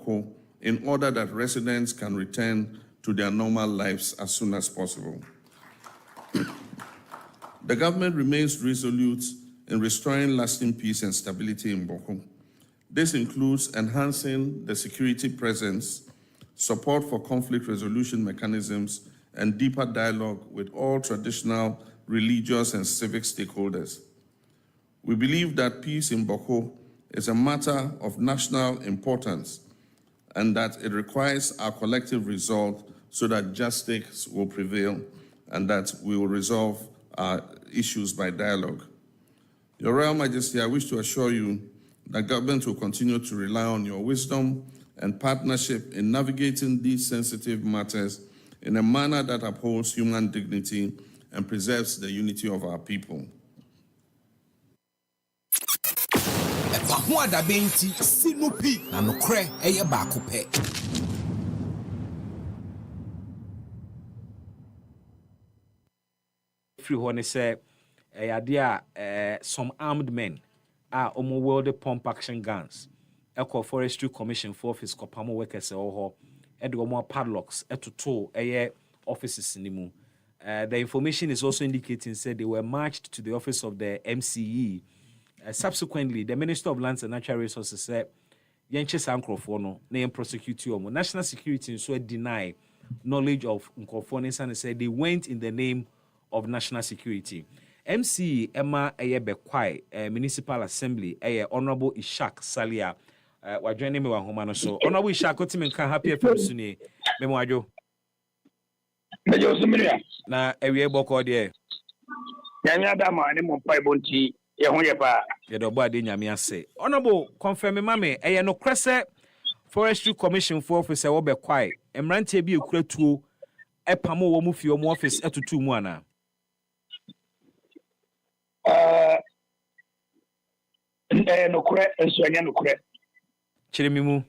Boko in order that residents can return to their normal lives as soon as possible. The government remains resolute in restoring lasting peace and stability in Boko. This includes enhancing the security presence, support for conflict resolution mechanisms, and deeper dialogue with all traditional, religious, and civic stakeholders. We believe that peace in Boko is a matter of national importance and that it requires our collective resolve so that justice will prevail and that we will resolve our issues by dialogue. Your Royal Majesty, I wish to assure you that government will continue to rely on your wisdom and partnership in navigating these sensitive matters in a manner that upholds human dignity and preserves the unity of our people. EpaHoaDaben ti sinupi na nokre eye baako pe. Free one say some armed men are wield pump action guns. Eco Forestry Commission for Office Kopamo workers and padlocks to offices in the information is also indicating said they were marched to the office of the MCE. Subsequently, the Minister of Lands and Natural Resources said Yenche Sankrofono name prosecute you. National security so deny knowledge of Nkrofono and said they went in the name of national security. MCE Emma Bekwai Municipal Assembly Honorable Ishak Salia wa joining me wa homa no so Honorable Ishak otimen kan happy FM suni memwajo na ewie boko de nyanya da ma ne mo pai bonti ye ho ye ba ye do bo ade nyame ase Honorable confirm mame no krese Forestry Commission for Office wo Bekwai emrante bi ekuratuo epamo wo mu fie wo office atutu mu ana no kure ensuanya no kure chiremimu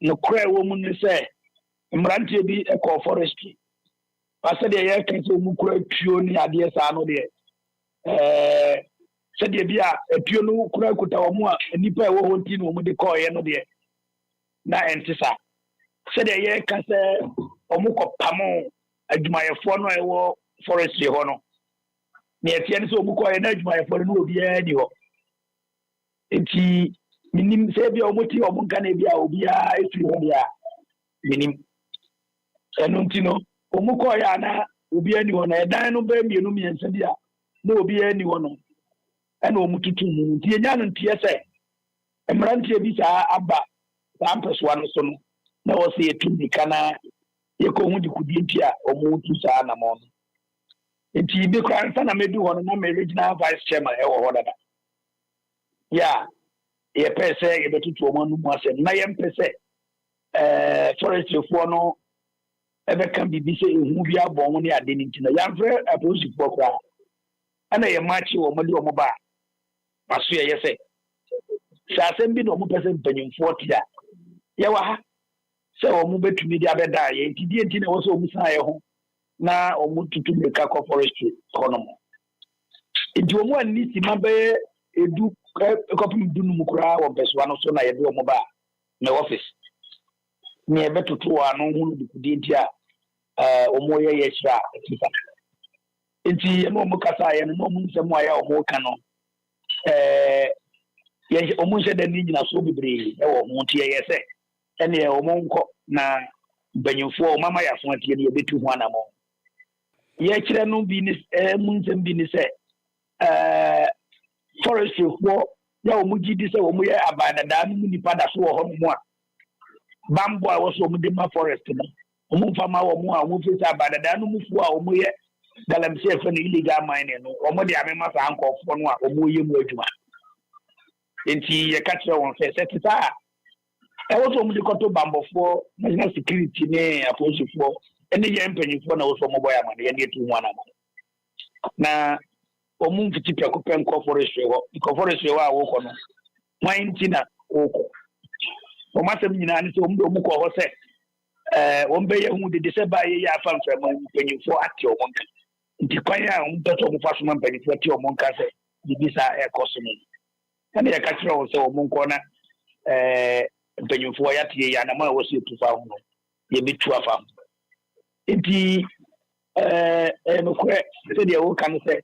no kure wo mu ne se mrante bi eco forestry pase de ye kan se mu kure tuo ni ade sa no de se de bia tuo no kure kuta wo mu a nipa e wo honti no mu de ko ye no de na entisa se de ye kan se o mu ko pamo adwumayefo no e wo forestry ho no ne etiene so mu ko ye na adwumayefo no obi e di ho enti minim se bia o moti o mu kan e bia obi a efi ho bia minim eno ntino o mu ko ya na obi ani ho na edan no ba mienu miensa bia na obi ani ho no ena o mututu mu nti enya no ntie se emrantie bi sa aba sa mpeswa no so no na wo se etumi kana ye ko hu di kudi ntia o mu tu sa na mo no enti bi kwa nsa na medu ho no na me regional vice chairman e wo ho dada ya ye pese ye betutu o manu mu ase na ye mpese forestry fo no ebe kan bibi se ehu bi abon ne ade ni ntina ya mfre aposi fo kra ana ye machi wo mali o mo ba paso ye se sa asem bi no mo pese mpanyimfo tia ye wa ha se o mo betumi dia beda ye ntidi ntina wo se o musa ye ho na o mo tutu me ka forestry hono mo enti o mo ani si mabe edu kopim dunu mu kra wo peswa no so na ye bi o mo ba na office ni ebe tutu anu hunu dikudi ntia omo ye shira tifa enti no mo kasa ye no mo nsem aya omo ka no ye omo nse da ni nyina so bebre e wo mo ntia ye se ene omo nko na banyimfo mama ya fo atie ne betu ho anamo ye kire no bi ni mo nsem bi ni se forestry ho ya omo gidi se omo ye abadada no nipa da so ho mo a bambo a woso mu de ma forest no omu fama wo mu a omu fisa badada no mu fu a omu ye galamse efe no illegal mining no omu de amema sa ankofo no a omu ye mu adwuma enti ye ka kire won se setita e woso mu de koto bambofo national security ne aposifo ene ye mpanyifo na woso mu boya ma ye ne tu mu ana na omu mfiti peko penko forestry ho a wo ko no wantina wo ko o masem nyina ne se o mu ko ho se o mbe ye hu de se ba ye ya fa mfa ma mpanyimfo ate o monka nti kwan a o mbeto mu faso ma mpanyimfo ate o monka se bibisa e koso ni ene ya ka kire o se o monko na mpanyinfoɔ yɛatie yɛ anama a wɔsi tufa ho no yɛbɛtu afa nti nokorɛ sɛdeɛ woka no sɛ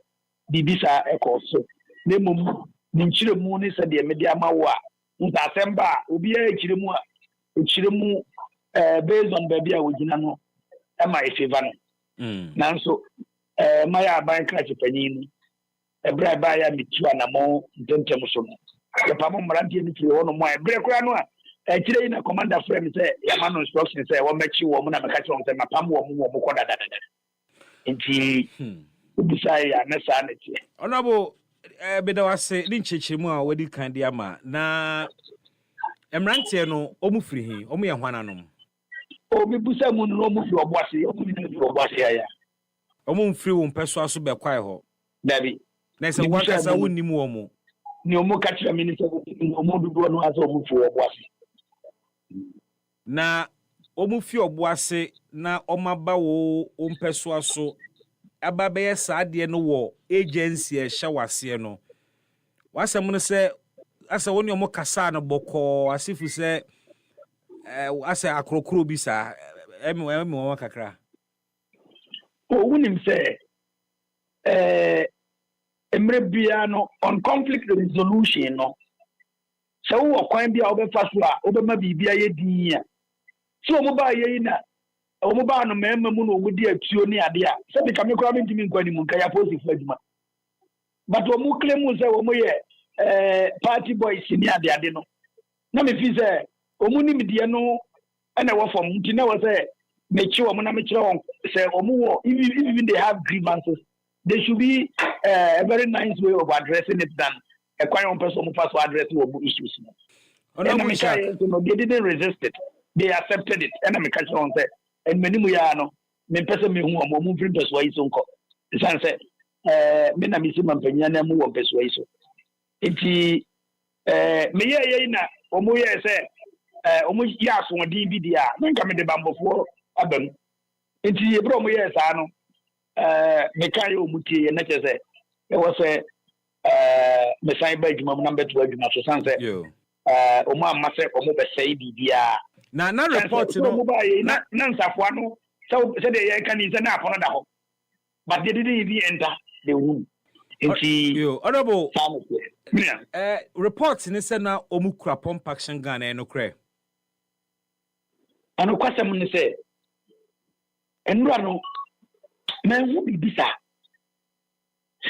biribi saa ɛkɔɔ so na mmom ne nkyerɛmu ne sɛdeɛ mede ama wo a nsasɛm ba a obiara kyerɛmu a ɛkyerɛmu based on baabi a wɔgyina no ɛma ɛfeva no nanso mayɛ aban krakye panyin no ɛberɛ a ɛbaeɛ a metu anammɔ ntɛntɛm so no yɛpamo mmeranteɛ no firi hɔ no mu a ɛberɛ koraa no a akyirɛ yi na commander frɛ me sɛ yɛama no instruction sɛ wɔmmɛkye wɔ mu na meka kyerɛ wɔn sɛ mapam wɔ mu kɔ dadadada nti wobisae yɛ ne saa ne teɛ ɔnabo beda wase ne nkyerɛkyerɛmu a wadi kan de ama na mmeranteɛ no ɔmu firi he ɔmu yɛ hwananom mebusa mu no ɔmu firi ɔboase ɔmu ne firi ɔboase ayɛ ɔmu mfiri wo mpɛ so aso bɛkwae hɔ dabi na sɛ woakasa wonnim wɔ mu ne ɔmu ka kyerɛ me ne sɛ ɔmu dodoɔ no asɛ ɔmu firi ɔboase na ɔmu fi ɔboase na ɔmaba wo mpɛ so aso aba bɛyɛ saa adeɛ no wɔ agency ɛhyɛ waseɛ no wasɛm no sɛ asɛ wo ne ɔmo kasa no bɔkɔɔ asifu sɛ asɛ akorokoro bi saa ɛmi wɔn kakra wonim sɛ mmerɛ biara no on conflict resolution no sɛ wowɔ kwan bi a wobɛfa so a wobɛma biribi ayɛ din a sɛ ɔmo baa yɛyi na ɔmo baa no mmarima mu na ɔmo di atuo ne ade a sɛ de kame koraa mentumi nkwa ne mu nka yɛaposifo adwuma but ɔmo claim sɛ ɔmo yɛ party boys ne ade no na mefi sɛ ɔmo nimdeɛ no ɛna ɛwɔ fam nti na wɔ sɛ mekyi wɔn na mekyerɛ wɔn sɛ ɔmo wɔ even they have grievances there should be a very nice way of addressing it than a quiet one person who first address what issues. And they didn't resist it. They accepted it. And I'm catching on say, and many muyano, me person me who are moving persuasion. The son said, men are missing my penyan and move on persuasion. Iti me na omuye say, almost yas one DBDR, then come in the bamboo for Abem. Iti a bromo yes, I know. Mekayo muti and nature say there was a Messiah Benjamin number 12 so sunset. Oma Massa Omo say Bibia. Na report no Nansafano so said they can is enough on the but they didn't even enter the room. Honorable reports in said now Omukra pump action gun and no cray. And of course, I'm going to say, and run. Man will be bisa.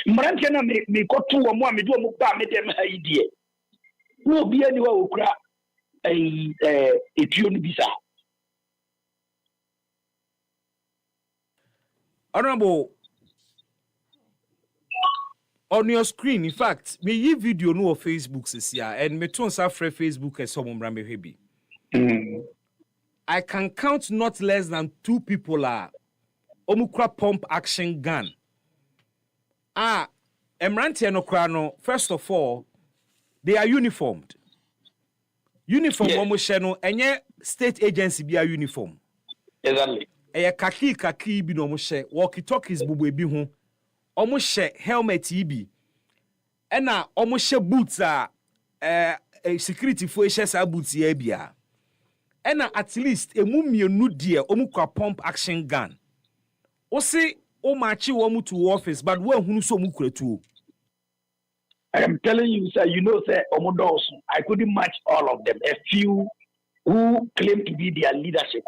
Marankana me got two or more me do a mukba me dem idea. No be anywhere who cry a tune bisa. Honorable on your screen, in fact, me ye video no Facebook this year and me turn sa free Facebook as some rambe hebi. I can count not less than 2 people are Omukra pump action gun. Emranti no krano, first of all, they are uniformed. Uniform omo no enye state agency be a uniform. Exactly. Eye kaki bi no omo she, walkie talkies bubu ebi ho. Omo she helmet ibi. Ena omo she boots security fo she sa boots ye bia. Ena at least emu mienu die omukra pump action gun. Ose o machi womu to office but when hunu so mu kuretu. I am telling you, sir, you know, sir, Omodos, I couldn't match all of them. A few who claim to be their leadership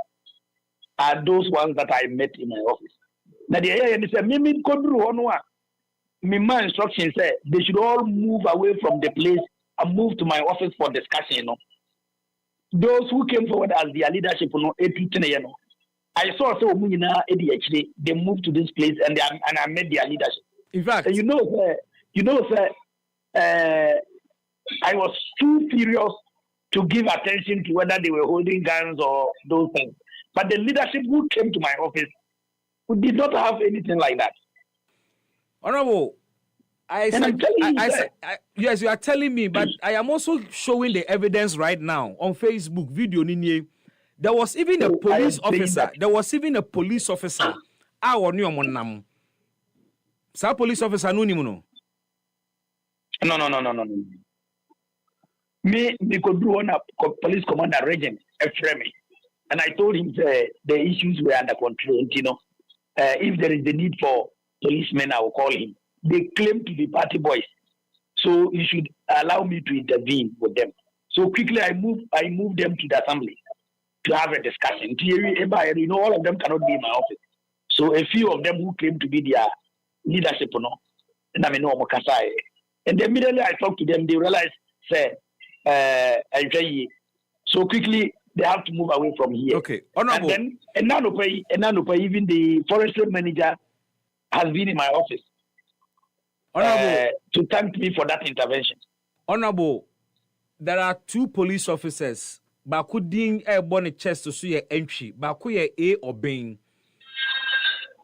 are those ones that I met in my office. Now, the area said, Mimi Kodru Honua, my instruction said they should all move away from the place and move to my office for discussion. You know. Those who came forward as their leadership, I saw so many ADHD, they moved to this place and I met their leadership. In fact, and sir, I was too furious to give attention to whether they were holding guns or those things. But the leadership who came to my office who did not have anything like that. Honorable, yes, you are telling me, but I am also showing the evidence right now on Facebook video. There was even a police officer. There was even a police officer. Our new monam. Sa police officer no ni mo no. No. Me could do one police commander regent Efremi, and I told him the issues were under control. If there is the need for policemen, I will call him. They claim to be party boys, so you should allow me to intervene with them. So quickly, I moved them to the assembly to have a discussion. All of them cannot be in my office. So a few of them who claim to be their leadership, and then immediately I talked to them, they realized, so quickly they have to move away from here. Okay, honorable. And now, even the forestry manager has been in my office to thank me for that intervention. Honorable, there are two police officers. Baku din born a chest to see entry. Baku ye A or B.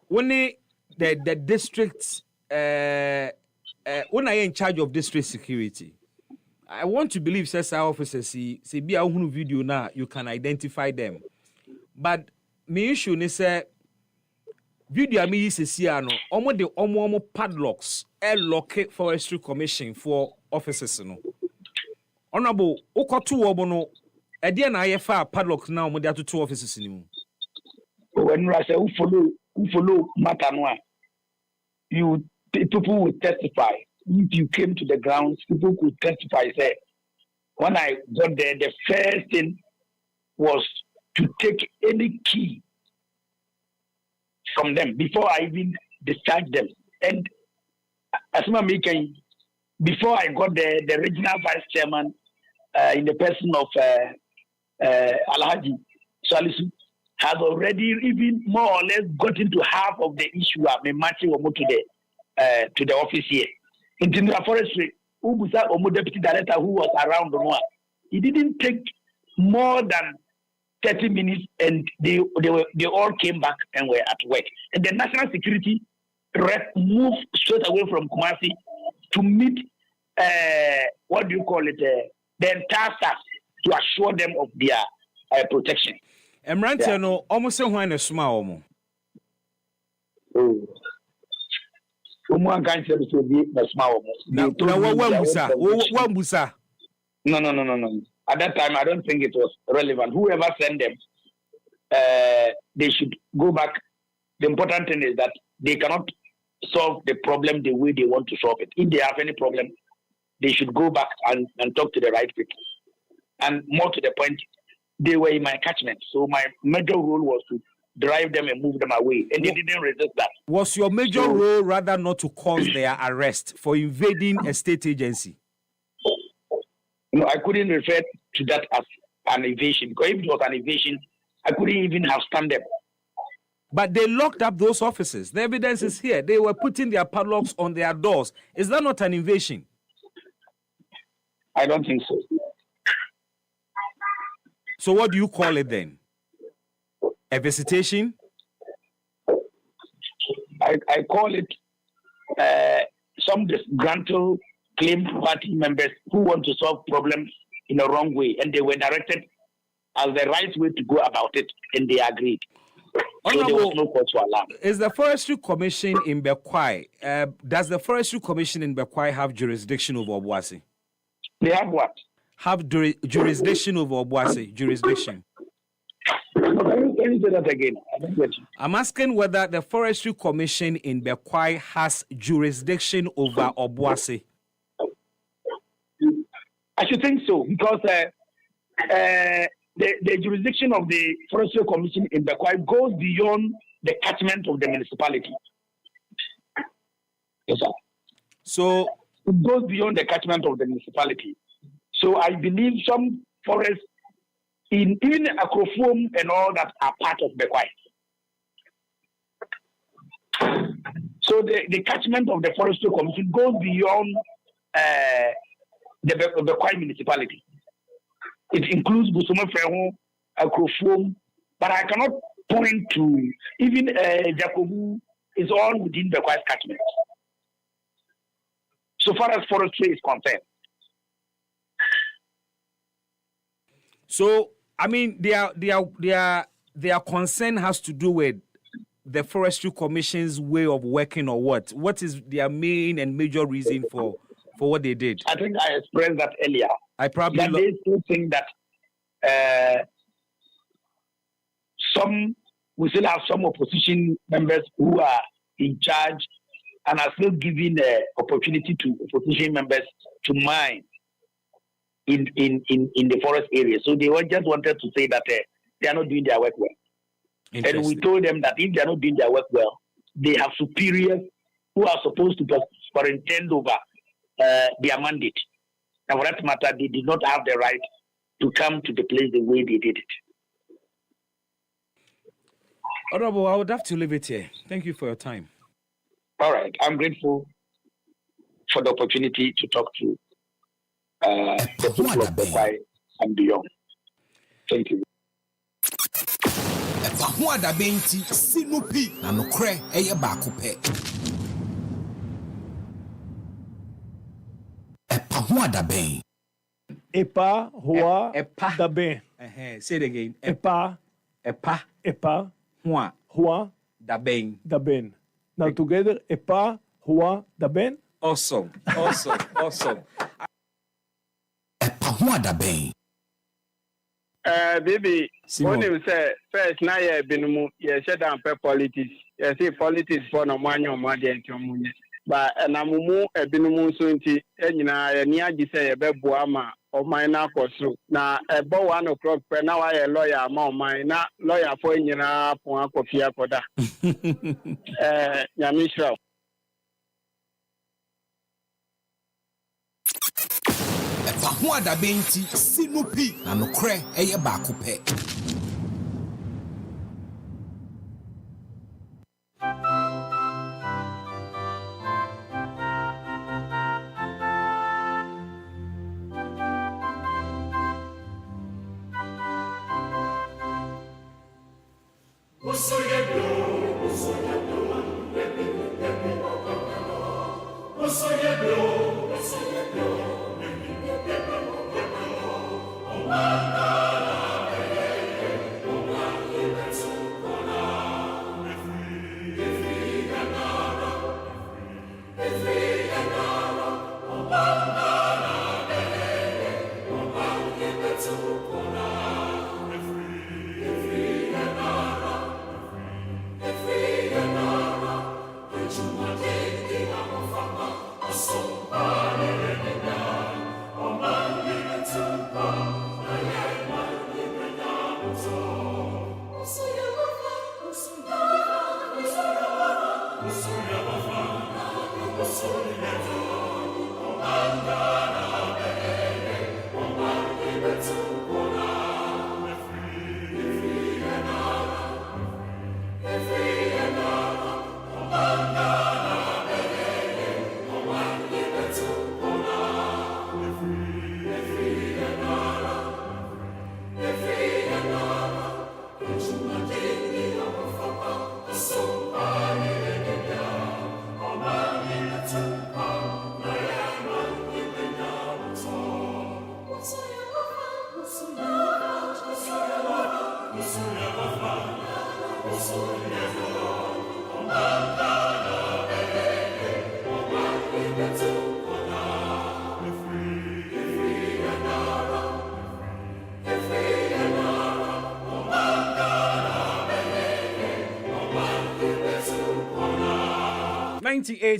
When the district, when I in charge of district security, I want to believe says our officers see be a video now you can identify them. But me issue is say video me is see no omo de omo padlocks lock forestry commission for officers no. Honorable okoto omo no e dey na yefa padlock now omo de atoto officers ni mu. When I say who follow matter no, people will testify. If you came to the grounds, people could testify. Say, when I got there, the first thing was to take any key from them before I even discharged them. And as before I got there, the regional vice chairman, in the person of Alhaji Salisu, has already even more or less got into half of the issue of me matching to the office here. In the forestry, Ubusa Omo deputy director who was around the one, he didn't take more than 30 minutes, and they all came back and were at work. And the national security rep moved straight away from Kumasi to meet the entire staff to assure them of their protection. Emrante no almost say when a small omo. One can't say to be a small omo. No. At that time, I don't think it was relevant. Whoever sent them, they should go back. The important thing is that they cannot solve the problem the way they want to solve it. If they have any problem, they should go back and talk to the right people. And more to the point, they were in my catchment. So my major role was to drive them and move them away. And they didn't resist that. Was your major role rather not to cause their arrest for invading a state agency? No, I couldn't refer to that as an invasion. Because if it was an invasion, I couldn't even have stand them. But they locked up those officers. The evidence is here. They were putting their padlocks on their doors. Is that not an invasion? I don't think so. So what do you call it then? A visitation? I call it some disgruntled claimed party members who want to solve problems in a wrong way, and they were directed as the right way to go about it, and they agreed. So there was no cause for alarm. Is the Forestry Commission in Bekwai, does the Forestry Commission in Bekwai have jurisdiction over Obuasi? They have what? Have jurisdiction over Obuasi? Jurisdiction. Can you say that again? I don't get you. I'm asking whether the Forestry Commission in Bekwai has jurisdiction over Obuasi. I should think so, because the jurisdiction of the Forestry Commission in Bekwai goes beyond the catchment of the municipality. Yes, sir. So it goes beyond the catchment of the municipality. So I believe some forests, in even Akrofom and all that, are part of Bekwai. So the catchment of the Forestry Commission goes beyond the Bekwai municipality. It includes Busuma Freho, Akrofom, but I cannot point to even Jacobu is all within Bekwai's catchment. So far as forestry is concerned. So I mean, their concern has to do with the Forestry Commission's way of working, or what? What is their main and major reason for what they did? I think I expressed that earlier. I probably that they still think that we still have some opposition members who are in charge and are still giving opportunity to opposition members to mine in the forest area. So they just wanted to say that they are not doing their work well. And we told them that if they are not doing their work well, they have superiors who are supposed to superintend over their mandate. And for that matter, they did not have the right to come to the place the way they did it. Honorable, I would have to leave it here. Thank you for your time. All right. I'm grateful for the opportunity to talk to the people of Dubai and beyond. Thank you. EpaHoaDaben ti sinupi na nokre eye baako pe. EpaHoaDaben. EpaHoaDaben. Say it again. EpaHoaDaben. Daben. Now together, EpaHoaDaben. Awesome. EpaHoaDaben. Baby, when you say first now you been shut down politics. You see politics for no money or money and money. But na mumu ebinumu so nti enyina ni agi say be boama o man na koso na ebo 1 o'clock pe na wa lawyer ma o man na lawyer for enyina pon akofia koda nyamishra EpaHoaDaben ti sinupi na nokre eye baako pe.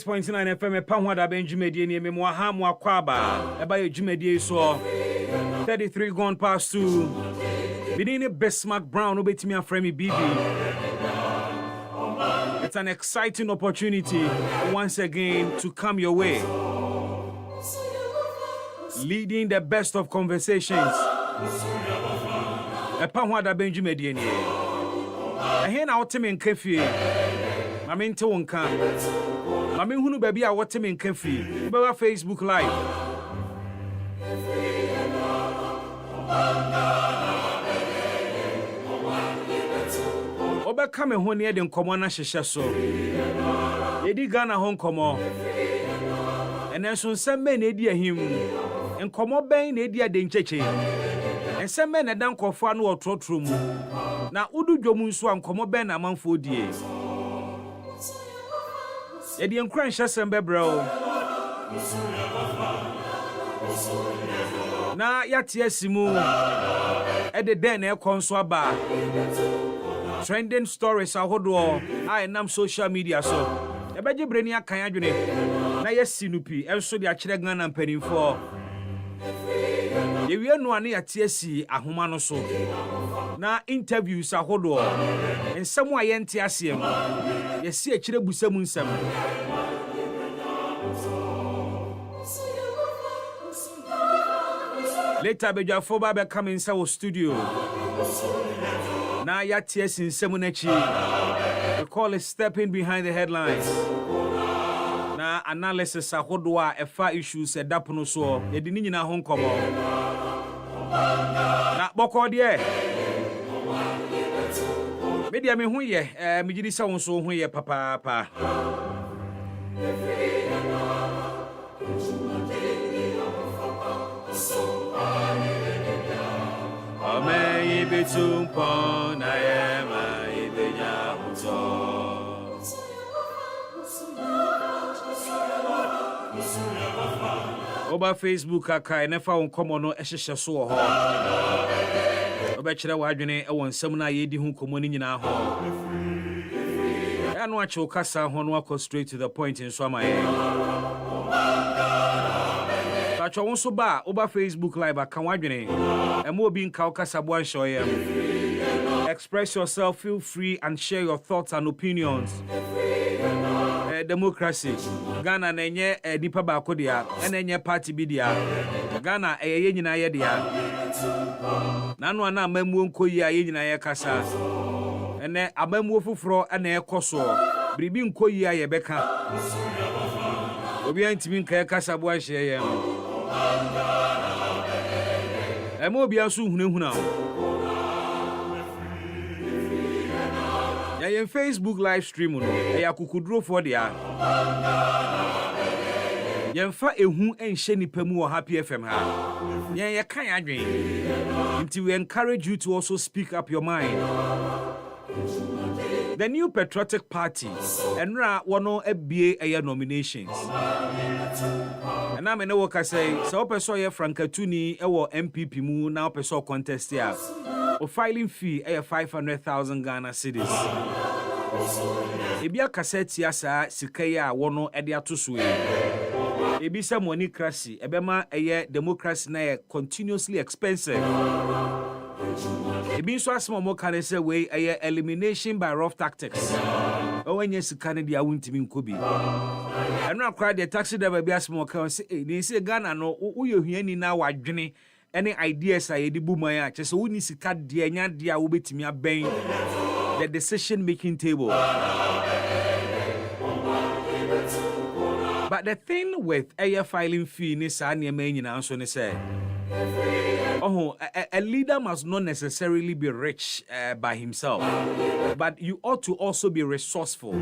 .9 FM EpaHoaDaben Jumedie ni me mo ha mo akwaba eba ye Jumedie so 33 gone past 2 Bidini Bismark Brown obetimi afremi BB. It's an exciting opportunity once again to come your way, leading the best of conversations. EpaHoaDaben Jumedie ni ehe na oteme nkafie mame nte wonka mame hunu baby a woteme nkafie ubewa Facebook live obeka me ho ne de nkomo na hyehye so edi Ghana ho nkomo enenso nsemme na edi ahim nkomo ben na edi ade ncheche nsemme na dan kofo anu otrotro mu na udu dwom nso nkomo ben na amanfo die edi enkran hyesem bebreo na yate asimu ede den e konso aba trending stories ahodo I nam social media so ebeje breni akan adwene na yesi nupi enso de akire Ghana mpanimfo yewie no ane yate asi ahoma no so na interviews ahodo ensem a yente asem yesi akire busam nsem later bedwafo ba be come inside our studio na yate asi nsem nachi we call it stepping behind the headlines na analysis ahodo a efa issues edapono so yedi ni nyina ho nkomo na boko de media me hu ye me gidi sa won so hu ye papa Ame ibetumpo na yema ibenya uto Oba Facebook aka enefa won komo no ehhehye so ho obekire wadwene e won nsam na yedi hu komo ni nyina ho ya no ache okasa ho no akọ straight to the point in so amaye tacho won so ba oba Facebook live aka wadwene e mo obi nka okasa bo ansho ye express yourself, feel free and share your thoughts and opinions. Democracy Ghana na enye nipa ba ko dia na enye party bi dia Ghana ye nyina ye dia na no na amamuo nkoyi a ye nyina ye kasa ene amamuo fufuro na ekoso bribi nkoyi a ye beka obi antimi nka ye kasa bo ahye ye emo obi aso hunehuna ya Facebook live stream no ya kukuduro for dia yemfa ehu enhye nipa mu Happy FM ha ye kan adwen until we encourage you to also speak up your mind. The new patriotic party enra wono abie eye nominations and na me no work say so person ye Frankatuni e wo MPP mu na person contest ya o filing fee 500,000 Ghana cedis. Ebia cassette ya sa sikaya wono ede atoso e. Ebi sa money crasy ebema eye democracy na continuously expensive. Ebi so asmo mo kan say we eye elimination by rough tactics. Owenye sika ne dia wuntimi nkobi. Eno akra de taxi driver bi asmo kan say ni say Ghana no uyehuani na wadwene any ideas I di buman ya che so woni sika de anya de a wo betimi aben the decision making table. But the thing with a filing fee ni sa ne ma nyina so ne say a leader must not necessarily be rich by himself, but you ought to also be resourceful.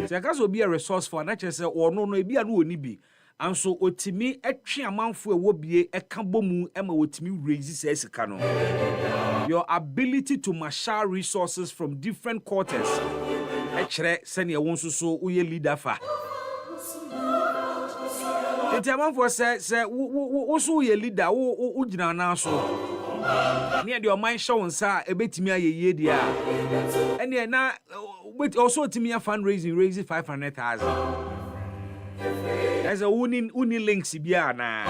So you can be a resourceful and actually say or no e bia no oni bi. And so otimi etwe amanfo ewo bie eka bomu ema otimi raise sika no. Your ability to marshal resources from different quarters ekere sene ye won so uye leader fa. Enti amanfo say wo so uye leader wo gina na so. Ne de o man show nsa ebetimi ayeye dia. Ene na also otimi fundraising raise 500,000. As a uni links biana.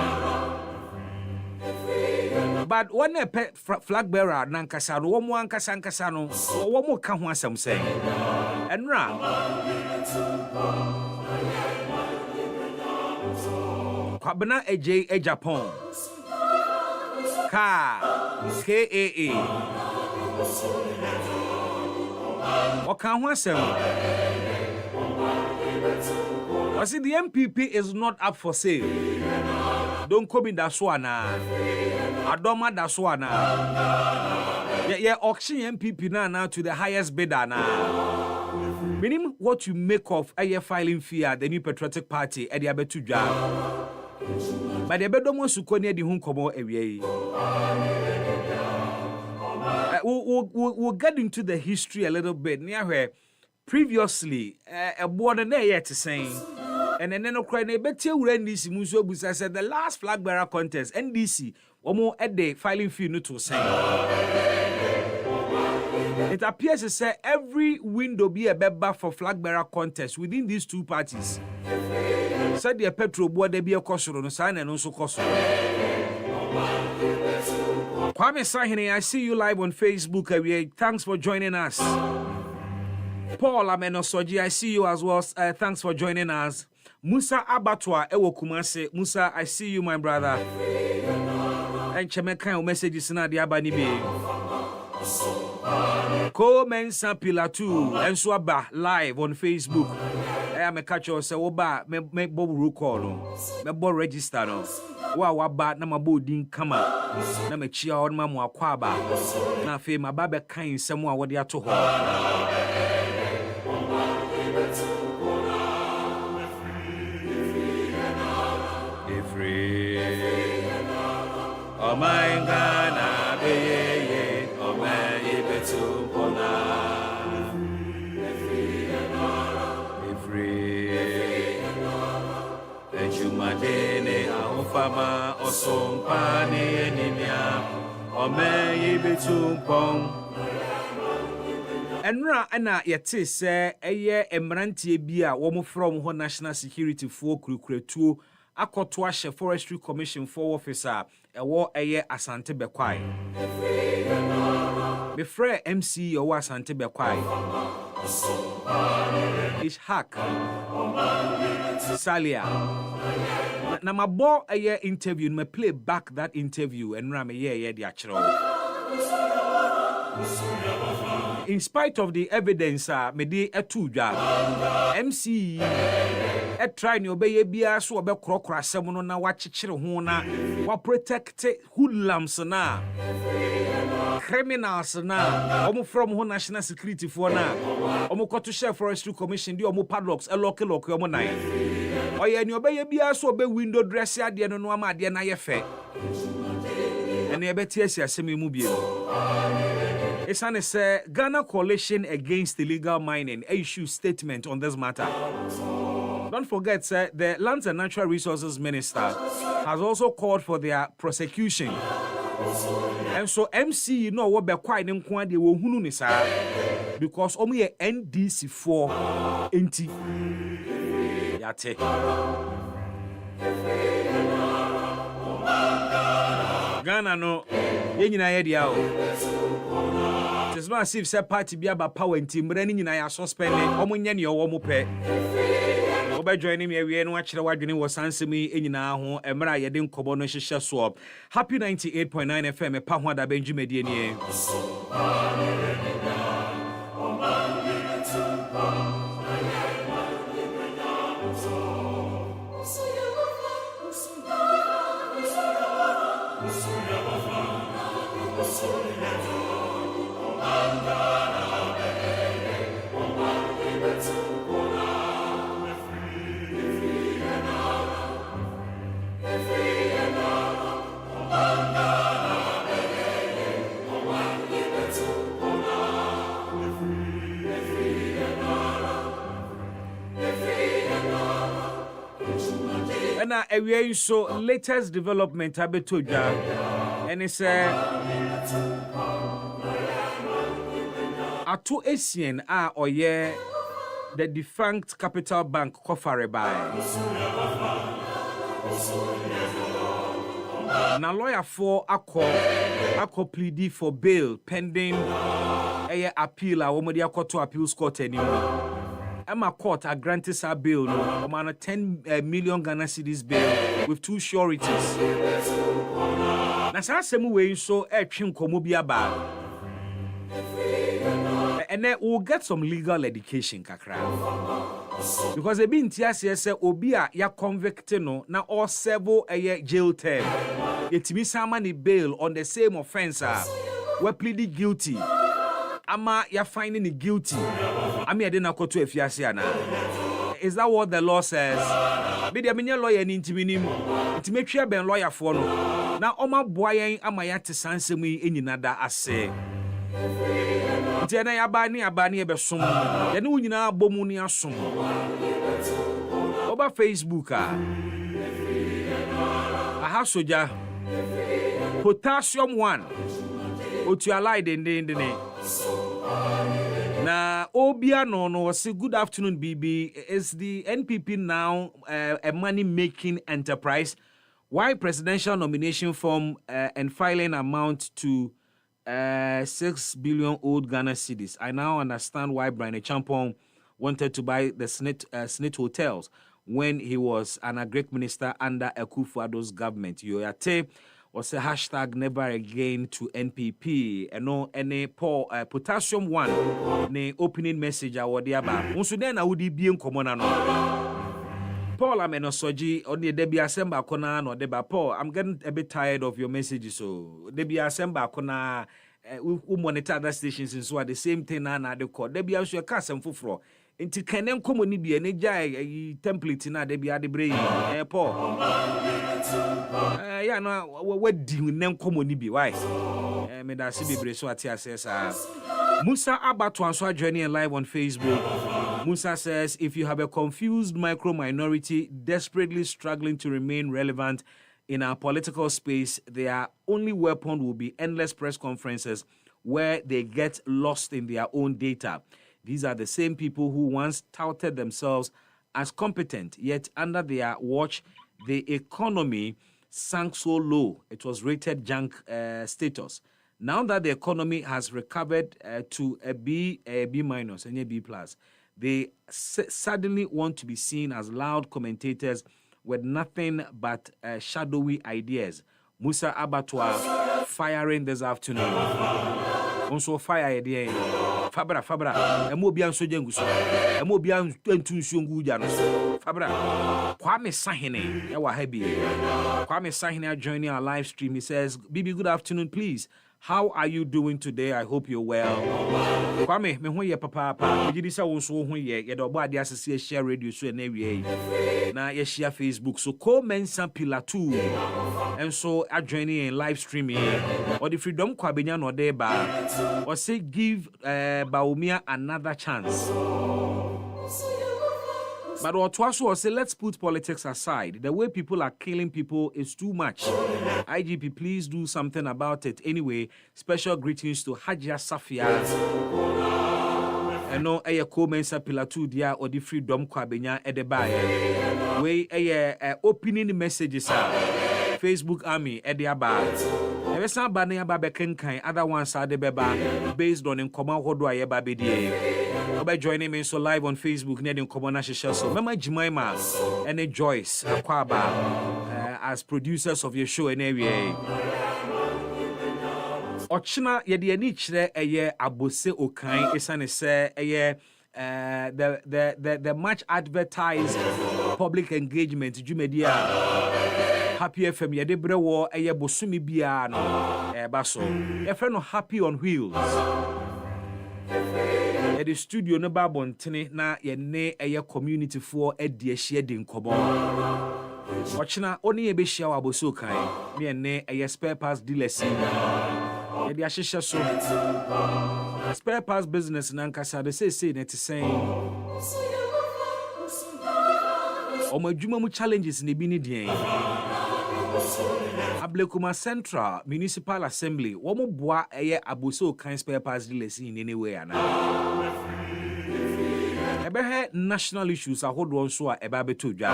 But one a pet flag bearer nankasa no wo ankasa no wo mo ka ho asem say enra kwabena AJ Japan KAA wo ka ho asem. I see the MPP is not up for sale. Don't come in that swana. Adoma that swana. Yeah, auction MPP now to the highest bidder now. Meaning what you make of a filing fee at the new patriotic party at the abetu job. But the bedomo sukoni di hun komo ewie. We'll get into the history a little bit near where previously a border na yet saying And then no cry na betie wura NDC mu so busa said the last flag bearer contest NDC omo at the filing fee no to say. It appears to say every window be a beba for flag bearer contest within these two parties. Said the petrol board they be a kosoro no sign and also kosoro. Kwame Sahine, I see you live on Facebook. Thanks for joining us. Paul Amenosoji, I see you as well. Thanks for joining us. Musa Abatwa Ewo Kumase. Musa, I see you, my brother. And Chemeka messages na the abani be. Ko Mensa Pilatu and Swaba live on Facebook. I am a catcher say oba me bob recall me bo register no. Wa ba na mabo din kama na me chia on ma mo akwa ba na fe ma ba be kan nsem a wode ato ho. Oh my God, oh my ibetu pona. Ejumadene ahofama osompane ninia. Oh my ibetu pon. Enra ana yete se eye emrantie bi a wo mo from ho national security fo kurekuretuo akoto ahye forestry commission for officer ewo eye asante bekwai be free MC owo asante bekwai is hack Salia na mabo eye interview me play back that interview enra me ye de achiro. In spite of the evidence me dey etudwa MC try ni obeye bia so obekrokra asem no na wachichire ho na wa protect hoodlums na criminals na omo from ho national security for na omo koto share forestry commission di omo padlocks lock omo nine oye ni obeye bia so obe window dress ade no no ama ade na ye fe ene ebeti asem mu bie. It's an Ghana Coalition Against Illegal Mining issued statement on this matter. Don't forget, the Lands and Natural Resources Minister has also called for their prosecution. And so MC, you know what be quite in Kwande wo hunu ni sa because omo NDC for enti yate. Ghana no ye nyina ye dia o. It's not as if say party be about power and team running in a suspend omo nya ne owo pe. Oba joining me we no akire wadwene wo sansemi enyina ho emra ye de nkobo no hyehyɛ so. Happy 98.9 FM EpaHoaDaben Jumedie nie. Na area so latest development abetodwa and it's ato esien a oye the defunct Capital Bank kofare by na lawyer for akọ plead for bail pending a appeal a womodi akoto appeals court anymore. Emma court a granted a bail no on a 10 million Ghana cedis bail with two sureties. Na sa same way so twin komo bia ba. And then we'll get some legal education kakra. Because they been tiase say obi a ya convict no na all serve a jail term. Yetimi sama ni bail on the same offense we pleaded guilty. Ama ya finding it guilty. Ami ade na koto afiase ana. Is that what the law says? Be the menya lawyer ni ntiminim. Ntimetwa ben lawyer for no. Na oma boayen ama ya tesansem yi enyina da ase. Ntiana ya ba ni ebe som. Ya ne unyina abomu ni asom. Oba Facebook aha soja potassium 1 otualai dende na obia no say good afternoon BB. Is the NPP now a money making enterprise? Why presidential nomination form and filing amount to 6 billion old Ghana cedis? I now understand why Brian Champong wanted to buy the Snit hotels when he was an agric minister under Akufo-Addo's government. Yoyate was a hashtag never again to NPP. And no any potassium 1 ne opening message award yaba. Unso den na wudi bien common no. Paul Amenosoji on the Debbie Assemba Kona no deba Paul. I'm getting a bit tired of your messages. So Debbie Assemba Kona we monitor other stations and so at the same thing na the call. Debbie also cast and fufro. Inti kenen komo ni bi ene jai template na Debbie ade bre Paul. Yeah no what di nen komo ni bi why? Me da si bebre so ati asesa. Musa Abatu answer joining live on Facebook. Musa says, if you have a confused micro-minority desperately struggling to remain relevant in our political space, their only weapon will be endless press conferences where they get lost in their own data. These are the same people who once touted themselves as competent, yet under their watch, the economy sank so low, it was rated junk status. Now that the economy has recovered to a B minus and a B plus, they suddenly want to be seen as loud commentators with nothing but shadowy ideas. Musa Abattoir firing this afternoon. Also fire idea. Fabra. Emobian sojenguso. Emobian entunsungu jano. Fabra. Kwame Sahine. Yawa hebi. Kwame Sahine joining our live stream. He says, Bibi, good afternoon, please. How are you doing today? I hope you're well. Kwame, me ho ye papa. Me di sa wo so ho ye. Ye do bo ade asese share radio so na wie. Na ye share Facebook so ko mensa pillar 2. And so I joining in live streaming. Or the freedom kwabenya no dey ba. Or say give Baumia another chance. But Otwaso say, let's put politics aside. The way people are killing people is too much. IGP, please do something about it. Anyway, special greetings to Hajia Safia. And no, Komensa Pilatu dia or the freedom kwabenya edeba. We opening messages Facebook Army ediaba. Ever some banner babekenkai, other ones are the beba based on in common hodwa yeba bedi. By joining me so live on Facebook near the common national so Mama Jimaima and Joyce Akwaba as producers of your show in area. Ochina yedi ani chire eye abose okan esane se eye the much advertised public engagement jumedia Happy FM yede brewo eye bosumi bia no baso e friend no Happy on Wheels. The studio no babontene na ye ne eye community for edi ehia de nkobo. Ochina oni ye be hia wa boso kan me ne eye spare parts dealers. Ye de ahihye so. Spare parts business na nkasa de say na te sen. Omo adwuma mu challenges ne bi ni den. Ablekuma Central Municipal Assembly womo boa eye aboso kan spare parts dealers in any way ana. Ebehe national issues ahodo nso a eba beto dwa.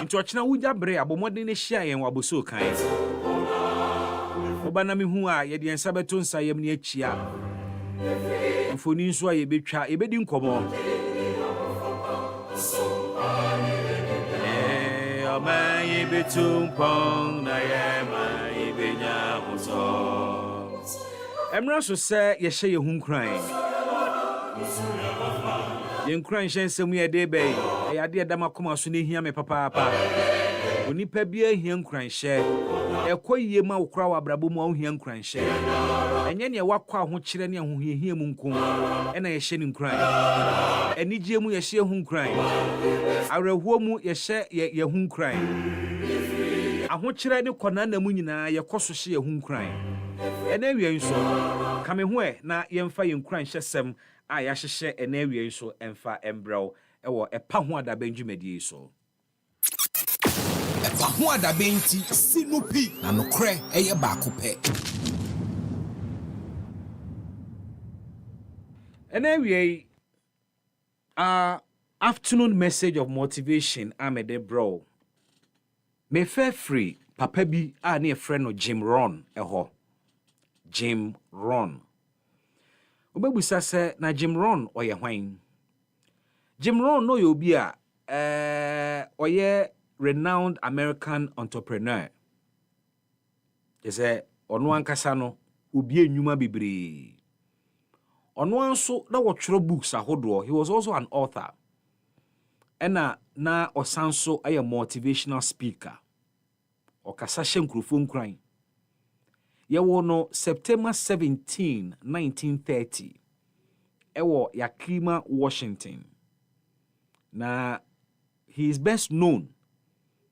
Nti ochina wuja bre abomode ne hia yen waboso kan. Oba mi hu a ye de ensa beto nsa yam ne achia. Mfoni nso a ye betwa ebedi nkomo. Mayi betumpong na ye mayi benya hoso. Emra so say ye hye ye hunkran. Ye nkran hye nsem ye de be. E ade e dama koma so ne hia me papa. Onipa bia hia nkran hye. Ekoyie ma wokra wa brabo mu hia nkran hye. Enye ne wakwa ho kire ne ho hia mu nko. E na ye hye ne nkran. Enije mu ye hye hunkran. Arehuo mu ye hye ye hunkran. Ahokire ne kona na mu nyina ye koso hye ye hunkran. Ena wie nso kame ho na ye mfa ye nkran hye sem a ya hyehye ena wie nso emfa embrɛw ɛwɔ EpaHoaDaben dwumadie so. EpaHoaDaben ti sinupi na nokre eye baako pe. And anyway, afternoon message of motivation amede bro. Me fair free papa bi a ne friend no Jim Ron eho. Jim Ron. Obebusa se na Jim Ron oye hwan. Jim Ron no yo bi a oye renowned American entrepreneur. Ese ono ankasa no obi enwuma bebre. Ono anso na wotwero books ahodo. He was also an author. Ena na osanso aye motivational speaker. Okasa hye nkrofo nkran. Yewo no September 17, 1930. Ewo Yakima, Washington. Na he is best known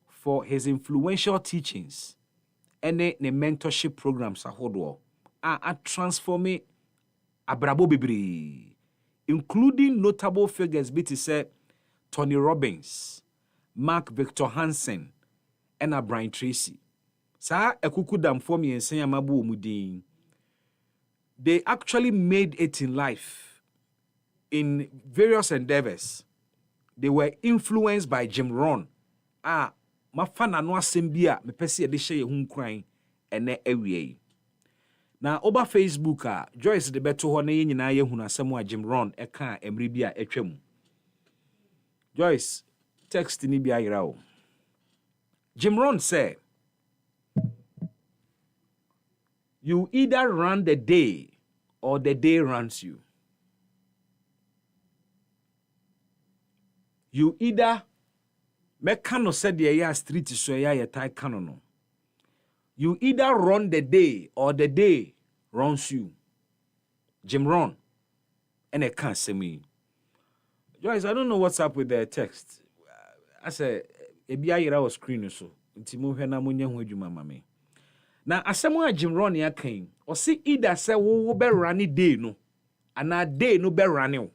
for his influential teachings and ne mentorship programs ahodo a transforming abrabo bebre, including notable figures biti say Tony Robbins, Mark Victor Hansen, and Brian Tracy. Sa ekukudam for me ensen amabu omudin. They actually made it in life in various endeavors. They were influenced by Jim Ron. Mafana no asembia me pese de hye hu nkran ene awie. Na oba Facebook Joyce de beto ho na nyina ye hu asem a Jim Ron eka emre bi a etwam. Joyce text ni bi ayira o. Jim Ron say, you either run the day or the day runs you. You either mekano said the ya street so ya tai kanono. You either run the day or the day runs you. Jim Ron. And I can't say me. Joyce, I don't know what's up with the text. I said, Ebia yira was screen so. Nti mo hwe na mo nya ho adwuma mame. Na asemo a Jim Ron ya kan, o se either say wo be run day no, ana day no be run o.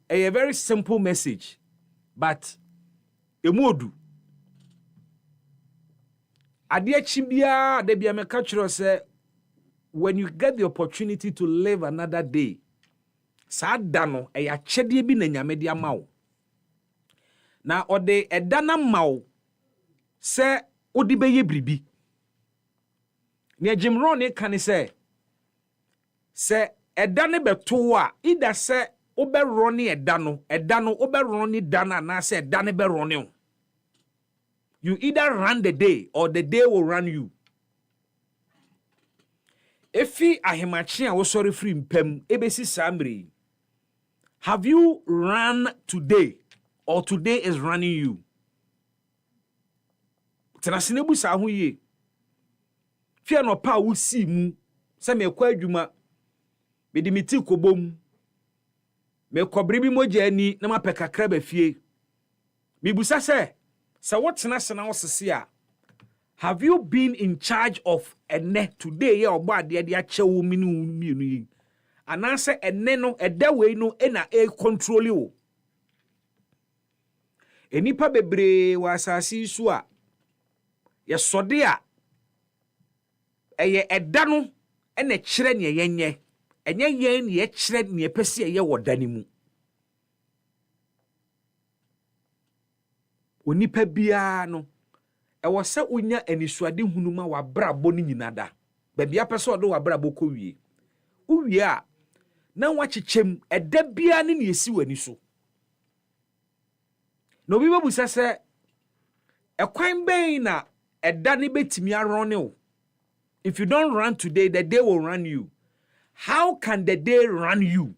A very simple message, but emodu. Ade chibia de bia me ka kiro say when you get the opportunity to live another day, sa da no e ya chede bi na nyame de ama wo. Na ode edana ma wo se odi beye bribi. Ne Jim Ron e kan se edane beto a ida se oberoni edano oberoni dana na se edane beroni. You either run the day or the day will run you. Efi ahemachi a wo sorry free mpem ebesi samri. Have you run today or today is running you? Tenasinebu sa ho ye. Fia no pa wo si mu se me kwa adwuma me di miti kobom. Me kobri bi moja ani na mapekakra ba fie. Me busa se what na osese a, have you been in charge of ene today ya ogba ade ade achewo minu mienu yi? Anase ene no eda we no na control you. Enipa bebre wa asasi so a ye sode a eye eda no na kire ne yenye enye yen ne ye kire ne pese ye wodani mu. Onipa bia no ewo se onya anisuade hunuma wa brabo ni nyinada ba bia pese odo wa brabo ko wie uwie a na wa chichem eda bia ne esi wani so no bi bebusa se ekwan ben na eda ne betimi arone o. If you don't run today, the day will run you. How can the day run you?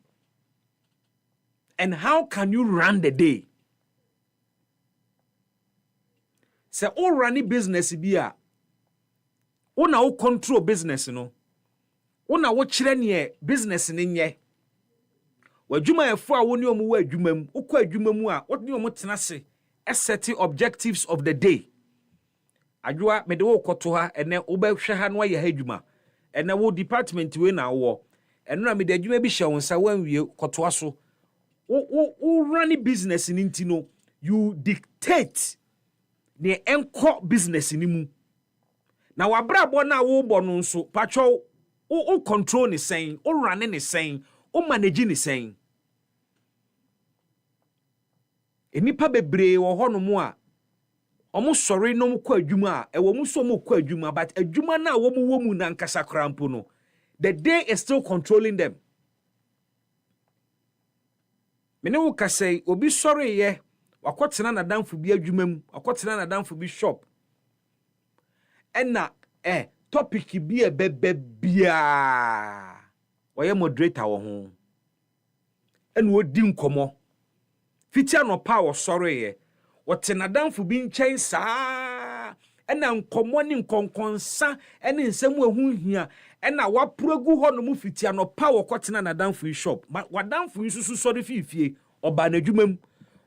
And how can you run the day? Se o running business bia, o na o control business no, o na wo kire ne business ne nye. Wadwuma efo a woni omu wa adwuma mu, ukọ adwuma mu a woni omu tenase set objectives of the day. Adwoa mede wo koto ha ene wo ba hwe ha no ye ha adwuma ene wo department we na wo eno na me de adwuma bi hye wo nsa wan wie kotoa so wo run business ni ntino you dictate the enko business ni mu na wabrabo na wo bo no nso patcho wo control ni sen wo run ni sen wo manage ni sen enipa bebre wo hono mu a omo sori no mu kwa adwuma a ewo mu so mu kwa adwuma but adwuma na wo mu na nkasa krampo no the day is still controlling them. Mene wo kasei obi sori ye wakotena na danfo bi adwuma mu wakotena na danfo bi shop ena topic bi e bebia woye moderator wo ho ena odi nkomo fitia no pa wo sori ye wotena danfo bi nchen saa ena nkomo ni nkonkonsa ena nsem ehu hia ena waprogu ho no mu fitia no pa wo kotena na danfo shop wa danfo susu sori fifie oba na adwumam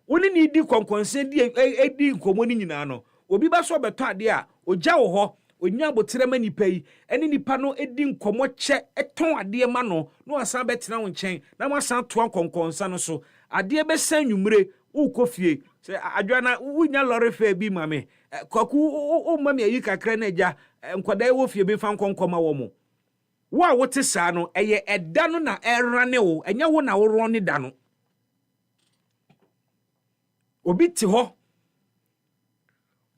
woni ni di konkonsa di edi nkomo ni nyina no obi ba so beto ade a ogya wo ho onya botere ma nipa yi ene nipa no edi nkomo che eton ade ma no no asan betena wo nchen na masan to konkonsa no so ade be san nwumre wo kofie se adwana wunya lorry fare bi mame kwaku o mame ayi kakra na agya nkwada wo fie bi fa nkonkoma wo mo wo a wote saa no eye eda no na erane wo enya wo na wo ro ne da no obi ti ho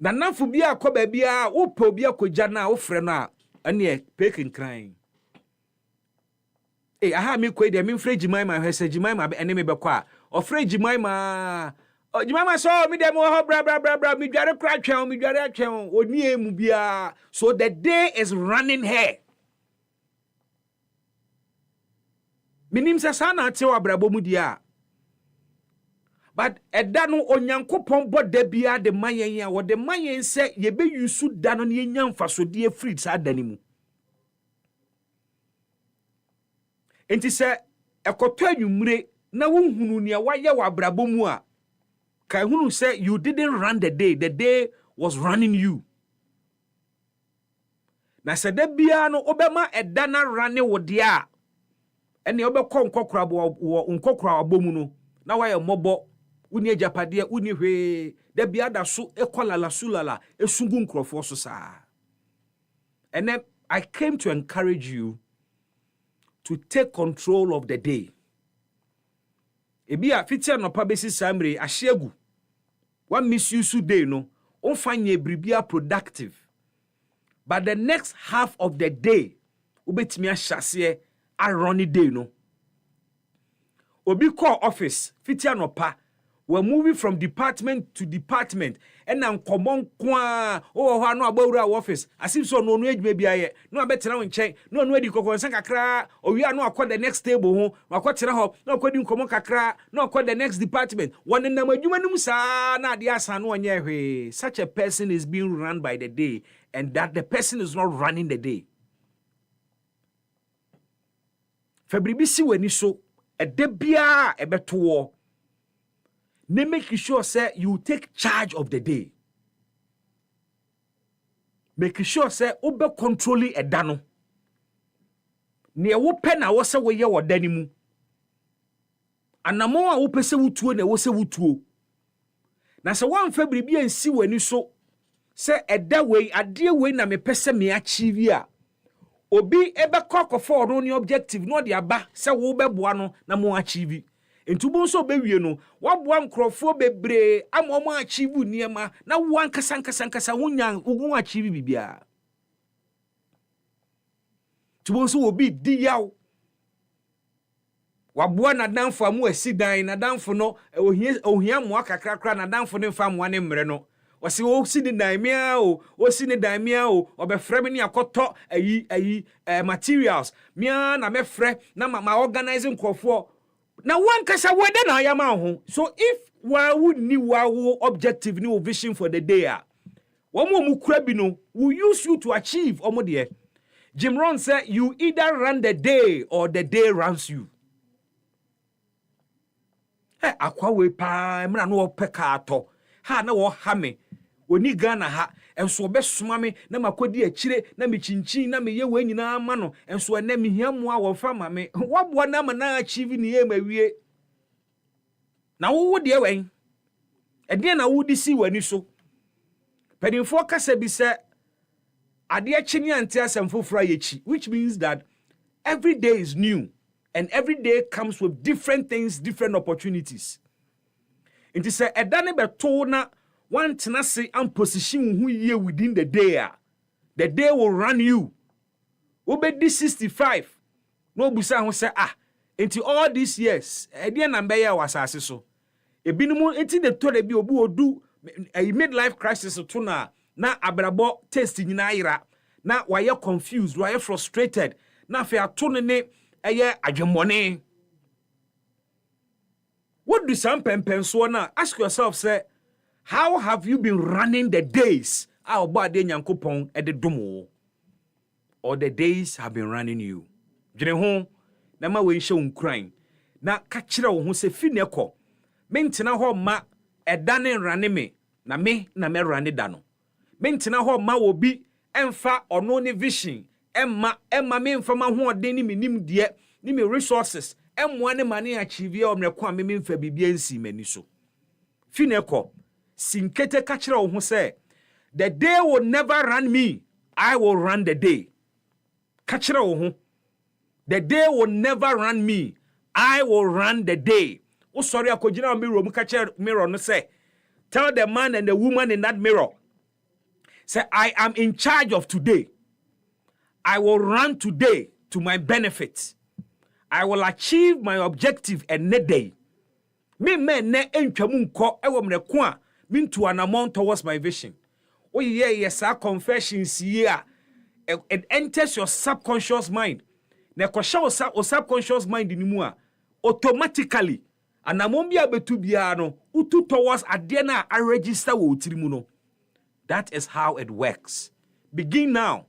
na nanfo bi akoba bia wo pa obi akogya na wo frɛ no a ane pekin kran aha mi koi de mi frɛ Jimaima hwese Jimaima be ene me be kwa o frɛ Jimaima Jimaima so mi dem ho bra mi dware kra twɛn mi dware atwɛn oni emu bia so the day is running here minim se sana te wa brabo mu dia but eda no onyankopon boda bia de mayen ya wo de mayen se ye be yusu da no ne nya mfaso de afrit sa da ni mu enti se ekoto anwumre na wo hunu ne waye wa brabo mu a kai hunu se you didn't run the day was running you na se da bia no obema eda na rane wo de a ene obekọ nkokora abomu no na waye mobo uni ejapade uni hwe da bia da so ekolala sulala esungu nkrofo so saa. And then I came to encourage you to take control of the day. Ebia fitia no pa besi samre ahyegu one misuse day no on fanye bribia productive, but the next half of the day ubetimi ahyase a runny day no obi call office fitia no pa we're moving from department to department and na nkomon kwa ho no abawura office as if so no edwuma bia ye no abetena won chen no edi kokonsan kakra owia no akọ the next table ho akọtena ho no akọdi nkomon kakra no akọ the next department won nam adwuma num saa na ade asan no onye hwe. Such a person is being run by the day, and that the person is not running the day. Fabribi si wani so ede bia ebeto ne make sure say you take charge of the day. Make sure say obe controlling edano. Ne wo pe na wo se wo ye wodani mu. Anamo a wo pese wutuo na wo se wutuo. Na se wan fa biribi ansi wani so se eda wei ade wei na me pese me achieve a obi ebe kokofo no ni objective no de aba se wo beboa no na mo achieve. Entubo nso bewie no waboa nkrofo bebre amomo achieve niema na wan kasankasa hunya ugun achieve bibia. Tubo nso obi di yaw waboa na danfo amu asidan na danfo no ohia mo akakrakra na danfo ne fa mo ne mre no wasi o si ni daimia o si ni daimia o obefre me ni akoto ayi materials mia na mefre na ma organizing nkrofo na one kasa wede na ayama ho. So if wa would ni wa objective ni vision for the day a wo mu kura bi no will use you to achieve omo de. Jim Rohn said you either run the day or the day runs you. Akwa we pa mra no opeka ato ha na wo ha me oni Ghana ha enso obesoma me na makodi akire na me chinchin na me ye we nyina ama no enso ene me hiamoa wo fa ma me waboa na ma na achieve ni ye mawie na wo de wen ede na wo di si wani so pedinfo kasa bi se ade achini ante asem foforo yechi, which means that every day is new and every day comes with different things, different opportunities. It is a edane beto na one tenase and position who ye within the day. The day will run you. Obedi 65. No busa who say into all these years, edian ambeya was so. Ebinumu enti the to bi obu odu a midlife crisis to na abrabo test nyina ira na why confused, why frustrated, na fe ato ne eye adwemmone. What do some penso na? Ask yourself, say, how have you been running the days? Our body nyankopon e de domo. Or the days have been running you. Jene ho na ma we nhye unkran. Na ka kire wo ho se fi ne ko. Mentena ho ma edane rane me na me rane da no. Mentena ho ma wo bi emfa ono ne vision emma me emfa ma ho ode ni minim de ni me resources emmoa ne mane achieve e omreko me mfa bibia nsi mani so. Fi ne ko sinkete ka kire wo ho se the day will never run me, I will run the day. Ka kire wo ho the day will never run me, I will run the day. Oh, sorry, I could mirror, mirror, no say. Tell the man and the woman in that mirror. Say, I am in charge of today. I will run today to my benefit. I will achieve my objective and net day. Me ne entwamunko ewo mreko a mean to an amount towards my vision. Oh yeah, yes, our confessions here. It enters your subconscious mind. Na kwasha o subconscious mind ni mu a automatically anamombia betu bia no utu towards ade na a register wo tirimu no. That is how it works. Begin now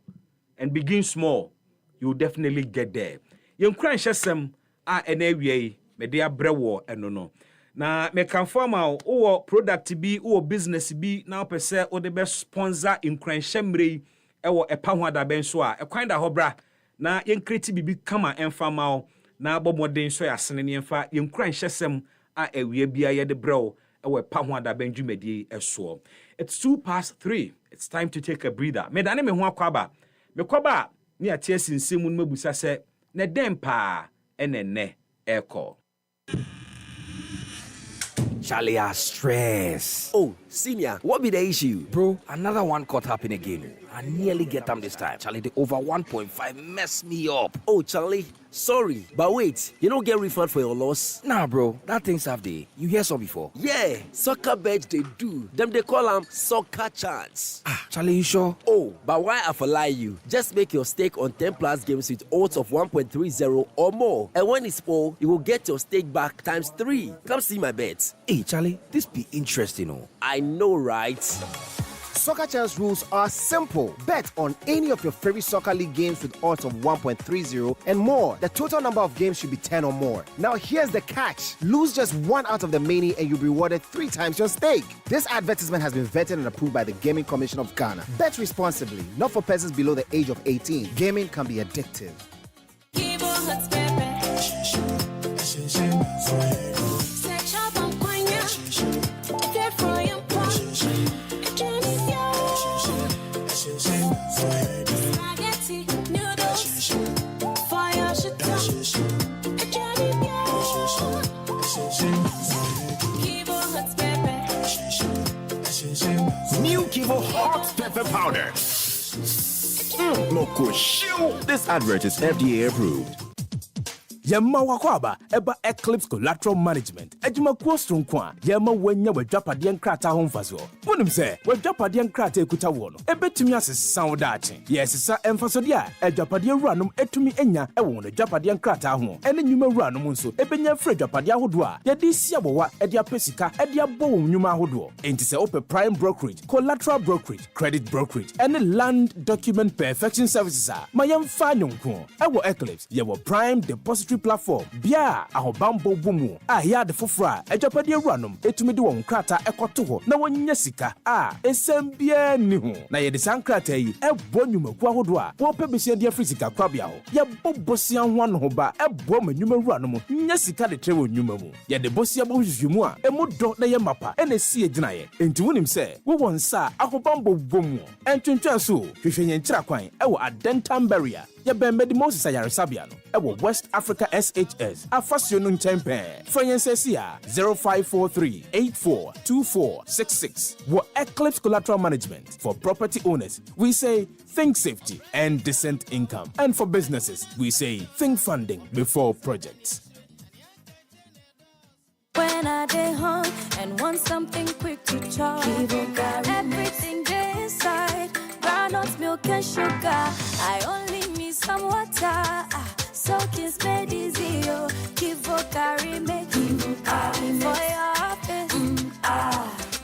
and begin small. You will definitely get there. Yenkran hyesem a enawie me de abrewo eno no. Na me kan forma o product bi o business bi na opese o de be sponsor nkran hyemre ewo EpaHoaDaben so a ekwan da hobra na yenkreti bibi kama enfama o na bomoden so ya sene ne emfa yenkran hyesem a ewie bia ye de brewo ewo EpaHoaDaben dwumadi eso. It's 3:02. It's time to take a breather. Me dane me ho akwaba. Me kwaba ni atie sinsimu no mabusa se ne dempa enene eko. Charlie, I stress. Oh, senior, what be the issue? Bro, another one caught up in a game. I nearly get them this time. Charlie, the over 1.5 messed me up. Oh, Charlie, sorry, but wait, you don't get refund for your loss? Nah, bro, that thing's half day. You hear so before? Yeah, soccer bet they do. Them they call them soccer chance. Charlie, you sure? Oh, but why I for lie you? Just make your stake on 10 plus games with odds of 1.30 or more. And when it's full, you will get your stake back times 3. Come see my bets. Hey, Charlie, this be interesting, oh. I know, right? Soccer Chance rules are simple. Bet on any of your favorite soccer league games with odds of 1.30 and more. The total number of games should be 10 or more. Now here's the catch. Lose just one out of the many and you'll be rewarded 3 times your stake. This advertisement has been vetted and approved by the Gaming Commission of Ghana. Bet responsibly, not for persons below the age of 18. Gaming can be addictive. New Kivo Hot Pepper Powder. Loco shoe. This advert is FDA approved. Yemma wakwaba eba Eclipse Collateral Management. Ejuma kwostro nkwa yemma wanya wadwapade nkrata ho mfaso. Wonim se wadwapade nkrata ekuta wo no ebetumi asesa wo daache. Yesesa emfasode a adwapade wuranom etumi enya ewo no adwapade nkrata ho. Ene nyuma wuranom nso ebenya frɛ adwapade ahodo a yede sia bowa ede apesika ede abo wo nyuma ahodo. Enti se open prime brokerage, collateral brokerage, credit brokerage, and land document perfection services a mayemfa nyonko. Ewo Eclipse yewo prime depository industry platform bia ahobambo bomu a yade foforo a ejapade awuranom etumi de won krata ekoto ho na wonya sika a esem bia ni ho na ye de sankrata yi ebo nwumaku ahodo a wo pe besia de afrisika kwabia ho ye bobosia ho ano ho ba ebo manwuma awuranom nya sika de trewo nwuma mu ye de bosia bo hwehwemu a emu do na ye mapa ena sie gina ye enti wonim se wo wonsa ahobambo bomu entwentwa so hwehwenye nkyira kwan ewo adentam barrier ya bembe di Moses Ayaresabia no ewo West Africa SHS afasio no nchempe Franyensesia 0543842466 wo Eclipse Collateral Management. For property owners we say think safety and decent income, and for businesses we say think funding before projects. When I dey home and want something quick to chop, everything dey inside, groundnut milk and sugar. I only need some water, so kiss made easy. Oh, Kivo carry make Kivo carry for your office,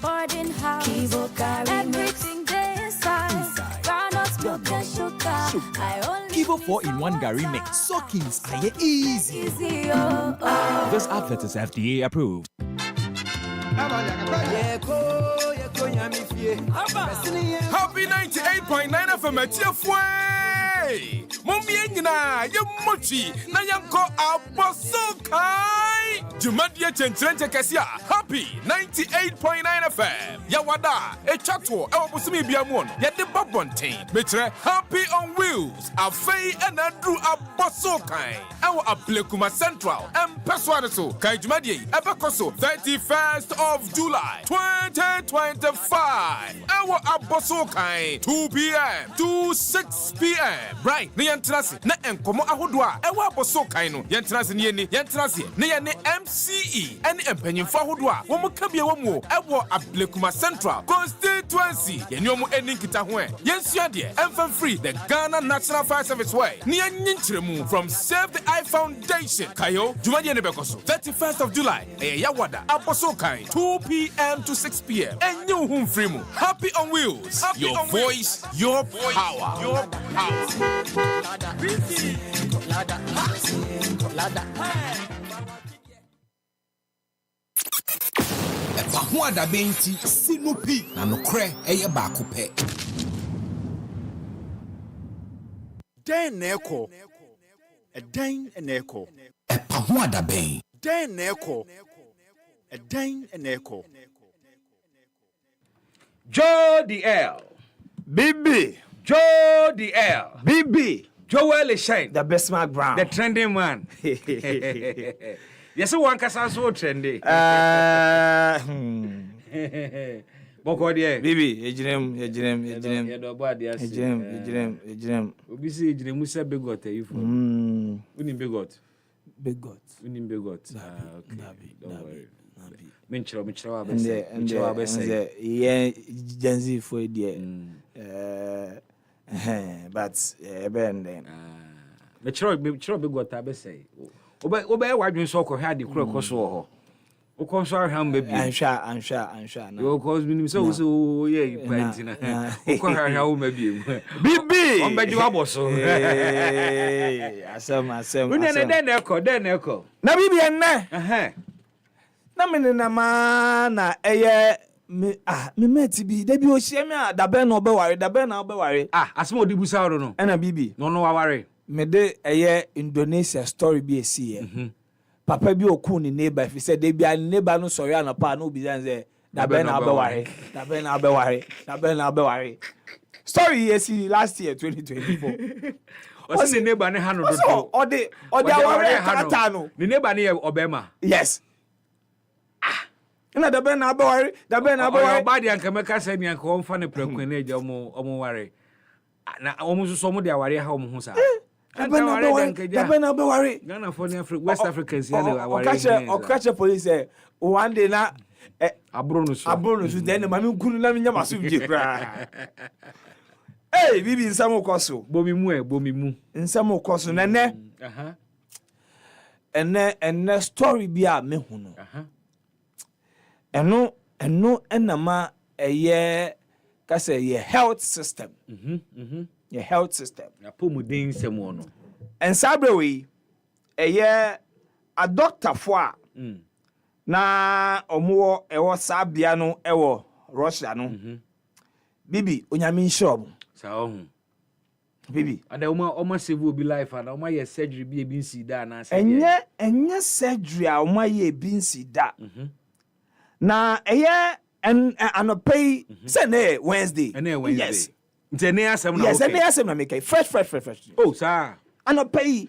boarding house. Kivo carry everything dey inside, groundnut milk and sugar. I only Kivo 4-in-1 Gary Mix. Soakings are easy. This advert is FDA approved. Happy 98.9 FM Atiafwe. Mombi enyina ye mochi na yanko abosokai. Jumadia chenchrenche kesia. Happy 98.9 FM. Yawada echato e obusumi biamu no. Ye de babonten. Metre Happy on Wheels. Afei enadru abosokai. Ewo Ablekuma Central. Empeswade so. Kai jumadia ebekoso 31st of July 2025. Ewo abosokai 2 p.m. to 6 p.m. Right. Ne yentrase na enkomo ahodo a ewo abosokai no. Yentrase ne yeni. Yentrase ne yeni MCE ene empanyimfo ahodo a wo muka bia wo mu ewo Ablekuma Central constituency. Yeni omu eninkita ho e. Yensua de emfa free the Ghana National Fire Service way. Ne yenkyiremu from Save the Eye Foundation. Kayo jumadi ne bekoso 31st of July. Yawada abosokai 2 p.m. to 6 p.m. And you home free mu. Happy on Wheels. Happy your on voice, wheels. Your power. Your power. EpaHoaDaben ti sinupi na nokre eye baako pe. Den neko. Eden neko. EpaHoaDaben. Den neko. Eden neko. Joe DL. BB. Joe DL. BB. Joel Shine. The Bismark Brown. The trending man. Yes, one can so trendy. Boko de. BB, ejinem. Obi say ejinem Musa Begot you for. Unim Begot. Unim Begot. Okay. Don't worry. Minchro abese. Minchro abese. Yeah, Genzi for dear. But ben then. Minchro Begot abese. Obe wadwin so ko hade kro koso ho. O konso aham ba bi. Ansha. You cause me so yeah pantina. O ko aham ma bi. BB. On beji waboso. Asem. Unya ne den eko. Na BB enne. Na me na ma na eye me meti bi da bi o hie me a daben na obeware asem odibusa ro no. Na BB. No waware. Me de eye Indonesia story bi esi papa bi oku ni neighbor fi say de bia neighbor no sorry na pa na obi dan say daben na obeware story esi last year 2024. What's the neighbor ne hanu do? Ode aware kata no. The neighbor ne obema. Yes. Na daben na obeware. Badi anka meka say ni anka won fa ne prekwan na eja omo ware. Na omo so mo de aware ha omo hu sa. Daben na obeware. Ghana for West Africans here they aware. Okache police say one day na abro no so then mami nkunu na nya maso bije kra. Hey, bibi nsamo koso. Bomi mu. Nsamo koso na ne. Enne story bi a me hu no. Eno enama eye ka say ye health system. Your health system. Na pomuden nsemo no. Ensabre we a doctor for na omo ewo sabia no ewo Russia no bibi onyame nshop sa ohu bibi ada oma save obi life and oma ye surgery bi nsi da na say enye surgery a oma ye bi nsi da na anopay say na Wednesday yes ntene asem na yes ene asem na make fresh oh sir anopay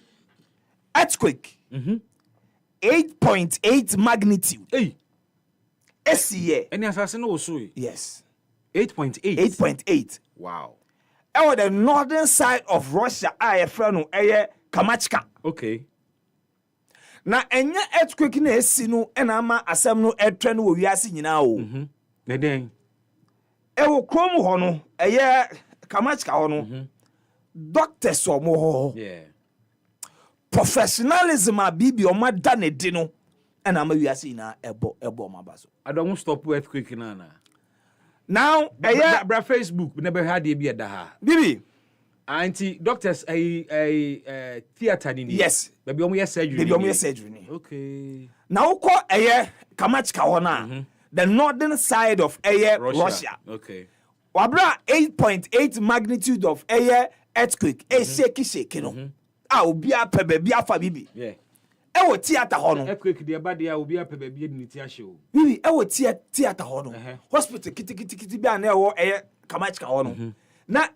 earthquake 8.8 magnitude hey SCA any assassin no so yes 8.8 wow on the northern side of Russia I no Kamachka okay na enye earthquake na esi no na ama asem no etwe no wiase nyina o na den ewo krom ho no Kamachka ho no doctors omo ho yeah professionalism a bibi o mada ne di no na ama wiase na ebo mabaso adom stop earthquake na now bra Facebook never had e bi da ha bibi anti doctors theater ni yes baby omo surgery ni okay now ko Kamachka ho na the northern side of Russia okay wabra 8.8 magnitude of earthquake shake no obi ape baby afa bibi yeah ewo theater ho no earthquake de ba de obi ape baby ni ti ahye o bibi ewo theater ho no hospital kiti bi na ewo Kamachka ho no na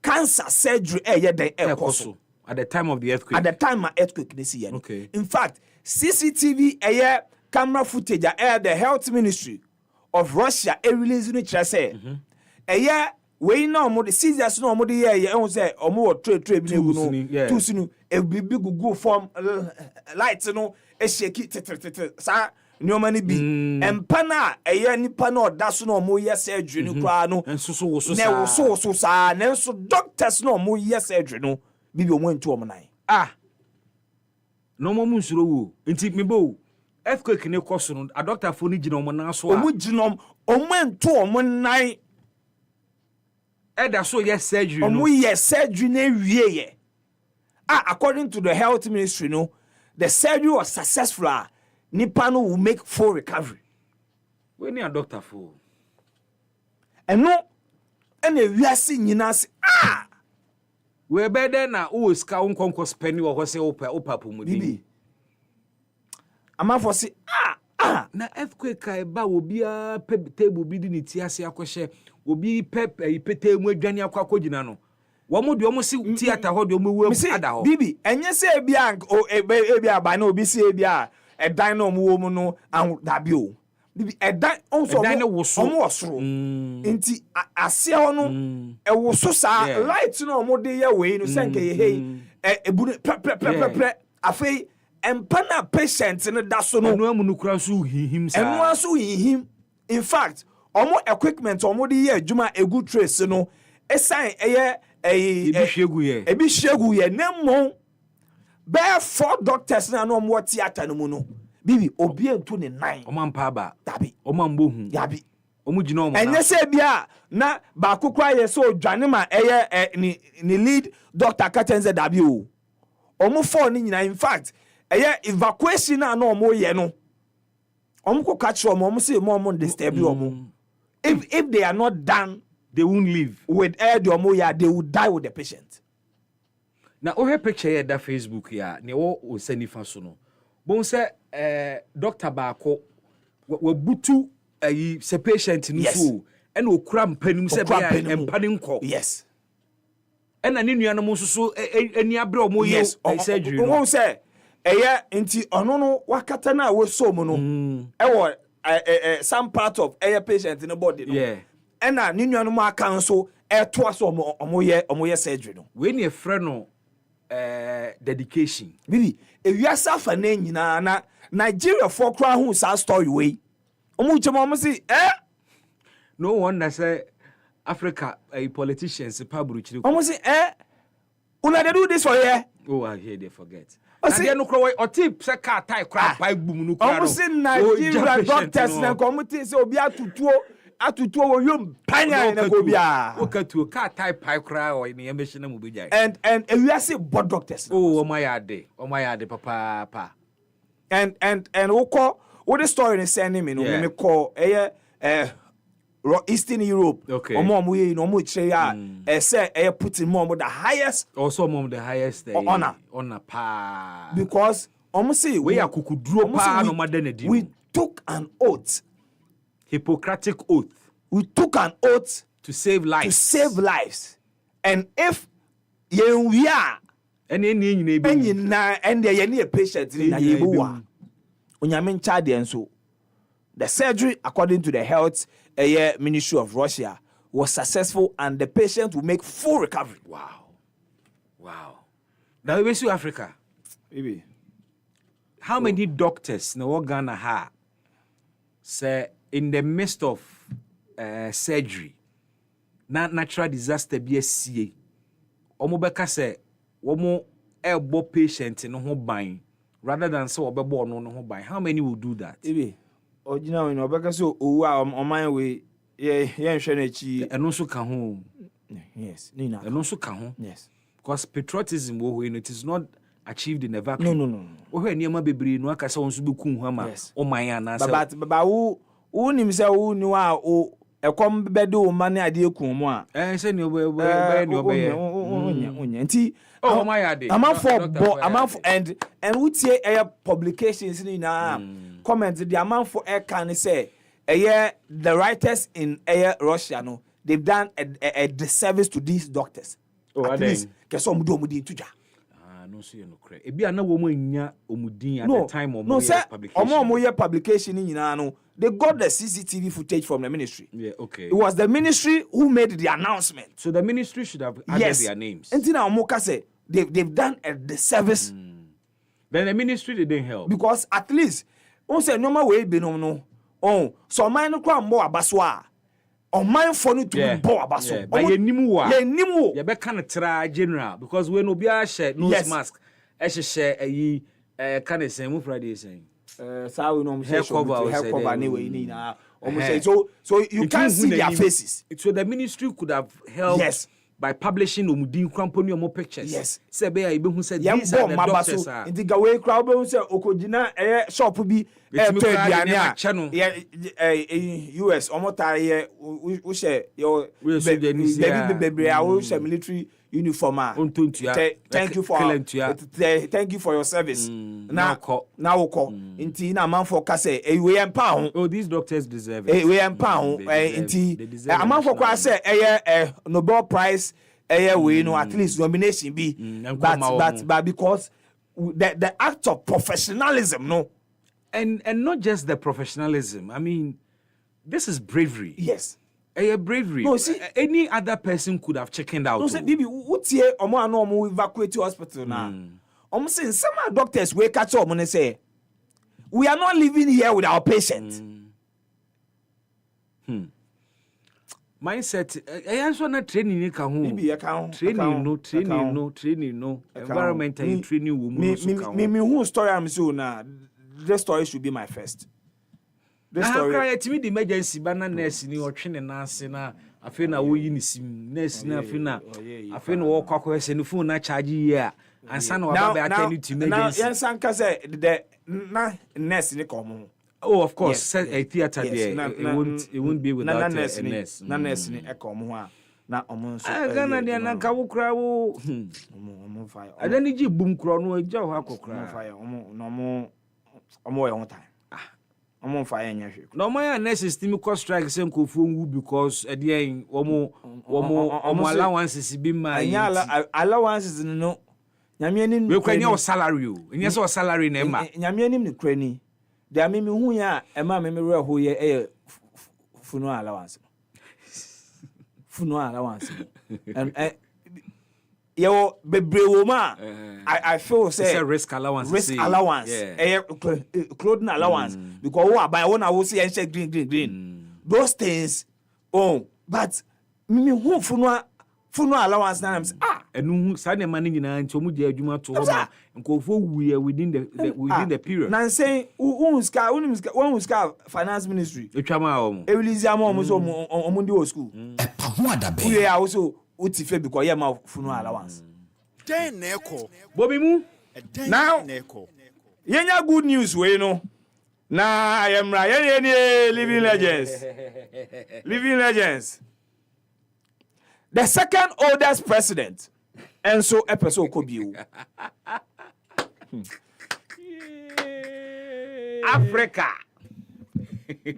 cancer surgery den ekoso at the time of the earthquake earthquake this year okay in fact CCTV camera footage the health ministry of Russia release no kira say we na omo the scissors no omo de ehun say omo wo tray bi na egu no tools no e bibi gugu form light no e shake sa nyoma ni bi empa na nipa na oda so na omo ye surgery no kra no enso wo so sa na enso doctors na omo ye surgery no bibi omo ntu omo nan no mo nsuro wo nti mebo earthquake ne koso no a doctor fo ni gina omo na so omo gina omo ntu omo nan eda so yes surgery no yes surgery na wie ye according to the health ministry no the surgery was successful nipa no will make full recovery we ni a doctor for eno ena wiase nyina se we be there na o ska unkonko spend wo se opa pomudi bibi amafo se na earthquake ka ba obi a table bi di ni ti ase akohye obi pete mu adwane akogina no wo mo de o mo si theater ho de o mo wu ada ho bibi enye se bia ebi aba na obi se bia edan na o mo wo mu no dabi o bibi edan onso omo wosoro nti ase ho no e woso sa light na o mo de ye we no senke ye ebu pre afei empana patient no da so no enu amunu kura so hihim sa enu aso hihim in fact omo equipment omo de ye adwuma egu trace no esan ebi hwegu ye nemo be 4 doctors na no omo theater no mu no bibi obi entu ne nan omo ampa ba dabi omo ambohu dabi omo gina omo enye se bia na ba kokwa ye so dwane ma ni lead doctor katenze dabi o omo 4 ni nyina in fact evacuation na no omo ye no omo ko catch omo say omo disturb omo if they are not done they won't live with air the omo ya they will die with the patient na o he picture ya da Facebook ya ne wo osanifa so no bon say doctor baako wa butu se patient ni so ena okura mpanim se bia empane nko yes ena ne nuanom so eni abre omo ye surgery no say nti ono no wakata na we so mu no ewo some part of patient in the body no yeah ena ne nuanom aka nso to aso omo ye surgery no we ne frɛ no dedication bibi ewiasa fa na nyina na Nigeria for kra hu sa story we omo chema omo si no wonder say Africa politicians paburu chiri omo si una dey do this for here oh I hear they forget and no crow or tip say car tie crap pipe boom no crap omo si Nigeria doctors na committee say obi atutuo atutu wo yom panya na go bia okatu ka type pai kra o ni embe na mu bejai and ewiase board doctors oh omayade papa and what the story is sending me no me call Eastern Europe omo ye no mo kire ya say putting more the highest also more the highest honor pa because omo say we akukuduro pa no madanadi we took an oath, Hippocratic oath. We took an oath to save lives. And if we are and the patient the surgery, according to the health ministry of Russia, was successful and the patient will make full recovery. Wow. Now we see Africa. Maybe. How many doctors in Ghana have say in the midst of surgery, not natural disaster be a CA. Omo beka say womo elbow patient no ho ban rather than say obebo no ho ban. How many will do that? Ebe original no beka say owu a oman we ye nhwe na chi eno so ka ho. Yes, Nina. Eno so ka ho. Yes. Because patriotism it is not achieved in a vacuum. No. Ohwe niam bebre no aka say won so be kun hu ama oman ana say but who nim say who ni wa o ekom bede o mane ade kun mu a say ni obe nti amount and we tie publications ni na comment the amount for can say the writers in Russia no they've done a disservice to these doctors. At least keso omudi tuja. No so no cre. E bia na wo mo nya omudin at the time of publication. Omo publication ni nyina no they got the CCTV footage from the ministry. Yeah, okay. It was the ministry who made the announcement. So the ministry should have added their names. Until now, say they've done a disservice. Then the ministry didn't help. Because at least, on say normal way be no. Oh, so mine no kwa mbo abaswa. On mine for no to mbo abaso. But ye nimu. Ye be kind of try general because when obi a share nose mask, e share ayi kind of say mu Friday saying. So you can't see their faces. So the ministry could have helped by publishing omudin kramponi omo pictures. Yes. Say be I be who said these are the doctors. In the gawe crowd be say okojina shop bi US omo tare we share your baby I share military uniform. Thank you for your service. Now inti na man for kase we empa ho. These doctors deserve it. We empa ho inti a man for kwa say Nobel Prize we know at least nomination be but because the act of professionalism no and not just the professionalism. I mean, this is bravery. Yes. Bravery. No, see, any other person could have chickened out. No, say, baby, what's here? Omo evacuate to hospital now. Saying some doctors wake catch up and say, we are not living here with our patients. Mindset. I also not training you can maybe account training no environmental training will me who story I'm so now. This story should be my first. This story. I cry to me the emergency banana nurse ni o twene na ase na afi na wo yi ni sim nurse na afi na wo kwakwa se ni phone na charge here ansa na wa ba attend to emergency. Now yan ka say the na nurse ni come. Oh, of course, a theater there. It won't be without a nurse. Na nurse ni e come ho a na omo so Ghana dia na ka wo kra wo omo fire. Adani ji bum kro no agya ho akokra. Omo fire omo we on time. Omo fire nya hwe. No my nurses team cause strike say nkofu nwu because ade omo allowances bi ma yi. Allowances no. Nyame anim we kwanya o salary o. Nya so salary na ma. Nyame anim ni krani. There me hu ya e ma me re ho ye funeral allowance. Funeral allowance. Yo bebre wo ma I feel say it's a risk allowance. Clothing allowance because who buy one I will see and check green. Those things but me who funeral funeral allowance na am say enu sa na man nyina nti omu di adwuma to ho ma nkofo wuye within the period na say unuska finance ministry etwama omo e release am omo so omo ndi o school EpaHoaDaben. we ya also utife because ye ma funeral allowance Den na ɛkɔ. bobi mu Ɛdan Now- na ɛkɔ. yenya good news we no na ayemra ye living legends the second oldest president Enso Epeso Kobiu Africa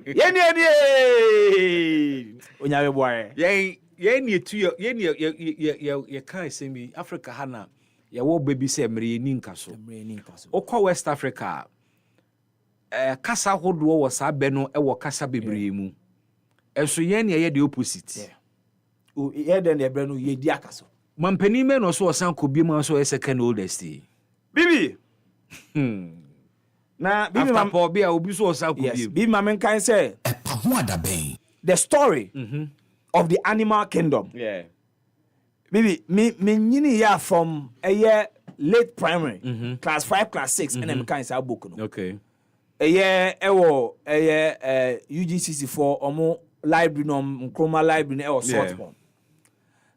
yeni onyawe boy yeni etu ye kan semi Africa hana ye wo baby say mre ni nka so okọ West Africa kasa hodo wo sa be no e wo kasa bebre mu enso yeni ye the opposite o ye den ebre no ye di akaso mampani me no so osan kobi mu so second oldest bibi na bibi after Paul Bia obi so osan kobi yes bibi ma men kan say EpaHoaDaben. the story of the animal kingdom yeah Bibi, me nyini ya from a year late primary, class 5, class 6, and I'm kind of book. No? okay A year, UGCC for Omo library, no, Chroma library, or sort form.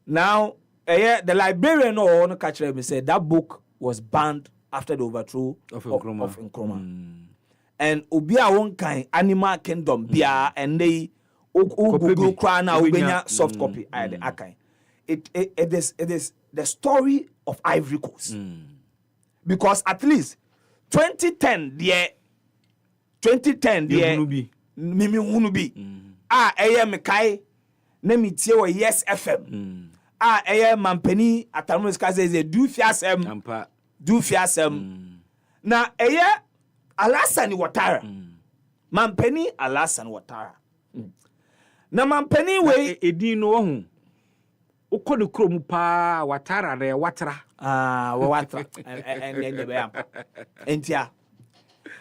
Now, a year, the librarian or no catcher me said that book was banned after the overthrow of Nkrumah. And Ubia one kind animal kingdom, Bia, and they Google crown now, soft copy, I the archive. It is the story of Ivory Coast. Because at least 2010 Mimi Hunubi mekai na mitie wo Yes FM Mampeni Atamus Kaze du fiasem na Alassane Ouattara Mampeni Alassane Ouattara na Mampeni we edin no ho ukode krom pa Ouattara re Ouattara Ouattara and be am entia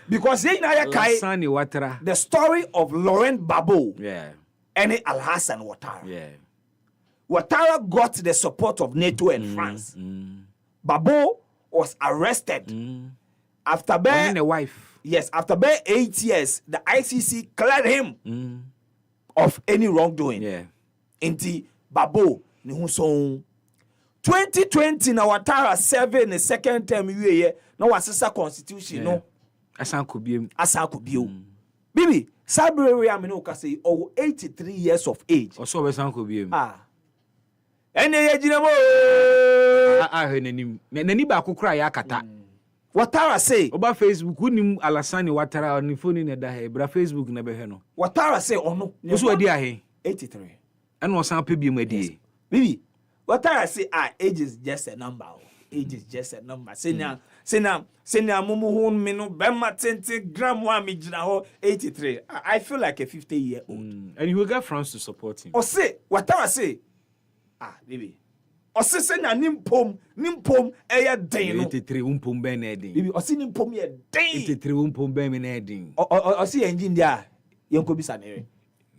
because they na kai Alassane Ouattara the story of Laurent Gbagbo and Alassane Ouattara Ouattara got the support of NATO and France. Gbagbo was arrested after being a wife. Yes, after being 8 years, the ICC cleared him of any wrongdoing. Inti Gbagbo ni huson 2020 na Ouattara serving the second term year na wasisa constitution no asan kubiem bibi Sabre am no ka say 83 years of age oso be san kubiem ene ye ginamo nani ba kokura ya kata Ouattara say oba Facebook unim Alassane Ouattara on phone na da he bra Facebook na be he no Ouattara say ono so adi ahe 83 and was san pebiem adi bibi Ouattara say age is just a number. Age is just a number. Senya mumu hun minu bema 20 gram wa mi jina ho 83. I feel like a 50-year-old. And you will get France to support him. Or say, Ouattara say, baby. Or say senya nimpom eya den. 83 umpom ben edin. Baby, or say nimpom ye den. 83 umpom ben men edin. Or say engine dia yonko bisa nere.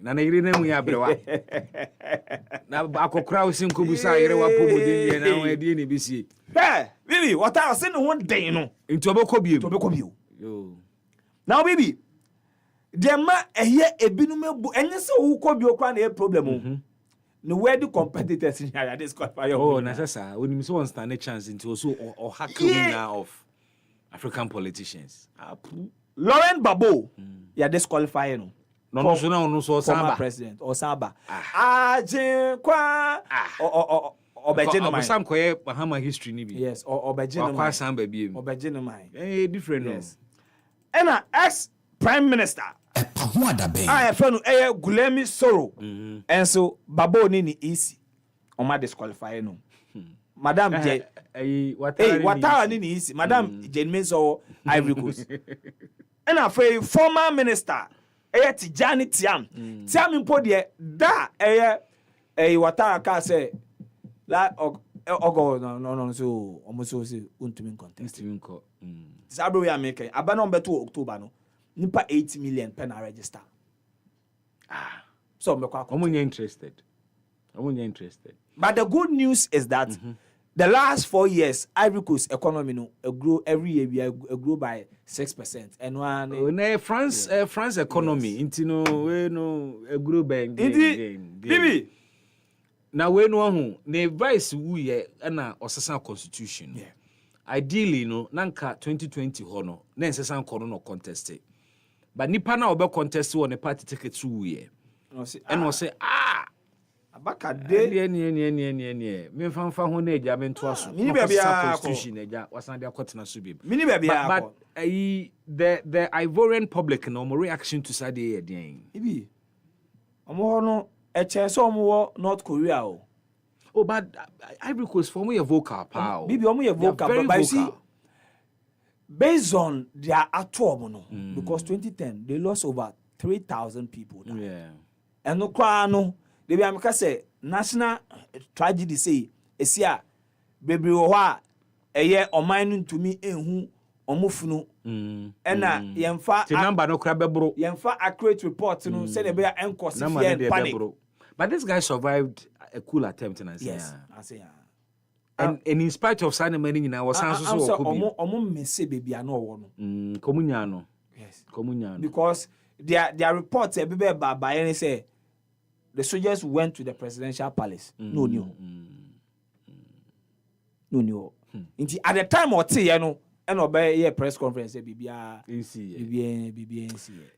Na yire na mu ya brewa na akokra usin ko busa yire wa pomodin ye na wa die ne bisi baby Ouattara say no one day no into obekọ biem yo now baby dem ma eye ebinum ebu enye se wo kọ bi okra na e problem no where the competitors in here this quite fire na sasa oni mi so one stand a chance into also or hacker now of African politicians Laurent Gbagbo ya disqualify no no so Samba president or Samba kwa obejeno mai Sam koye Bahama history ni bi yes obejeno mai kwa Samba bi obejeno mai different yes and ex prime minister EpaHoaDaben friend Gulemi Soro and so Gbagbo ni easy o ma disqualify no Madam J Ouattara ni easy Madam Jane Menso Ivory Coast and former minister Tijani Tiam mpo de da Ouattara ka say la ogo no so almost say untumi contest Sabre we American aba no beto October no nipa 8 million pen register so me kwa omunye interested But the good news is that the last 4 years, Ivory Coast economy grew every year. We grew by 6%. And one France economy, we grew by Bibi. Now we know who the vice we na osasa constitution. Yeah. Ideally, nanka 2020 hono na nsesa kono no contest. But nipa na obe contest won the party ticket through here. And was say abaka de nie me fanfa ho na eja me nto aso. Mini bia constitution eja wasan de akotena so bim. Mini bia but the Ivorian public no more reaction to side here den. Ibi. Omo no a chance omo North Korea o. Oh, but Ivory Coast for me a vocal power. Bibi omo ye vocal, but you see, based on their actual no, because 2010 they lost over 3,000 people. Yeah. And no kwa no, they be ameka say national tragedy say esia bebre wo a eye oman no ntumi enhu omofunu. Ena yemfa the number no kra bebro. Yemfa accurate report no say they be encourse fear panic. But this guy survived a cool attempt and yes, I say and in spite of signing money in our sense so omo messe baby ano wo no. Komunya no. Yes. Komunya no. Because their reports be by any say the soldiers went to the presidential palace. No new. No new. At the time or tea, and obey press conference bibia nc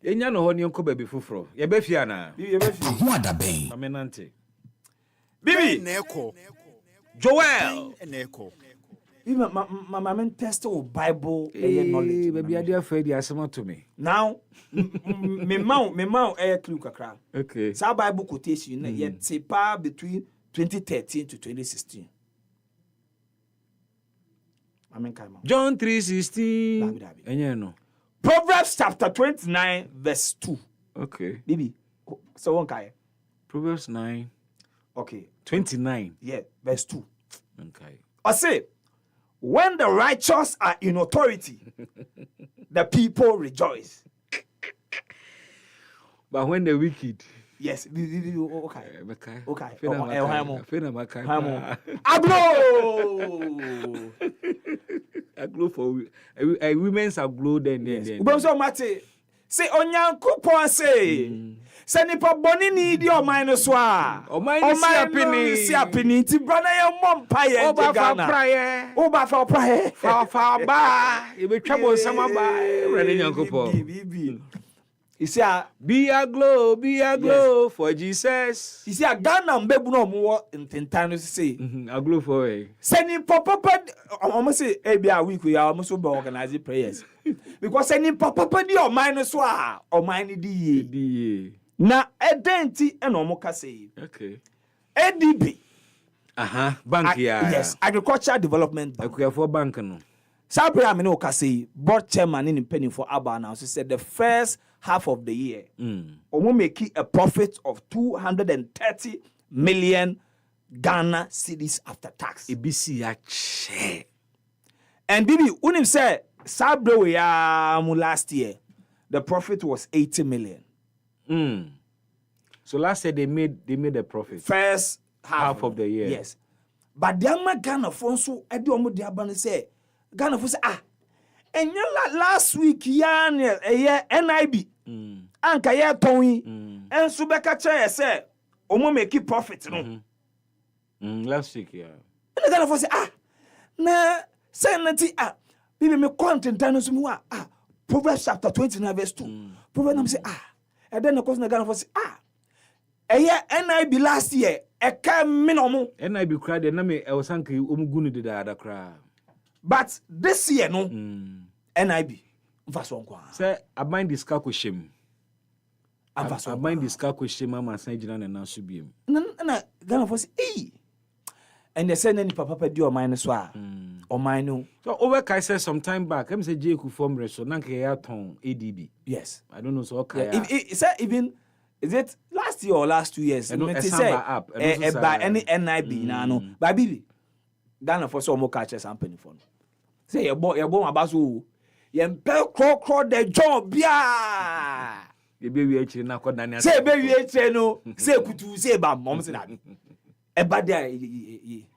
enya no ho ne nko baby fufuro ye be fia na EpaHoaDaben amenante bibi neko Joel neko my men test o Bible knowledge baby ade afedi asema to me now me mau clue kakra okay sa Bible quotation na yet sepa between 2013 to 2016. John 3:16. Enye no. Proverbs chapter 29 verse 2. Okay. Bibi. So one kai. Proverbs 9. Okay. 29. Yeah, verse 2. Okay. I say, when the righteous are in authority, the people rejoice. But when the wicked, yes, okay. Okay. Aglo for a women's aglo then. So Mate, say Onyankopon say. Say nipa boni ni di o mine so a. O mine si apini ti brana ye mom pa ye Oba fa praye. Fa ba. E be twa bo sama ba. Rene Nyankopon. You see, be a glow for Jesus. You see, a Ghana mbebu no mo in time say. A glow for it. Sending papa, almost say every week we are almost organizing prayers. Because sending papa di or minus wa or mine di. Na edenti and omoka say. Okay. ADB. Bank ya. Yes, Agricultural Development Bank. Okay, for bank no. Sabri amino kasi board chairman in penny for Abba now. So said the first half of the year, we make a profit of 230 million Ghana cedis after tax. And Bibi, when him said Sabri we last year, the profit was 80 million. So last year they made a profit. First half of the year. Yes. But the young Ghana fonso edi omo di abane say Ghana fonso and last week yan NIB anka ye ton en so beka che say omo make profit no. Last week yeah. And Ghana fonso na say nati bibi me content no so mu Proverbs chapter 29 verse 2. Proverbs nam say and then of course na Ghana fonso NIB last year NIB cried and me Osanki Umguni did the cry. But this year no NIB say I mind this car with shame. I mind this car with shame mama Saint John and now Subium. Na Ghana for say and they send any papa do or minus or mine. So over Kai said some time back, I'm say J. Form Reso Nanka ton ADB. Yes. I don't know so okay. Is that even is it last year or last 2 years? And it say by any NIB no. But Bibi Ghana for some more catches and penny for. Say your boy about so yempel cro the job bia. The baby actually na ko Daniel. Say baby actually no. Say kutu say bam mom say that. eba dia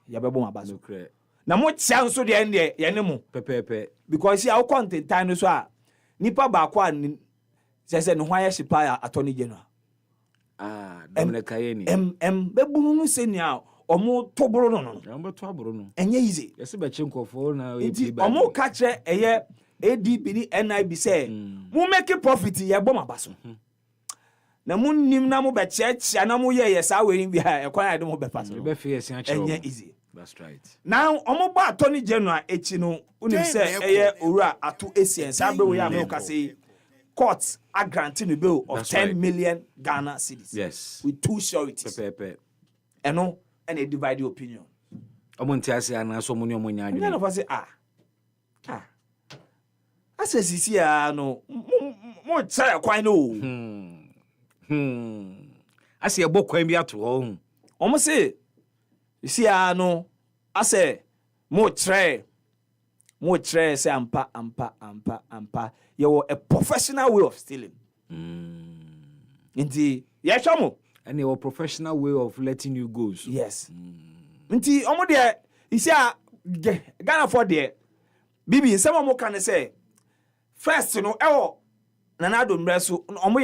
ya bebo mabaso na mo tia nso de ende ye ne mo pepepe because ya content time so a nipa ba kwa se no hwa ya shipa attorney general Dominic Kayeni bebu no senia omo toboro no ambo to aboro no enye easy yesi be chinkofo na omo ka kire eye ADB ni NIB say mu make profit ye bom abaso na mu nim na mu be chia na mu ye sa we bi ha e kwan ade mu be paso be fe yesi a kire enye easy. That's right. Now, omo ba attorney general echi no unim say eye owura ato esiense abe we am ka say court a granting the bill of 10 million Ghana cedis. Yes. With 2 sureties. Pepe. And they divide the opinion. Omonti ase ana so money omonya adwene. And of say ase sisi no mo try kwan no. Ase ebo kwan bi ato ho. Omo say sisi no ase mo try say ampa you a professional way of stealing. Indeed, yes, Chamo. And your professional way of letting you go. So. Yes. Indeed, omo there. You see, Ghana for there. Bibi, some more can say. First, you know, Nanado Mresu, omo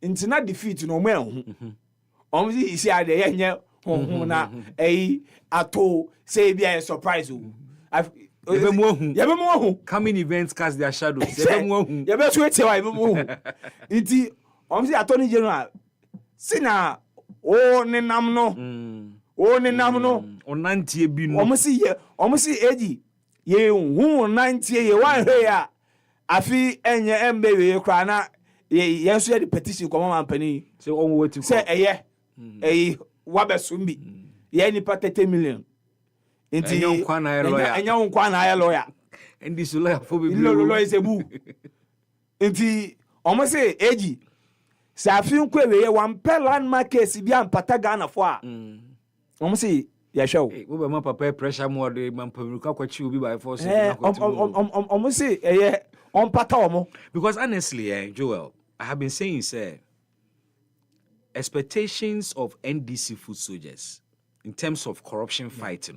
Into not defeat, no more. Omo you see, I there, na ato say be a surprise. Coming events cast their shadows. Yebe so ete wa yebe Inti omsi attorney general sina o ne nam no onantie bi no omsi eji ye hu nantie ye wan hwe ya afi enye embe we kra na ye so ye petition ko mama mpani say on wetu say eye wabesumbi ye ni pa 30 million. Inti enya nkwa na ya lawyer and this lawyer for be lawyer is a boo. Inti omo say eji sa fi nkwe we ye wan pe landmark case bi ampata Ghana fo a omo say ya show we be ma papa pressure more de man pamuka kwachi obi by force omo say on pata omo because honestly Joel, I have been saying say expectations of NDC foot soldiers in terms of corruption fight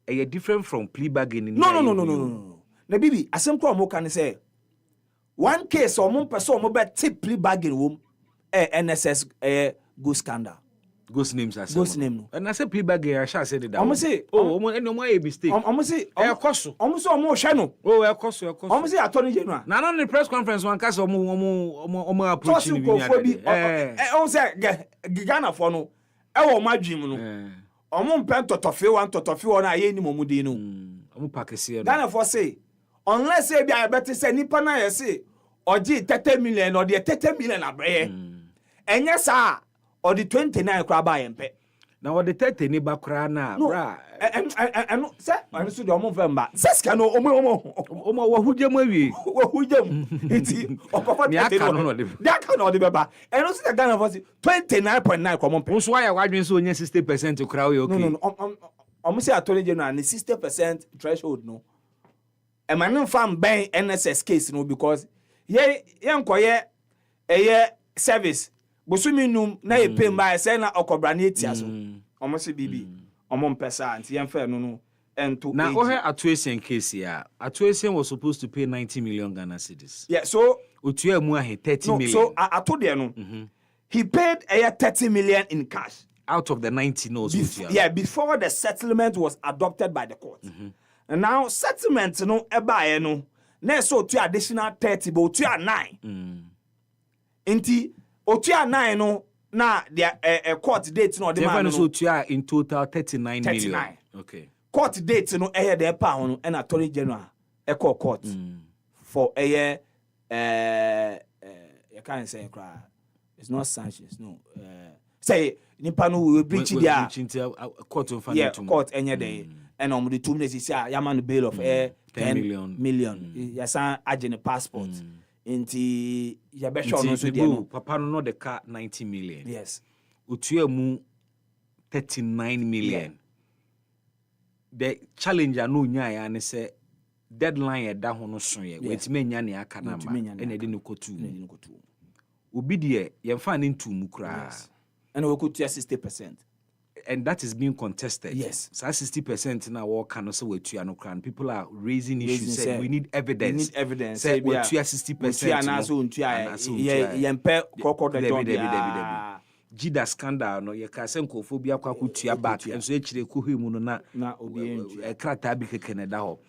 are different from plea bargaining. No. Na bibi asem ko mo kan say one case or mon person mo be tip plea bargain wom NSS ghost scandal. Ghost names are ghost name no. And I say plea bargain I shall say that. Omo say omo a mistake. Omo say ekoso. Omo say omo hwe no. Ekoso. Omo say attorney general. Na no the press conference one case omo approach ni bi. Omo say Ghana for no e wo madwim no. Omo mpem totofe na aye ni momudi no. Omo pakese no. Ghana for say unless say bia better say nipa na ye say oji 30 million or the 30 million abreye. Enye sa or the 29 kra ba yempe. Na or the 30 ni ba kra na bra. And say anu so de omo vemba. Seska no omo wa huje mu awie. Wa huje mu. Iti opapa ni aka no de. Da aka no de beba. Enu so the Ghana for say 29.9 kwa mompe. Nso ya wadwen so onye 60% kra we okay. No. Omo say attorney general ni 60% threshold no. E man fam ben NSS case no because ye nkoye service bosumi num na ye pay by say na okobra na etia so omo se bibi omo mpesa anti yen fa no ento na o he atuation case ya atuation was supposed to pay 90 million Ghana cedis. Yeah, so otua mu ahe 30 million. So ato de no he paid 30 million in cash out of the 90 notes. Before the settlement was adopted by the court. And now settlement no eba no na so to additional 30 but to 9. Inti otua 9 no na the court date no the man no so to in total 39 million. Okay. Court date no the pa no and attorney general court for you can't say cry. It's not sanctions no. Say nipa no we breach there court of court any day. And on the 2 minutes he say yaman bail of 10 million. Yes, agent passport. Inti ya be sure no so dey no. Papa no the car 90 million. Yes. Otua mu 39 million. Yeah. The challenger no nya ya ne say deadline e da ho no so ye. Wetime nya ne aka na ma. E na de no kotu. Obi de ye mfa ne ntu mu kra. and we could 60%. And that is being contested. Yes. So 60% now what can also we no crown. People are raising issues. Say, Say we need evidence. We need evidence. Say we 60%. Jida scandal no ye ka se nkofobia kwa kutua back enso e kire kuhu mu no na krata bi Canada ho.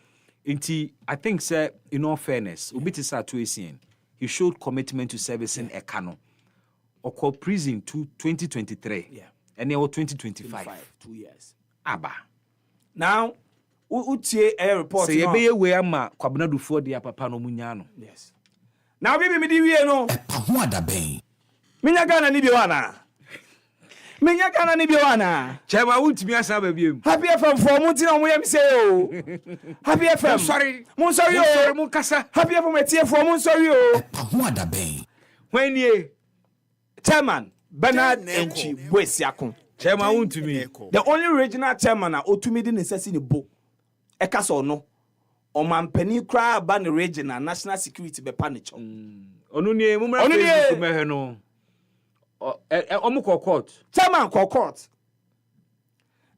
Nti I think say in all fairness obi ti sa to esien he showed commitment to servicing a cano. Oko prison to 2023. Yeah. And now 2025. 2 years. Aba. Now, utie a report. Say ye we ama kwabena dufo de papa no munya no. Yes. Now bibi me di wie no. EpaHoaDaben. Minya Ghana ni bi wana. Minya Ghana ni bi wana. Chema wuntimi asa ba biem. Happy FM for mo tina mo yam say o. Happy FM. Sorry. Mo sorry o. Sorry mo kasa. Happy FM etie for mo sorry o. EpaHoaDaben. When ye Chairman Bernard Enchi Boesiakon. Chairman wuntimi. The only regional chairman na otumi di necessity ni bo. Eka so no. O man pani kra ba ne regional national security be panicho. Onu nie mu mra Facebook me he no. Omu court. Chairman court.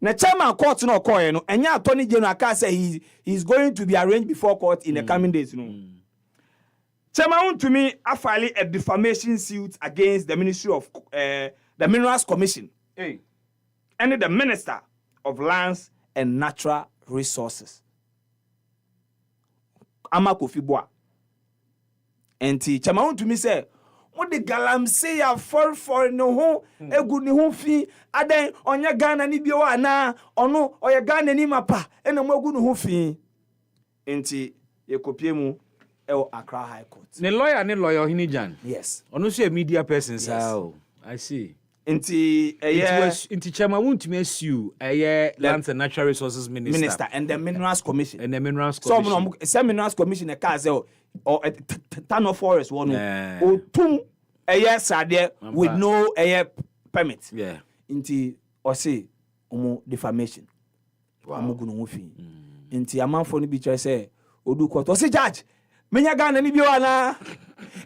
Na chairman court no call no. Enya attorney general ka say he's going to be arraigned before court in the coming days no. Chairman to me filing a defamation suit against the Ministry of the Minerals Commission. Hey. And the Minister of Lands and Natural Resources. Ama Kofi Boa. And Chairman to me say, what the galam say ya for no ho egu ni ho fi aden onya Ghana ni bi wa na ono oya Ghana ni mapa e na mo egu ni ho fi. Enti ye kopie mu Accra High Court. Ne lawyer Hinijan. Yes. Ono so a media person sao. I see. Inti Chairman wuntimi assume Lands and Natural Resources Minister and the Minerals Commission. And the Minerals Commission. Some Minerals Commission ka say or Tano Forest one o tum sade with no permit. Yeah. Inti or say omo defamation. Omo gunu ho fi. Inti amanfo ni bi chere say odu court. O say judge Minya Ghana ni bi wana.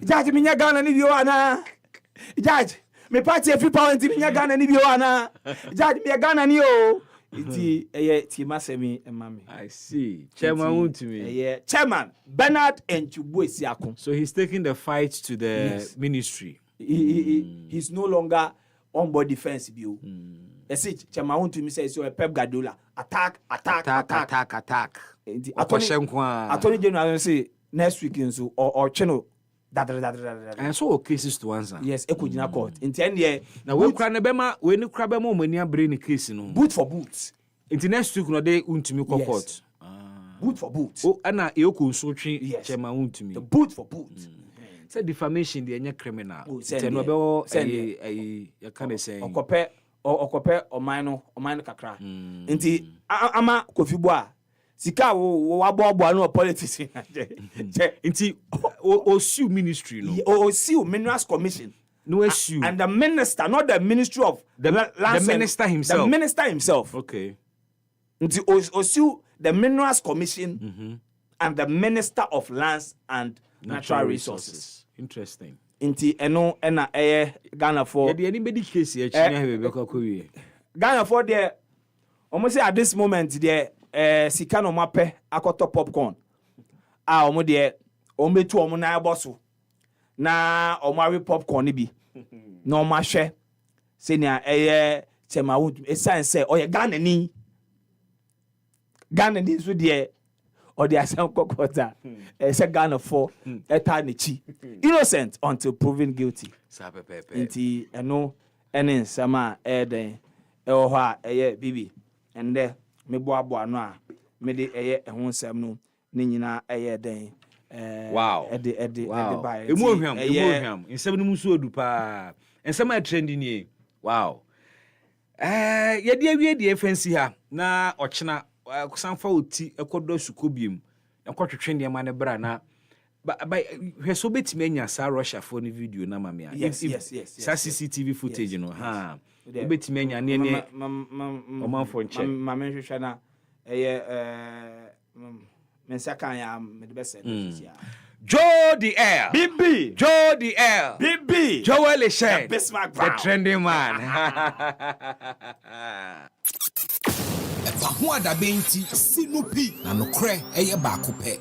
Judge minya Ghana ni bi wana. Judge me party every power nti minya Ghana ni bi wana. Judge minya Ghana ni o. Iti ti masemi emami. I see. Chairman wuntimi. Chairman Bernard Enchi. So he's taking the fight to the ministry. He's no longer on board defense bill. Chairman wuntimi says so Pep Guardiola attack. Attorney General say next week so or channel and so cases to answer. Yes, ekujina court. In 10 years now we kra na bema we ni kra bema mo ni abre ni case no. Boot for boot. In next week no dey untumi court. Boot for boot. Oh ana e oku so twi chairman untumi. The boot for boot. Say defamation dey anya criminal. Say no be o ya can say. Okope oman no kakra. Nti ama Kofi Boa sika wo abobo no politics nti o sue ministry no o sue Minerals Commission no sue and the minister not the Ministry of the minister himself okay nti o sue the Minerals Commission and the Minister of Lands and Natural Resources. Interesting. Nti eno na Ghana for the anybody case here chinya be ko wie Ghana for there almost at this moment there sika no mape akoto popcorn omo de ometu omo na eboso na omo awe popcorn bi na omo ahwe senia chema wood esanse oye Ghana ni so de or the asem kokota say Ghana for eta na chi innocent until proven guilty nti eno ene sama den ho a bibi ende me boa no a me de ho nsam no ne nyina den wow ede bai emohwam nsam no musu odu pa nsam a trending ni wow ye de awie de fancy ha na ochena kusanfa oti ekodo sukobiem ekotwetwe ne ma ne bra na ba hweso betime nya sa Russia for ni video na mamia yes sa CCTV footage no ha betime anya ne omanfo nche mama hwehwe na mensa kan ya me de bese Joe the Air. BB. Joe the Air. BB. Joel Eshen. Bismark The trending man. EpaHoaDaben ti sinupi na nokre eye baako pe.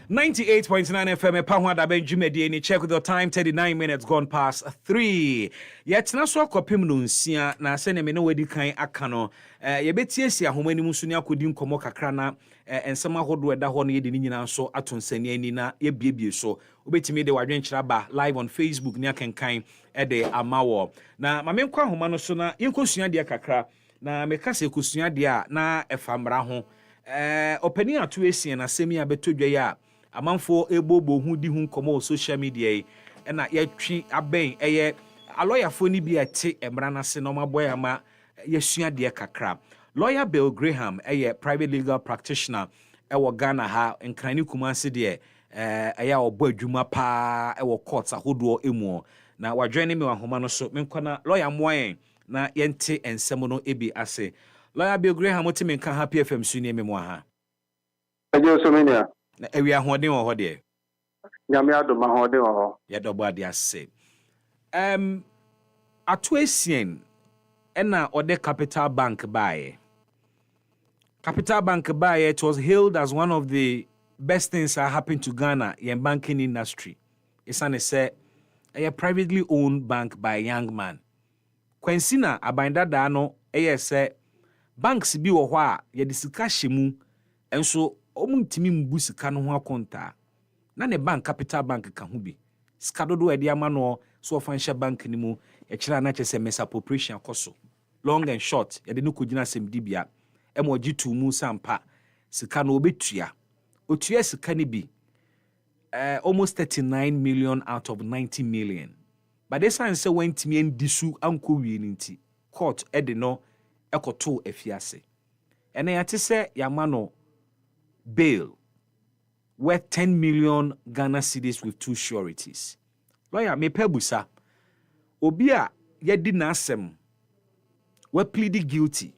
98.9 FM EpaHoaDaben Jumedi ni check with your time 39 minutes gone past 3. Yet na so kopim no nsia na se ne me no wadi kan aka no ye betie ahomani mu so ne akodi nkomo kakra na ensema hodo eda ho no ye de nyina so atonsani ani na ye biebie so obetimi de wadwenkyira ba live on Facebook ne akenkan de amawo na mamenkwa ahoma no so na yenkosua de kakra na meka se kosua de a na efamra ho opani ato esien na semi abetodwa ya amanfo ebobo hu di hu nkomo social media yi na yatwi aben eye aloyafo ni bi ate emra na se no maboy ama yesua de kakra lawyer Bill Graham eye private legal practitioner ewo Ghana ha nkrani kumase de eye obo adwuma pa ewo court ahodo emu na wadwene me wahoma no so menkwana lawyer moyen na yente ensem no ebi ase lawyer Bill Graham otime nka Happy FM su ni memo ha Ejo somenia na ewi ahoden wo ho de nyame adoma ahoden wo ho ye dobo ade ase ato esien ena ode Capital Bank bae it was hailed as one of the best things that happened to Ghana in banking industry. It's an a privately owned bank by a young man. Kwensina abanda dano say banks bi wo hɔ a ye de sika hyemu enso omuntimi mbu sika no ho akonta na ne bank Capital Bank ka ho bi sika dodo e de ama no so financial bank ni mu e kira na kyese misappropriation akoso long and short ye de no kogina semdibia e mo gitu mu sampa sika no obetua otua sika ni bi almost 39 million out of 90 million but this one say wentimi endisu anko wie ni nti court e de no ekoto afiase ene yate se yamano bail worth 10 million Ghana cedis with 2 sureties. Lawyer me pebusa obi a yedi na asem we pleaded guilty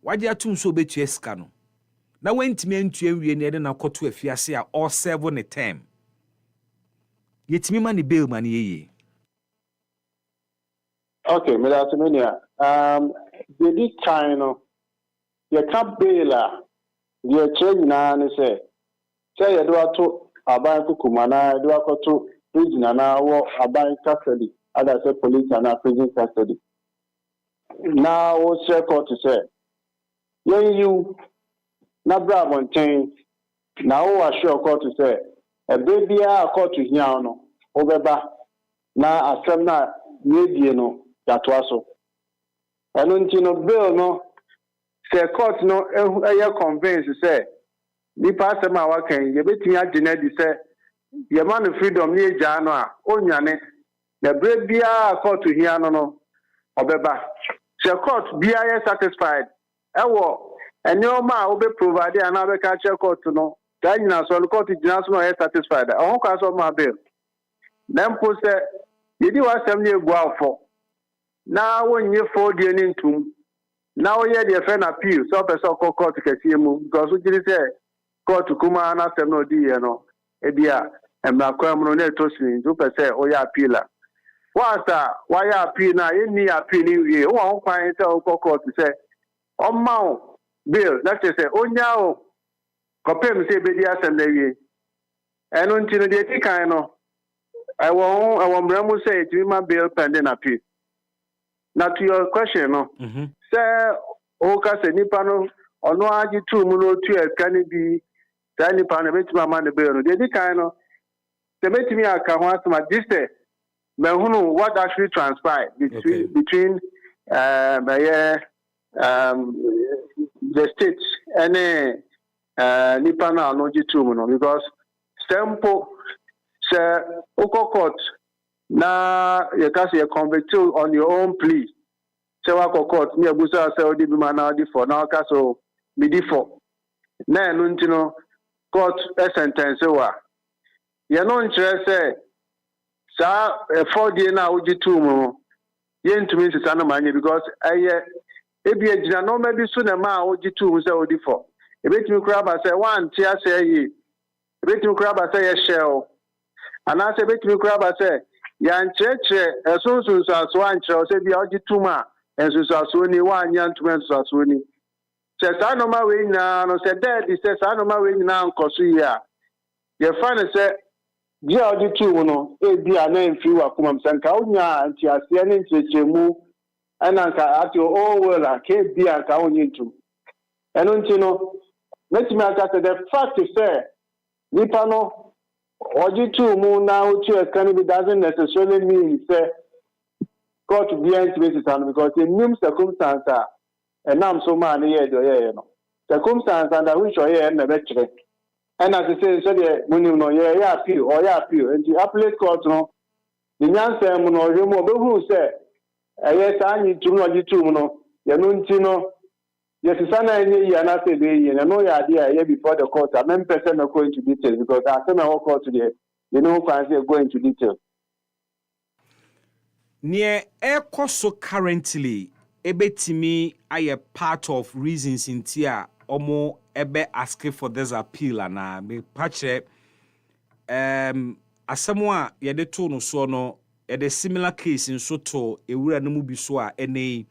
waje atum so betua sika no na wentimi antua wie ne de na koto afiase a all 7 term yetimi ma ni bail ma ni yeye. Okay, me that mania the this kind of you can't bail you change na ne say you do ato aban kukumana do akoto prison na wo aban custody other say police and prison custody now what's record to say you na bra mountain now wo assure court to say a baby a court to here no obeba na asem na medie no that was so eno ntino bill no say court no e convince say ni pass ma wa kan ye betimi agene di say ye man freedom ni eja no a onwane na bre bia court here no obeba say court bia ye satisfied e wo enyo ma obe provide and abeka check court no that nyina so court gina so no satisfied o kwa so ma bill dem po say ye di wa sem ni egu afọ na wonye for die ni ntum na wo ye the friend appeal so person call court kesi mu because we say court kuma na sem no di ye no e bia emra kwam no na etosin so person o ya appeal a wasa why appeal na ye ni appeal ni ye o won kwan say o court say o ma o bill that say onya o kopem say be di asem na ye eno ntino de tikan no I won't say it my bill pending appeal. Now to your question, no. Say, Oka se nipa no ono aji tu muno tu can be say nipa na beti mama ne bill no. Dey kind no. Say beti me aka ho asema this say me hunu what actually transpired between the states and nipa na no ji tu muno because simple say court na you can say convict on your own plea. Say wa court ni abusa say odi bi ma na odi for na ka so mi di for na enu ntino court sentence wa ye no nkyere say sa 4 day na oji tu mu ye ntumi nsisa no manye because eye ebi agina no ma bi so na ma oji tu mu say odi for ebetumi kura ba say one tia say yi ebetumi kura ba say shell ana say ebetumi kura ba say ya ncheche esunsun so aso anche say bia ogi tuma ensunsun aso ni wa anya ntuma ensunsun aso ni say sa no ma we nyina no say dead say sa no ma we nyina nkoso yi a ye fa ne say bia ogi tu no e bia na mfi wa kuma msanka unya anti asia ne nchechemu ana nka ati o wela ke bia nka onye ntu eno nti no metimi aka say the fact is say nipa no ogi tu mu na otu e kan bi doesn't necessarily mean say court behind basis because in nim circumstance enam so man ye do ye no circumstance under which o ye na be kire and as I say so the munim no ye ya appeal or ya appeal and the appellate court no the nyansa mu no hwe mu be hu say eye sa anyi tu no ogi tu mu no ye no nti no yes sana enye yi na say be yi no ya dey here before the court am person no go into detail because I say na court today you know can say go into detail near ekoso currently ebetimi aye part of reasons in tia omo ebe asking for this appeal and me patche asamwa yede to no so no yede similar case in so to ewura no mu bi so a ene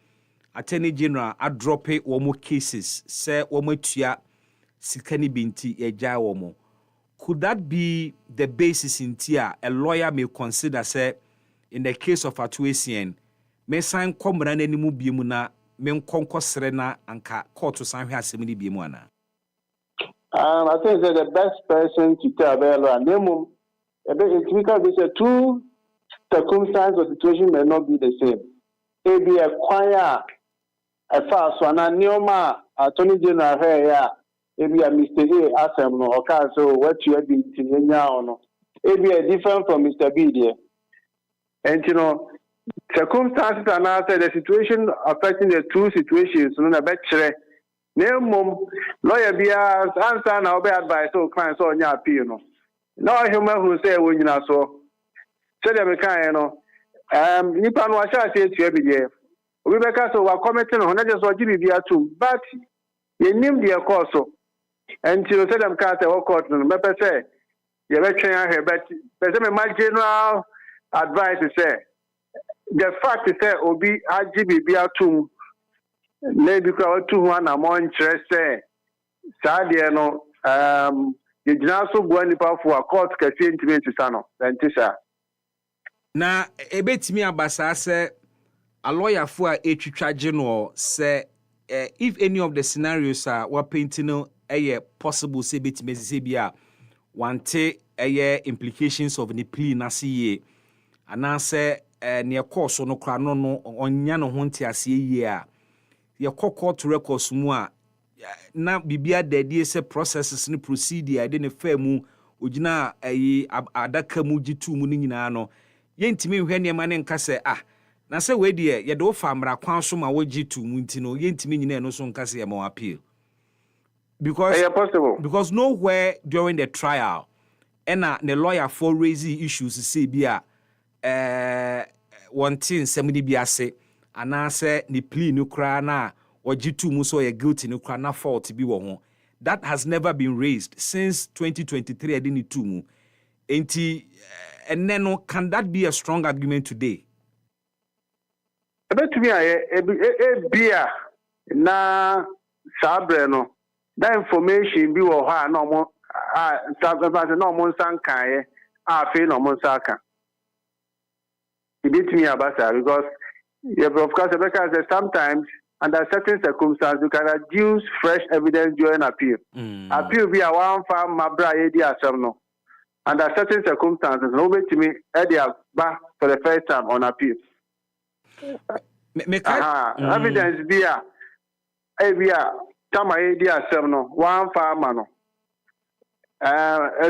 attorney general a drop womo cases say womo tua sikani binti eja womo. Could that be the basis in tia a lawyer may consider say in the case of Atuasian me sign komra na nimu biemu na me nkonkosere na anka court san hwe asemi biemu ana? I think that the best person to tell about and it's because it's two circumstances or situation may not be the same. It be a choir a fast one and neoma attorney general here it be a Mr. A asem no okay so what you have been in no it be a different from Mr. B there. And you know circumstances are now the situation affecting the two situations no na betchere na mom lawyer bia answer na obe advice so client so nya appeal no no human who say we nyina so dey be kan no nipa no asha say tu e be we be ka so wa committee no na just ogi bibia too but ye nim the course so and you say them ka say what court no be say ye be twen ahwe but say my general advice is say the fact is say obi agi bibia too maybe because two one among interest say sadie no the jinaso go nipa for a court kase intimate sano dentisa na ebetimi abasa say a lawyer for a etwitwaje no say if any of the scenarios are were painting no possible say betimi say bia wante implications of the plea na see and say near course no kra no onya no ho ntiase yie a ye court records mu a na bibia dadie se processes ni procedure de ne fa mu ogina adaka mu gitu mu ni nyina no yentimi hwe ne ma ne nka se na se we de ye de wo fa mra kwan so ma wo gitu mu ntino yentimi nyina no so nka se ye ma appeal because nowhere during the trial ena the lawyer for raising issues say bia one thing somebody bi ase anase ni plea no kra na ojitu mu so ye guilty no kra na fault bi wo ho that has never been raised since 2023 edini tu mu enti eneno can that be a strong argument today about me bia na sabre no that information bi wo ha na mo sabre na mo nsankan ye afi na mo nsaka it beat me about that because of course because sometimes under certain circumstances you can adduce fresh evidence during appeal. Appeal be a one farm mabra edi asem no. Under certain circumstances, no way to me back for the first time on appeal. Evidence be a tama edi asem no one farm no.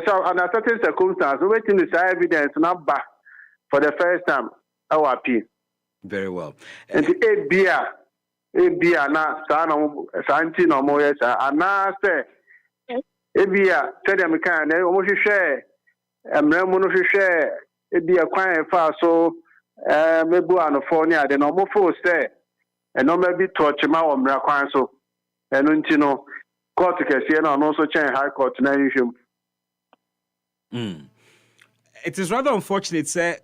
So under certain circumstances, no way to me say evidence not back for the first time our appeal. Very well. And ebia na santi no mo yes ana se ebia tell me kan na o mo hwehwe emre mo no hwehwe ebia kwan fa so mebu anofo ni ade no mo fo se eno ma bi touch ma o mra kwan so eno nti no court kɛseɛ na ɔno nso kyɛn high court na nhwehwɛ mu. It is rather unfortunate say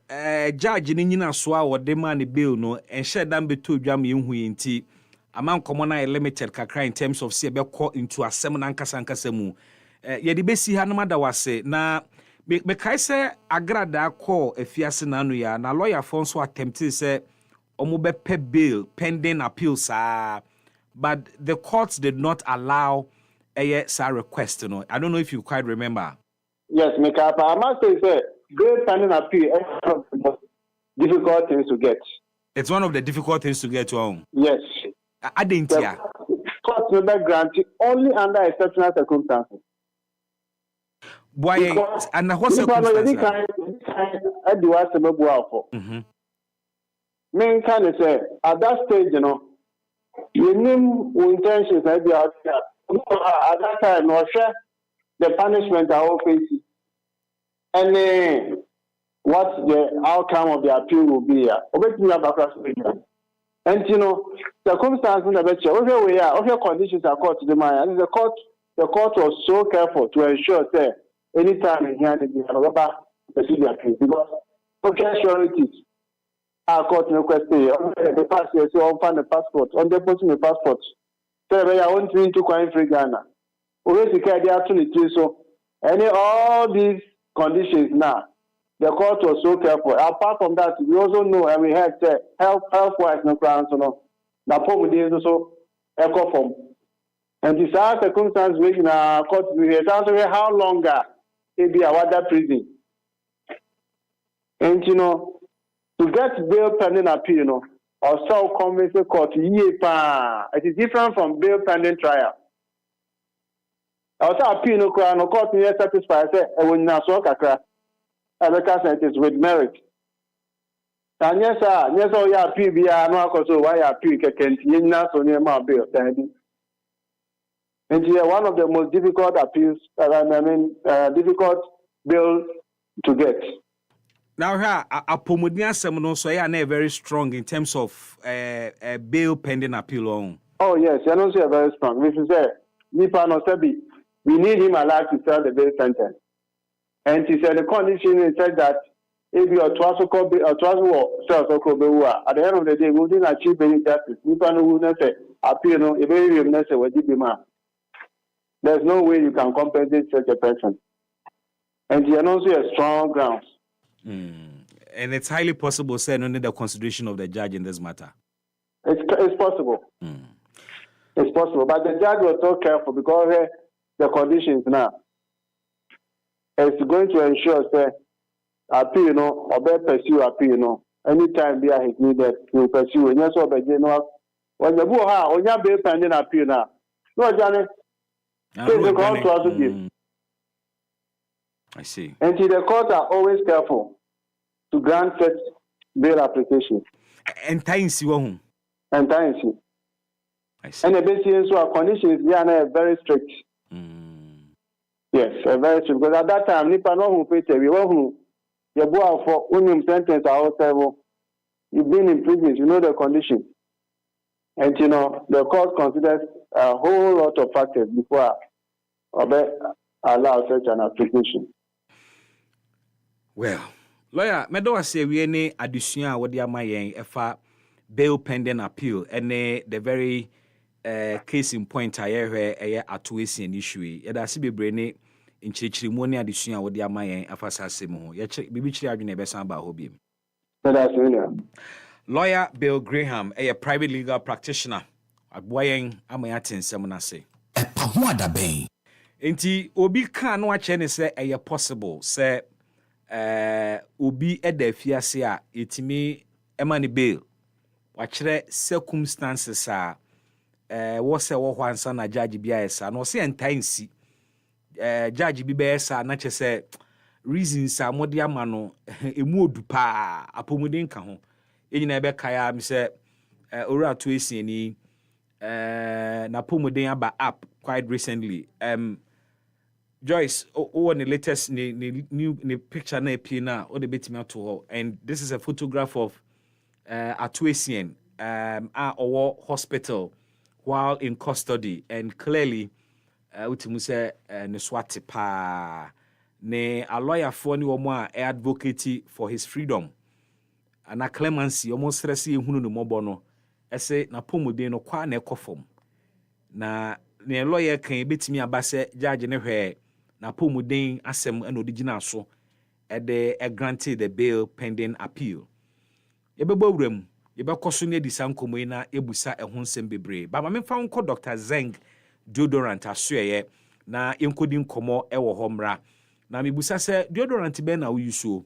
judge ni nyina so a wode man bail no enhye dan beto dwam yehu yenti aman komo na limited kakra in terms of say be call into asem na nkasa mu ye de besi ha no mada wase na me kai say agrada call afiase na no ya na lawyer for so attempted say omo be pay bail pending appeals but the courts did not allow a request, you know. I don't know if you quite remember. Yes, I must say bail pending appeal is one of the most difficult things to get. It's one of the difficult things to get to. Yes. I didn't hear. Court will be granted only under exceptional circumstances. Why? And what circumstances? Main kind of say at that stage, you know, you name intentions at that time, no share the punishment I will face. And what the outcome of the appeal will be. And you know, circumstances in the better. Okay, conditions are court to the mind. And the court was so careful to ensure that anytime in here they have a procedure appeal because okay, sureties are court request the passport, so on find the passport, on depositing the passport. So they are on to crime free Ghana. Always the care the opportunity. So any all these conditions now. The court was so careful. Apart from that, we also know and we had health-wise no grounds, you know. The problem is also echo form. And these are circumstances which in our court we have how longer it be our prison. And you know, to get bail pending appeal, you know, or so convincing court, it is different from bail pending trial. Also appeal no crown, no court is satisfied. Say when you so kakra. Because it is with merit. And yes, sir, you are PBR, no, so why are PK Kent, so near my bill, and one of the most difficult appeals, difficult bills to get. Now, Apomudia Seminole, so I are very strong in terms of bail pending appeal on. Oh, yes, I don't say very strong. Which is Nipa no Sebi, we need him alive to serve the bail sentence. And he said the condition is said that if you are at the end of the day, we didn't achieve any justice. There's no way you can compensate such a person. And he announced a strong grounds. And it's highly possible, say, only the consideration of the judge in this matter. It's possible. It's possible. But the judge was so careful because the conditions now. It's going to ensure that appeal, you know, or better pursue appeal, you know. Anytime they are needed, he will pursue. And that's what they know. When you go on your bail pending appeal now, no, Johnny, the court to also give. I see. And the courts are always careful to grant such bail applications. And time see one. And time see. I see. And the basic conditions they are very strict. Yes, very true. Because at that time, Nipa no who paid we who you go for union sentence outside. You've been in prison, you know the conditions. And you know, the court considers a whole lot of factors before allow such an application. Well, lawyer, me do say we any addition a wodi ama yen efa bail pending appeal and the very case in point aye atoesi an issue e da se bebre ne nchirichirimu ne adesua wo de amayen afasase mu ho ye bibi chiri adwene be san ba ho biem. Lawyer Bill Graham a private legal practitioner aboyen amayaten sem na se EpaHoaDaben enti obi kan no ache ne se eye possible se obi eda fiase a etimi emani bail wa kire circumstances a wose wo hwansa na judge bia esa no se entansi judge bi be esa na che se reasons a mode ama no emu odupa apomuden ka ho enyina ebe kaya mi se ora to esiani na apomuden aba up quite recently. Joyce, the latest new picture na appear na o de betimi ato ho, and this is a photograph of Atuesian our hospital while in custody, and clearly utimu say ne swati pa ne a lawyer for ni omo a advocate for his freedom ana clemency omo stress ehunu no mobo no ese na pomuden no kwa na ekofom na ne lawyer kan betimi abase judge ne hwe na pomuden asem na odigina so de granted the bail pending appeal yebebo wuram yebekɔso ne disa nkomo na ebusa ehun sem bebre ba ma memfa nko Dr. Zeng deodorant asoye na enkodi nkomo ewo homra na mebusa se deodorant be na uyuso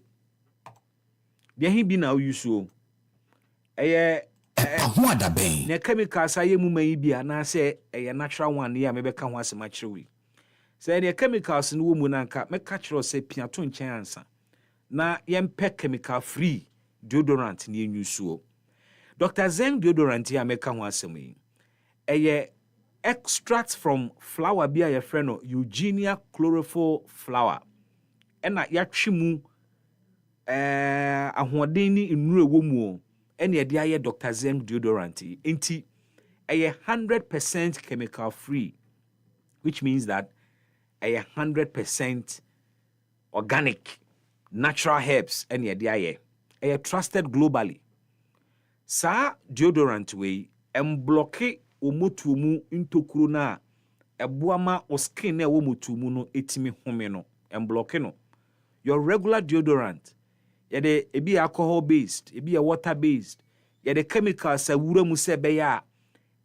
de hin bi na uyuso EpaHoaDaben ne chemicals aye mu man bi na se natural one ya mebeka ho asema kirewi se ne chemicals no wo mu na nka meka kire se piato nchen ansa na yempe chemical free deodorant ni enyusuo Dr. Zeng deodorant ya meka ho asema yi extract from flower bi a friend no Eugenia chlorophyll flower ena yatwe mu ahoden ni nnure wo mu ena ye de aye Dr. Zeng deodorant enti 100% chemical free, which means that 100% organic natural herbs ena ye de aye trusted globally. Sa deodorant we block omotumu intokuro na eboama o skin na womotumu no etimi home no block no. Your regular deodorant yede ebi alcohol based, ebi water based, yede chemicals awura mu se be ya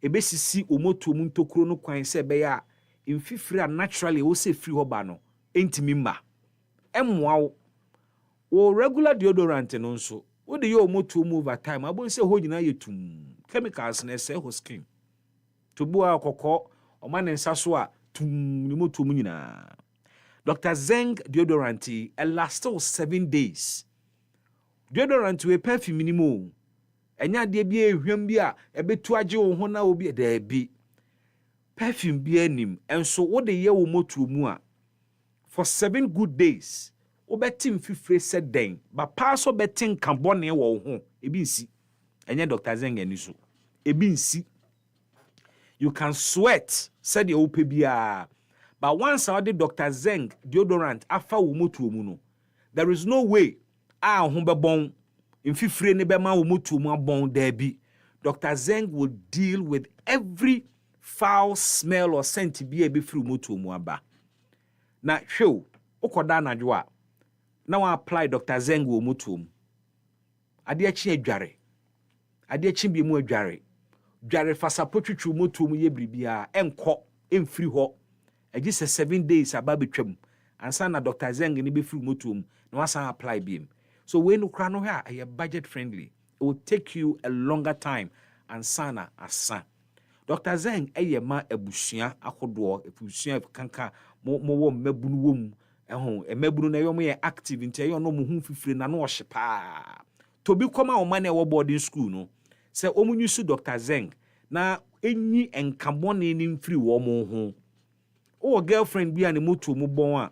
ebesisi omotumu intokuro no kwan se be ya imfifiri naturally wo se free hoba no entimi ma emwa wo regular deodorant no nso wo de ye omotumu over time abon se ho nyina yetum chemicals na se ho skin tubua kokko o man nsa so a tum ni motum nyina. Dr. Zeng deodorant last 7 days. Deodorant we perfume ni mo enya de bi ehwam bi a ebetu age wo ho na obi da bi perfume bi anim enso wo de ye wo motum a for 7 good days wo betim fifre said den ba pa so betin carbon wo ho ebi nsi enya Dr. Zeng ani so ebi nsi. You can sweat, said the OPBR. But once I did Dr. Zeng deodorant afa umutu no, there is no way humbe bon in fifre nebema umutu bon debi. Dr. Zeng will deal with every foul smell or scent be a bifru umutu muaba. Na show okoda na jwa. Now I apply Dr. Zeng umutu. Ade achi adware. Ade achi bi mu adware. Dware fasa potwetwu motom ye bribia enko emfiri ho agi se 7 days aba betwam ansa na Dr. Zeng ni be free motom na wasan apply bim. So when you kra no ha a budget friendly, it will take you a longer time ansa na asa. Dr. Zeng ma abusua akodo abusua kanka mo wo mabunu wom mabunu na yom ye active nti ye no mo hu fifire na no ohye pa to bi koma o man e wo boarding school no se omunyusu Dr. Zeng na enyi enkabone ni mfiri wo mo ho o girlfriend bi ane moto mu bon a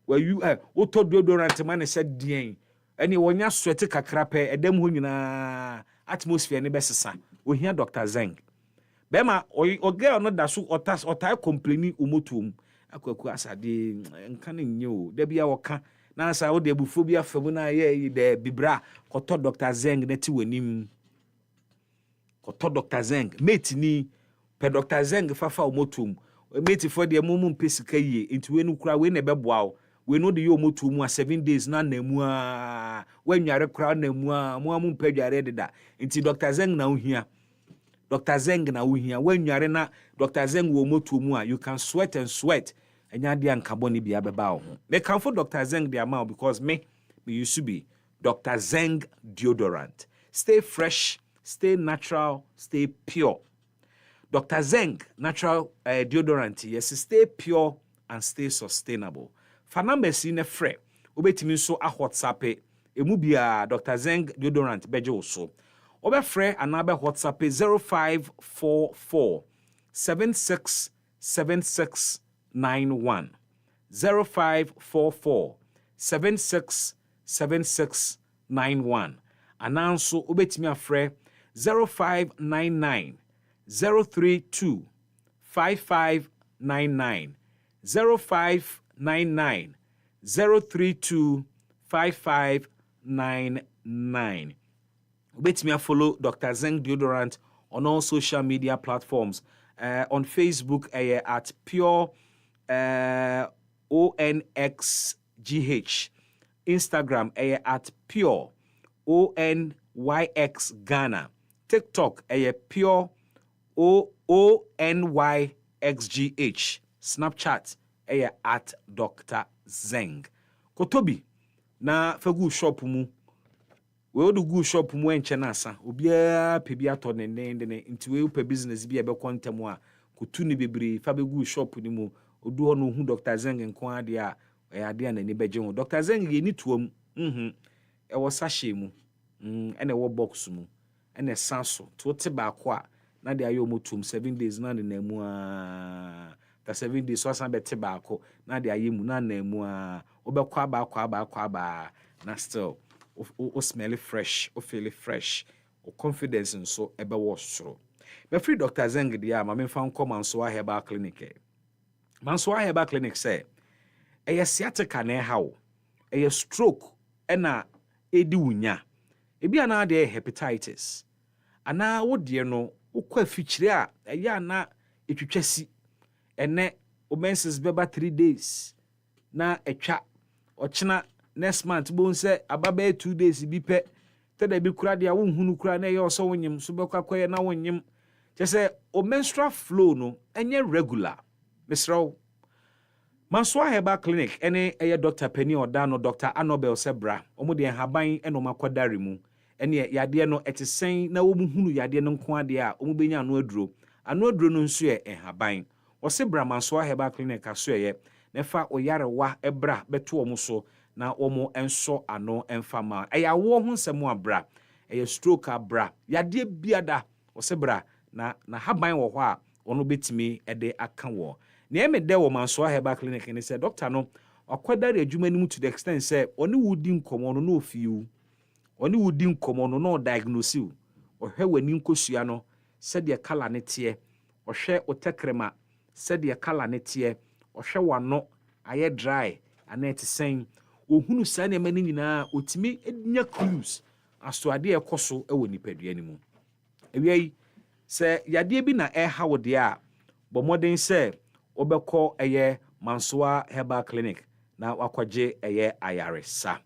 wa you o to deodorant man se dien ene wonya sweat kakra pe edam ho nyina atmosphere ne besesa o hia Dr. Zeng bema o girl no da so otai complaini omotom akwaku asade nka ne nye o da bia woka na sa o de bufo bia famu na ye de bibra koto Dr. Zeng na ti wanim to Dr. Zeng mate ni pe Dr. Zeng fafa omotum mate for de mumum pesika yie enti we nu kura we na beboa o we no de ye omotum a 7 days na namu a wanware kura namu a mo amum padware deda enti Dr. Zeng na ohia Dr. Zeng na ohia wanware na Dr. Zeng wo omotum a you can sweat and sweat enya de ankaboni bia beba ho me kan for Dr. Zeng de amount because me used to be Dr. Zeng deodorant. Stay fresh, stay natural, stay pure. Dr. Zeng natural deodorant, yes, stay pure and stay sustainable. For numbers in a fre, obetimi so a WhatsApp emubia Dr. Zeng deodorant beje also. Obe fre anabe WhatsApp 0544 767691 0544 767691 ananso obetimi afre 0599 032 55 0599 032 5599. Wait me follow Dr. Zeng Deodorant on all social media platforms. On Facebook at Pure ONXGH. Instagram at Pure ONYX Ghana. TikTok Pure ONYXGH. Snapchat at Dr. Zeng. Kotobi na fagu shop mu. We do go shop mu enche na asa. Obia pe bi ato ne nti we pe business bi e be kontem a kutu ni bebre fa be go shop ni mu odu ho no hu Dr. Zeng nko ade a ade a nani beje ho. Dr. Zeng ye ni tuom e wo sachet mu ene wo box mu ene sanso to te ba ko a na de ayo mo tuom 7 days na na mu a ta 7 days so san be te ba ko na de aye mu na mu a obekwa ba na still o smell fresh, o feel fresh, o confidence nso ebe wo soro. Me free Dr. Zeng dia ma me fan come Mansoa Herbal Clinic. Mansoa Herbal Clinic say eye sciatica na hawo, eye stroke na edi wunya. Ebi ana de hepatitis. Ana wo de no wo kwa fikyire a eye ana etwetwasi. Ene o menses beba 3 days. Na etwa ochina next month bon say ababa 2 days bi pe tada bi kura dia wo hunu kura na ye oso wonyim so bekwa kwaye na wonyim che say o menstrual flow no enye regular misraw Mansoa Herbal Clinic ene eye Dr. Penny Odano Dr. Anobel Sebra omo de haban eno makwadare mu ene yade no etesen na wo hunu yade no nko ade a omo benya ano aduro no nso ye haban wo Sebra Mansoa Herbal Clinic aso ye nefa oyarewa ebra beto omo so na omo enso ano enfama eya wo hu nsemu abra eya stroke abra yade biada osebra na haban wo ho a ono betimi ede aka wo na emede wo Mansoa Herbal Clinic ni say doctor no akwadare adwuma ni mu to the extent say oni wudi nkomo no no fiu oni wudi nkomo no no diagnose o hwe wani nkosua no se de kala ne tie hwe otekrema se de kala ne tie hwe wano aye dry ana etisen ohunu sa na mani nyina otimi enya clues aso ade ekoso ewo nipadua ni mu ewiai se yade bi na hawo de a bo modern se obekọ eye Mansoa Herbal Clinic na wakwaje eye ayaresa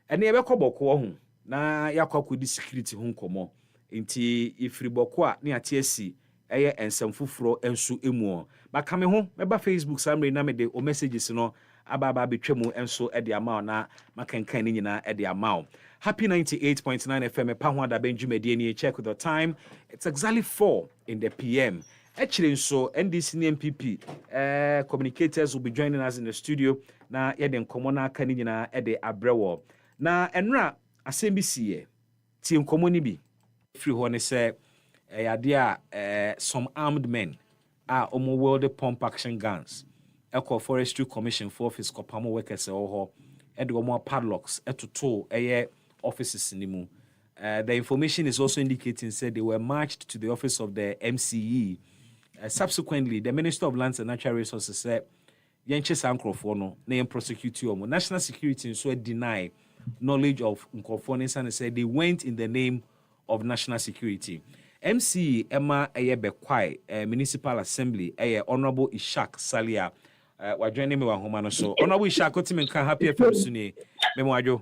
ene ebekọ bọkọ hu na yakwa di security hu nkomo nti ifiri bọkọ a ne ate asi eye ensem fufuro enso emu baka me ho meba Facebook samre na me de o messages no ababa betwemu enso ede amao na makankan ni nyina ede amao. Happy 98.9 FM EpaHoaDaben Jumedie ni check with the time. It's exactly 4 in the PM. Actually so NDC and MPP communicators will be joining us in the studio na yede nkomo na aka ni nyina ede abrewo. Na enra asembisi ye ti nkomo ni bi free ho ne say yade a some armed men are omo world pump action guns. Eco Forestry Commission for office kopamo workers ho e de omo padlocks etoto eye offices ni mu. The information is also indicating said they were marched to the office of the MCE. Subsequently, the Minister of Lands and Natural Resources said yenche sankrofo no na yen prosecute omo. National security so deny knowledge of nkrofo and said they went in the name of national security. MCE Emma eye bekwai Municipal Assembly eye Honorable Ishak Salia wa joining me wa homa no so Honorable Ishak otimi kan happy FM suni me mo adwo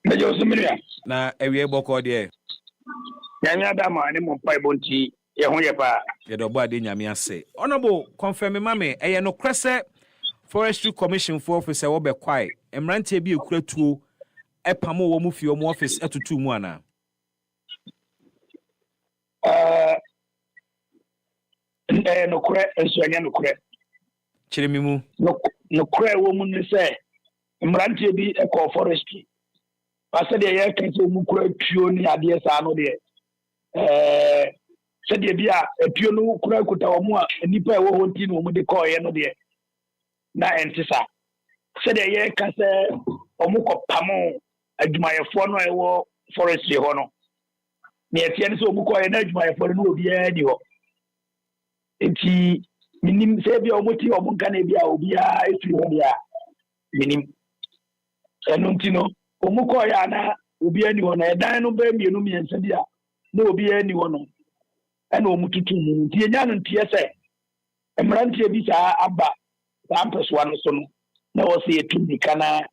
mejo sumiria na ewie boko de nyanya da ma ne mo pai bonti ye ho ye pa ye do bo ade nyame ase Honorable confirm mame eye no krese Forestry Commission for officer wo bekwai emrante bi ekuratuo epamo wo mu fie wo office etutu mu ana no kure ensuanya no kure chiremi mu no kure wo mu ne se mrante bi eco forestry pase de ye kan se mu kure tuo ni ade sa no de se de bi a tuo no kure kuta wo mu a nipa e wo honti no mu de ko ye no de na entisa se de ye kan se o mu ko pamo adwumayefo no e wo forestry ho no ne etie ne se o mu ko ye na adwumayefo no obi e di ho enti minim say bi omoti omunka na bia obi a efi ho bia minim eno ntino omuko ya na obi ani ho na edan no ba mienu miensa bia na obi ani ho no ena omututu mu nti enya no ntie se emrantie bi sa aba ampeso ano so no na wo se etumi kana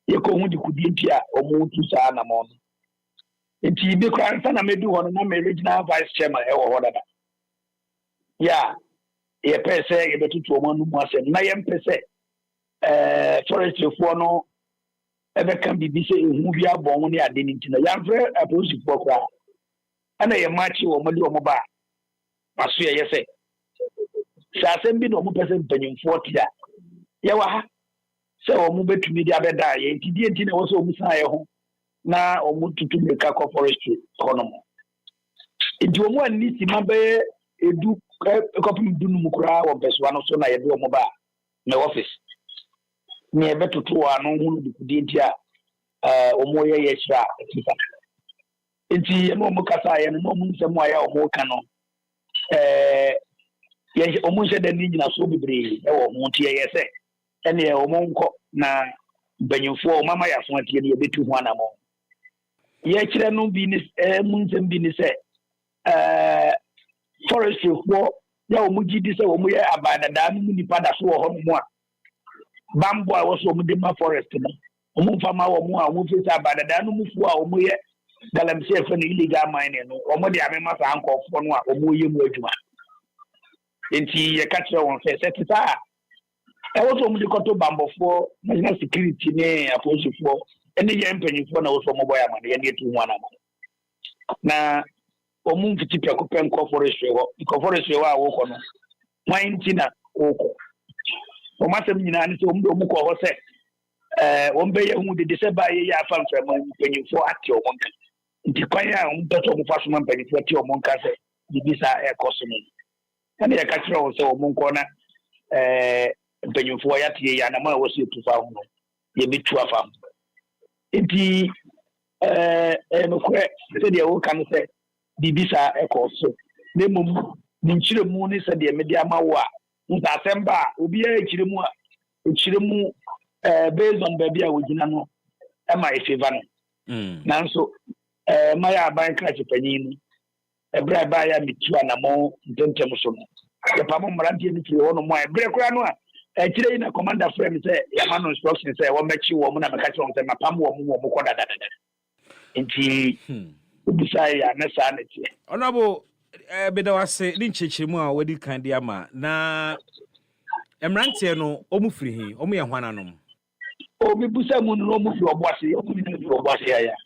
yeko di kudi ntia omutu sa na mo nti bi kwa nsa na medu ho no na me regional vice chairman e wo ho dada ya ye pese ye betutu omo nu mu asem na ye mpese forestry fo no ebe kan bibi se ehu bi abon ho ne ade ni ntina ya mfre apolisi fo kwa ana ye machi wo mo de omo ba maso ye se sa asem bi no mo pese mpanyimfo tia ye wa ha se omo betumi di abeda ye ntidi ntina wo so omo san ye ho na omo tutu meka ko forestry kono nti omo ani si mabe edu kopim dunu mukura wo peswa no so na ye do omo ba na office ni ebe tutu anu hunu dikudi ntia omo ye yeshra etifa nti emo mo kasa ye no mo nsem aya omo ka no ye omo nse da ni nyina so bebre e wo ho ntia ye se ene omo nko na banyimfo mama ya so atie ne ye betu ho anamo ye kire no bi ni mu nsem bi ni se forestry fo ya omo gidi se omo ye abadada mu nipa da so ho mo a bambo a wo so omo de ma forest no omo fama wo mo a omo fisa abadada no mu fu a omo ye dalam se fe no illegal mining no omo de amema sa ankofo no a omo ye mu adwuma enti ye ka kire won fe se tita e wo so omo de koto bambo fo national security ne apolisi fo ene ye mpanyifo na wo so omo boy amane ye ne tu mu anamo na omu mfiti pe ko pen ko forestry wo a wo ko no wantina wo ko o masem nyina ni so omu ko ho se o mbe ye hu de se ba ye ya fa mfa mpanyifo ate o monka nti kwan a omu to omu fa so mpanyifo ate o monka se bibisa e ko so ni ene ya ka kire wo se omu ko na mpanyifo ya tie ya na ma wo se tu fa ho ye bitu afa nti no kwe se de wo kan se bibisa ekoso nemom ni nchiremu ni se de media mawo a nta semba obi a echiremu a echiremu based on baby a wogina no e ma efeva no nanso ma ya ban krachi panyin ebra ba ya mitua na mo ntentem so no e pa mo mrantie ni firi wono mo ebre kura no a echire na commander frame se ya ma no instruction se wo mechi wo mo na meka chiro se mapam wo mo ko dada nti ubisai ya na sa na tie honorable beda wase ni nchechemu a wadi kan dia ma na emrantie no omufiri hi omu ye hwananom obi busa mu no omu fi oboase omu ni fi oboase ya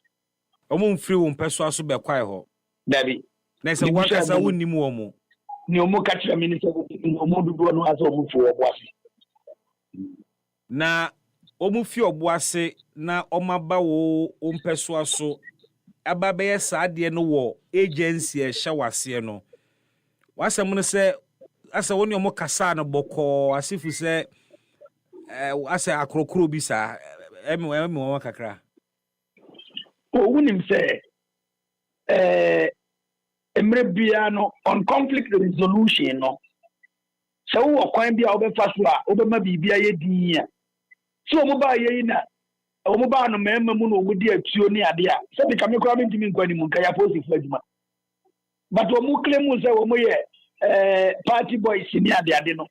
omu mfiri wo mpeso aso be kwai ho dabi na se wakasa wonnim wo mu ni omu ka kira minister omu dudu no aso omu fi oboase na omu fi oboase na omaba wo mpeso aso ababe saade no wo agency e hya wase no wasem no se asa woni omo kasa no boko asifu se asa akrokro bi sa emi wo kakra owunim se emre bia no on conflict resolution no so wo kwan bia obefa so a obema bibia ye din a so omo ba ye na omo ba no mema mu no ogudi atuo ni ade a se bi kame kwa ntimi nkwani mu nka ya police fu adwuma but omo claim se omo ye party boys ni ade no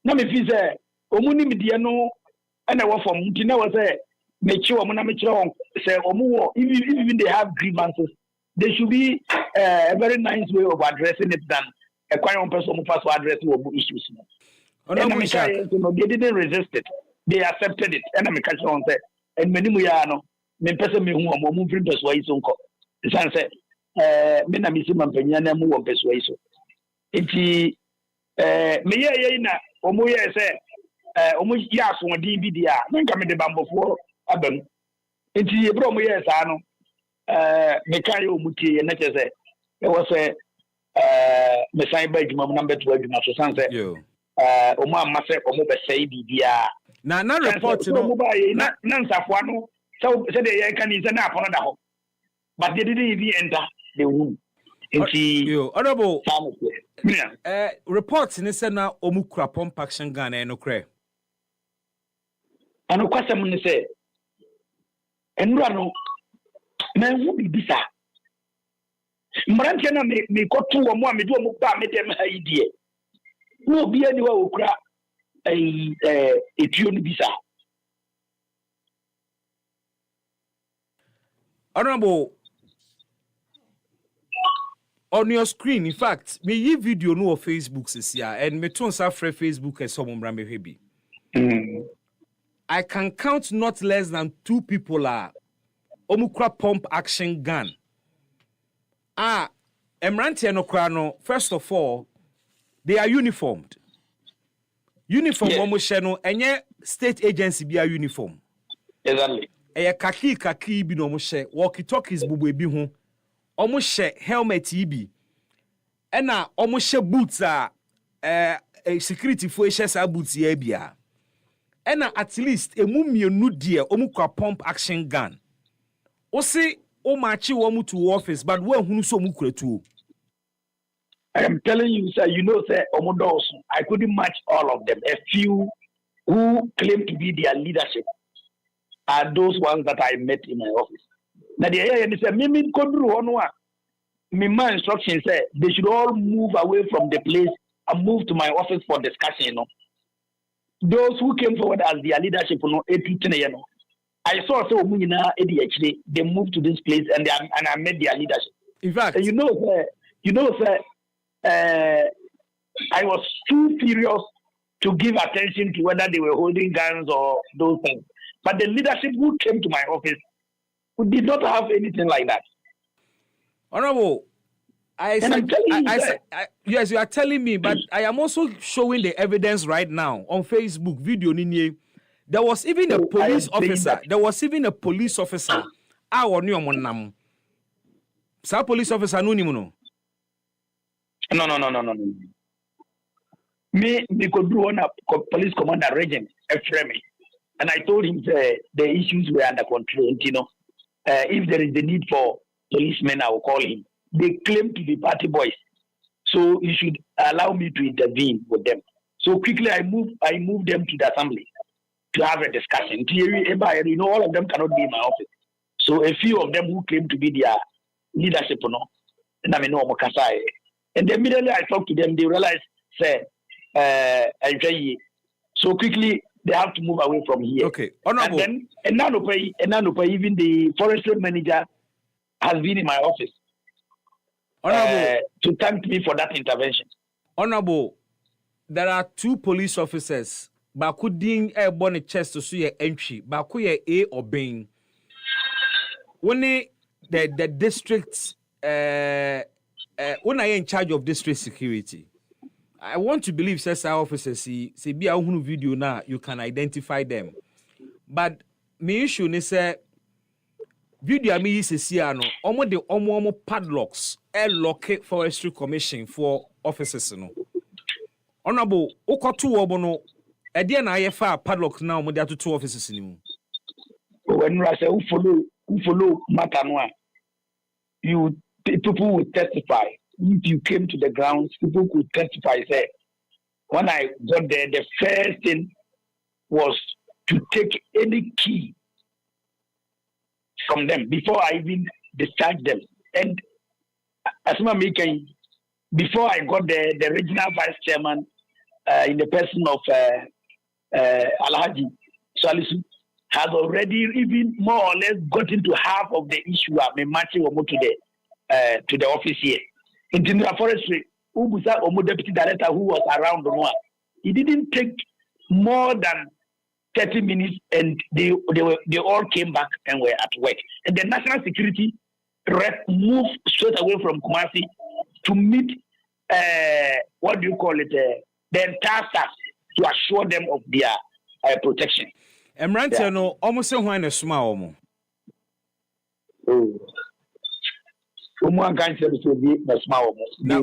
na me fi se omo ni midie no ana wo fom nti na wo se mechi omo na mechire won se omo wo even they have grievances there should be a very nice way of addressing it than a quite one person pass to address omo issues no they didn't resist it, they accepted it and me catch on say and many mu ya no me pese me hu omo mu free person yi so nko san say me na me si mampanya na mu wo person yi so enti me ye na omo ye say omo ya so din bi dia me nka me de bambofo abam enti e bro omo ye sa no me kai omo tie na che say e wo say me sai ba adwuma mu na beto adwuma so san say omo amma say omo be say bibia na report no na nsafo no so de ye kan say na apono da ho but they didn't even enter the room Honorable, reports in the Senate Omukra pump action gun and okre. And of course, I'm going to say, and Rano, man, who be this? Marantana may go to a more middle of them idea. No, be anywhere who cry a tune visa. Honorable, on your screen, in fact, me ye video no of Facebook this year, and me turn free Facebook as some Rambe Hebi. I can count not less than 2 people are Omukra pump action gun. Emranti no krano, first of all, they are uniformed. Uniform omusheno enye state agency be a uniform. Exactly. Eye kaki bi no omushe, walkie-talkies bubu ebi ho. Omushe helmet ibi. Ena omushe boots security fo ehye sa boots ye bia. Ena at least emu mienu die omukwa pump action gun. Osi o machi womu to office but we hunu so omukure tu. I am telling you, sir, you know, sir, Omodos, I couldn't match all of them. A few who claim to be their leadership are those ones that I met in my office. Now, the area is a mimi kodru onwa. My instruction said they should all move away from the place and move to my office for discussion. You know, those who came forward as their leadership, I saw they moved to this place and I met their leadership. In fact, and sir, I was too furious to give attention to whether they were holding guns or those things. But the leadership who came to my office who did not have anything like that. Honorable, yes, you are telling me, but I am also showing the evidence right now on Facebook video. There was even a police officer. There was even a police officer. Sa police officer no. No. Me could do on a police commander regent, Efremi, and I told him the issues were under control. If there is the need for policemen, I will call him. They claim to be party boys, so you should allow me to intervene with them. So quickly, I moved them to the assembly to have a discussion. All of them cannot be in my office. So a few of them who claim to be their leadership, and I know Mokasai. And immediately I talked to them, they realized, so quickly they have to move away from here. Okay, honorable. And then, even the forestry manager has been in my office to thank me for that intervention. Honorable, there are 2 police officers. Baku ding a bonnet chest to see entry. Baku ye A or B. When the district, when I in charge of district security, I want to believe says our officers see be a video now you can identify them. But me issue ni say video me is see ano omo de omo padlocks lock forestry commission for officers no. Honorable okoto obo no e dey na ye fa padlock now omo de atoto officers ni mu. When I say who follow matter no, people would testify. If you came to the grounds, people could testify. Say, when I got there, the first thing was to take any key from them before I even discharged them. And as before I got there, the regional vice chairman, in the person of Alhaji Salisu, has already even more or less got into half of the issue of matching to the office here. In the forestry, Ubusa Omo deputy director who was around the one, he didn't take more than 30 minutes, and they all came back and were at work. And the national security rep moved straight away from Kumasi to meet the entire staff to assure them of their protection. Emranti no almost say when a small omo. One can't say to be the small. No.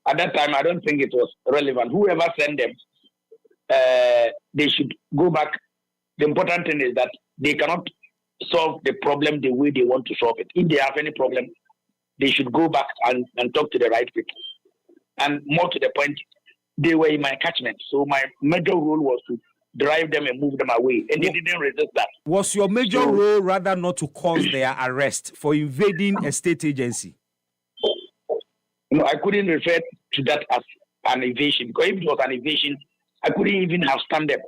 At that time, I don't think it was relevant. Whoever sent them, they should go back. The important thing is that they cannot solve the problem the way they want to solve it. If they have any problem, they should go back and talk to the right people. And more to the point, they were in my catchment. So my major role was to drive them and move them away. And they didn't resist that. Was your major role rather not to cause their arrest for invading a state agency? No, I couldn't refer to that as an evasion. Because if it was an evasion, I couldn't even have stand them.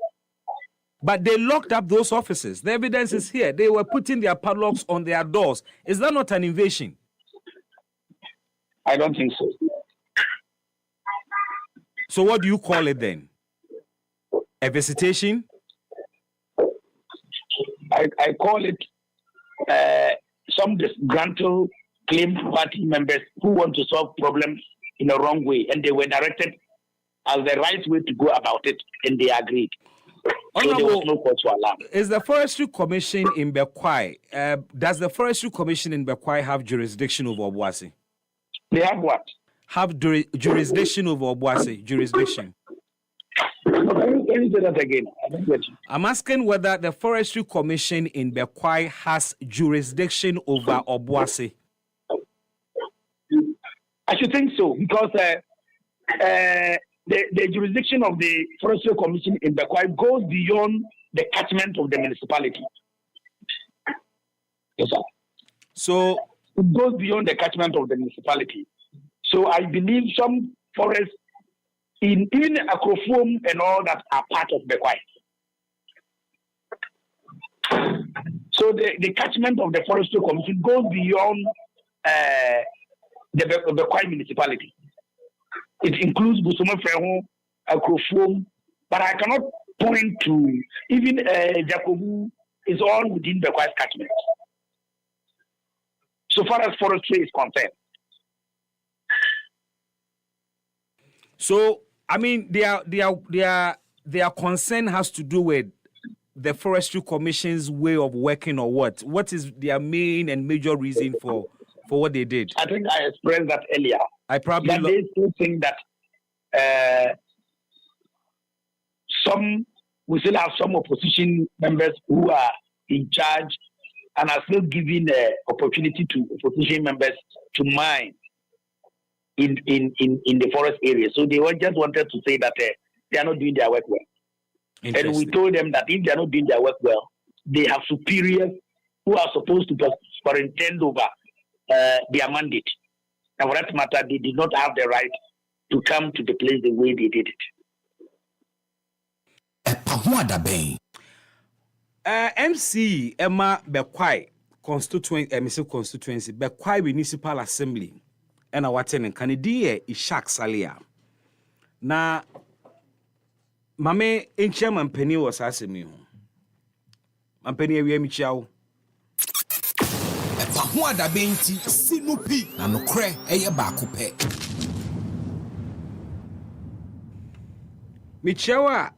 But they locked up those offices. The evidence is here. They were putting their padlocks on their doors. Is that not an invasion? I don't think so. So what do you call it then? A visitation? I call it some disgruntled claimed party members who want to solve problems in a wrong way, and they were directed as the right way to go about it, and they agreed. So there was no cause for alarm. Is the Forestry Commission in Bekwai, does the Forestry Commission in Bekwai have jurisdiction over Obuasi? They have what? Have jurisdiction over Obuasi? Jurisdiction. Can you say that again? I don't get you. I'm asking whether the Forestry Commission in Bekwai has jurisdiction over Obuasi. I should think so, because the jurisdiction of the Forestry Commission in Bekwai goes beyond the catchment of the municipality. Yes, sir. So it goes beyond the catchment of the municipality. So I believe some forests in even Akrofom and all that are part of Bekwai. So the catchment of the Forestry Commission goes beyond the Bekwai municipality. It includes Busumafeho, Akrofom, but I cannot point to even Jakobu is all within Bekwai's catchment. So far as forestry is concerned. So I mean, their concern has to do with the Forestry Commission's way of working, or what? What is their main and major reason for what they did? I think I expressed that earlier. I probably that they still think that we still have some opposition members who are in charge and are still giving the opportunity to opposition members to mine in the forest area. So they just wanted to say that they are not doing their work well. And we told them that if they are not doing their work well, they have superiors who are supposed to superintend over their mandate. And for that matter, they did not have the right to come to the place the way they did it. EpaHoaDaben. MC Emma Bekwai constituency Bekwai Municipal Assembly and our tenant Canadian Ishak Salia. Na Mame in chairman Penny was asking me. Mampeni we michao. EpaHoaDaben ti sinupi na nokre eye baako pe. Michawa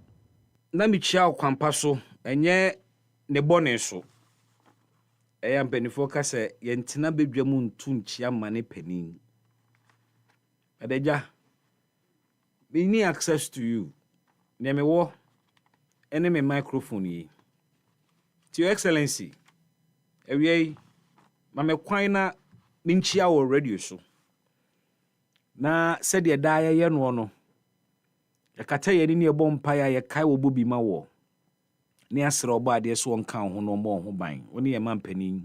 na michao kwampa so enye ne bone so. Eya mpenifo ka se yentina bedwamu ntu nchia mane panin. Adeja, we need access to you. Neme wo ene me microphone yi. To your excellency, ewie mame kwan na minchia wo radio so. Na said ye dae ye no no. Yakata ye ni ebo mpaya ye kai wo bobi ma wo. Ni asere oba ade so nka ho no mo ho ban. Oni ye mampanin.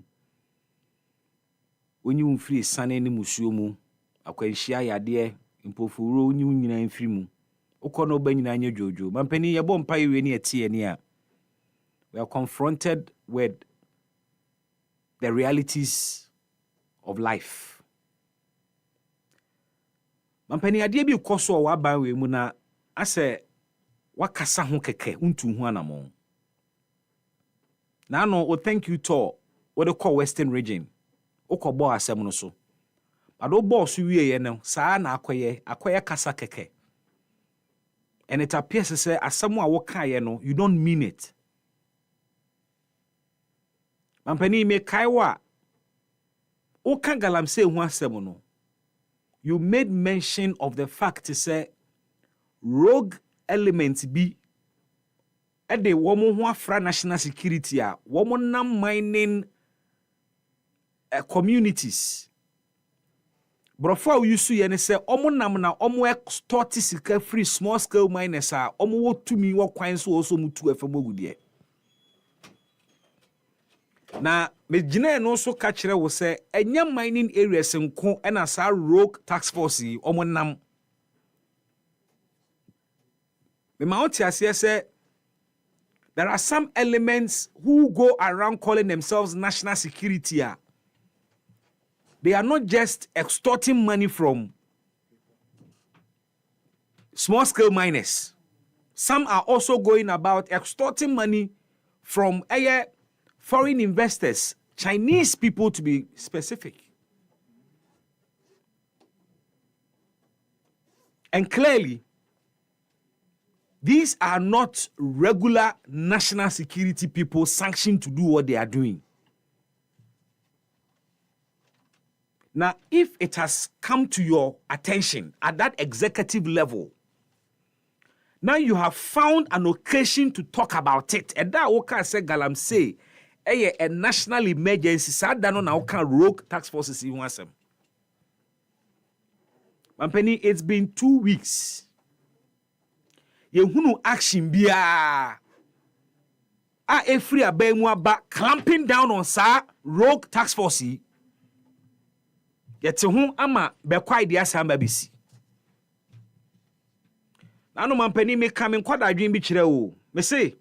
Onyi mfiri sane ni musuo mu. Akwanhia yade mpofuro onyi nyina mfiri mu. Ukono ba nyina anya jojo. Mampanin ye bo mpaye we ni etie ni a. We are confronted with the realities of life. Mampanin ade bi koso wa ban we mu na ase wakasa ho keke untu hu anamo. Na no thank you to what they call Western region. Okobo asem no so. Ado boss wie ye no saa na akoye kasa keke. And it appears to say asem a woka ye no you don't mean it. Mampani me kaiwa oka galamse hu asem no. You made mention of the fact to say rogue elements be ede womo ho afra national security a womo nam mining communities. Brofo a yusu ye ne se omo nam na omo extort sika free small scale miners a omo wo tumi wo kwan so also mutu afam ogude. Na me gina no so ka kire wo se enya mining areas nko na sa rogue tax force omo nam. Me ma oti ase se there are some elements who go around calling themselves national security. They are not just extorting money from small-scale miners. Some are also going about extorting money from foreign investors, Chinese people to be specific. And clearly, these are not regular national security people sanctioned to do what they are doing. Now, if it has come to your attention at that executive level, now you have found an occasion to talk about it. And that Oka say Galam say, a national emergency. Sadano na Oka rogue tax forces in Wasem. Mampeni, it's been 2 weeks. Yehunu action biya. Every abemwa ba clamping down on sa rogue tax force. Yet whom ama be quite the asamba bisi. Nano mampeni me come in quite a dream bichireo. Me say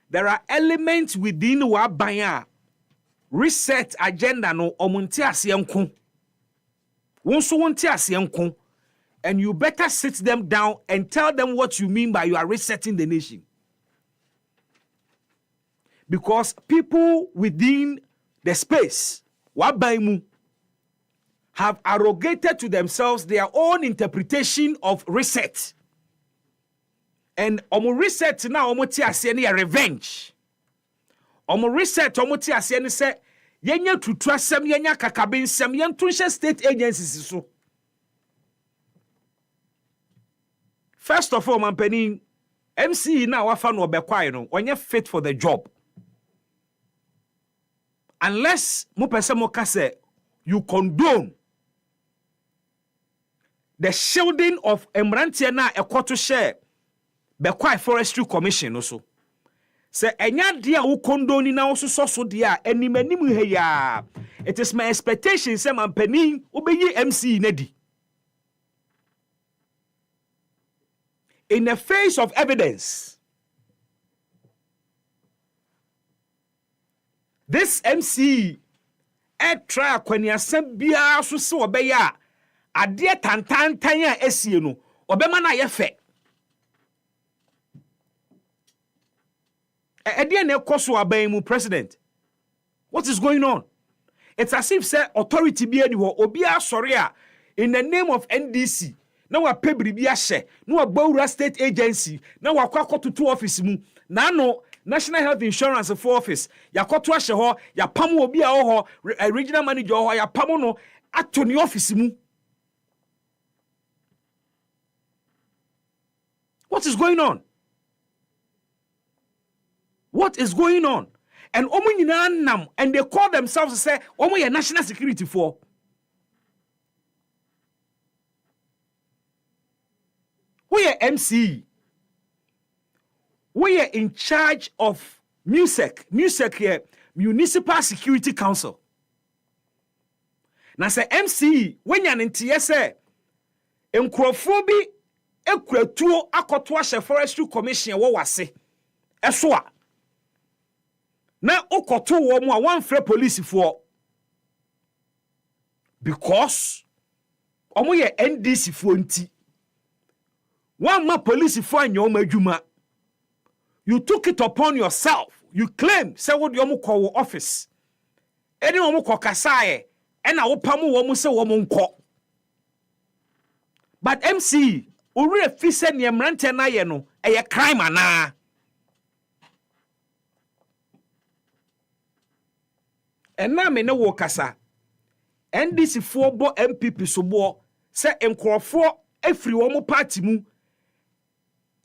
there are elements within Wabaya reset agenda no omuntia sienku. Wonso wontia sienku. And you better sit them down and tell them what you mean by you are resetting the nation. Because people within the space, Wabaimu, have arrogated to themselves their own interpretation of reset. And omo reset now omo ti aseni a revenge. Omo reset omo ti aseni se yenya tutuasem yenya kakabensem yentunhye state agencies so. First of all, mampeni MC na wafa no obekwae no onye fit for the job. Unless mo pese mo ka se you condone the shielding of Emrantia na ekoto share Bekwai Forestry Commission also. Se enya dia wo condone na wo so dia animanim he ya. It is my expectation say mampeni obeyi MC nedi. In the face of evidence, this MC try kwaniasem bia so se obeya ade tantantan a esie no obema na ye fe ade na ekoso aban mu president. What is going on? It's as if say authority bi ani ho obi asori a in the name of NDC na wa pebri bi ahye na wa Bawura state agency na wa kwakoto office mu na no National Health Insurance for office yakoto ahye ho ya pam obi a ho regional manager ho ya pam no ato ni office mu. What is going on? What is going on? And omo nyina nam and they call themselves say omo ye national security for. We are MC. We are in charge of MUSEC here, Municipal Security Council. Now say MC, when you're in TSA, enkrofobi ekwatuo akoto ahye Forestry Commission wo wase. Eso a. Na okoto wo mu a one free police for. Because omo ye NDC for nti. One ma police for anyo madwuma. You took it upon yourself. You claim say what you call office. Any woman call kasaye, and I will pamu woman say woman call. But MC, uri a fise ni emrante na ye no, a crime ana. And na me ne wo kasa. NDC for bo MPP so bo say enkrofo efri woman party mu.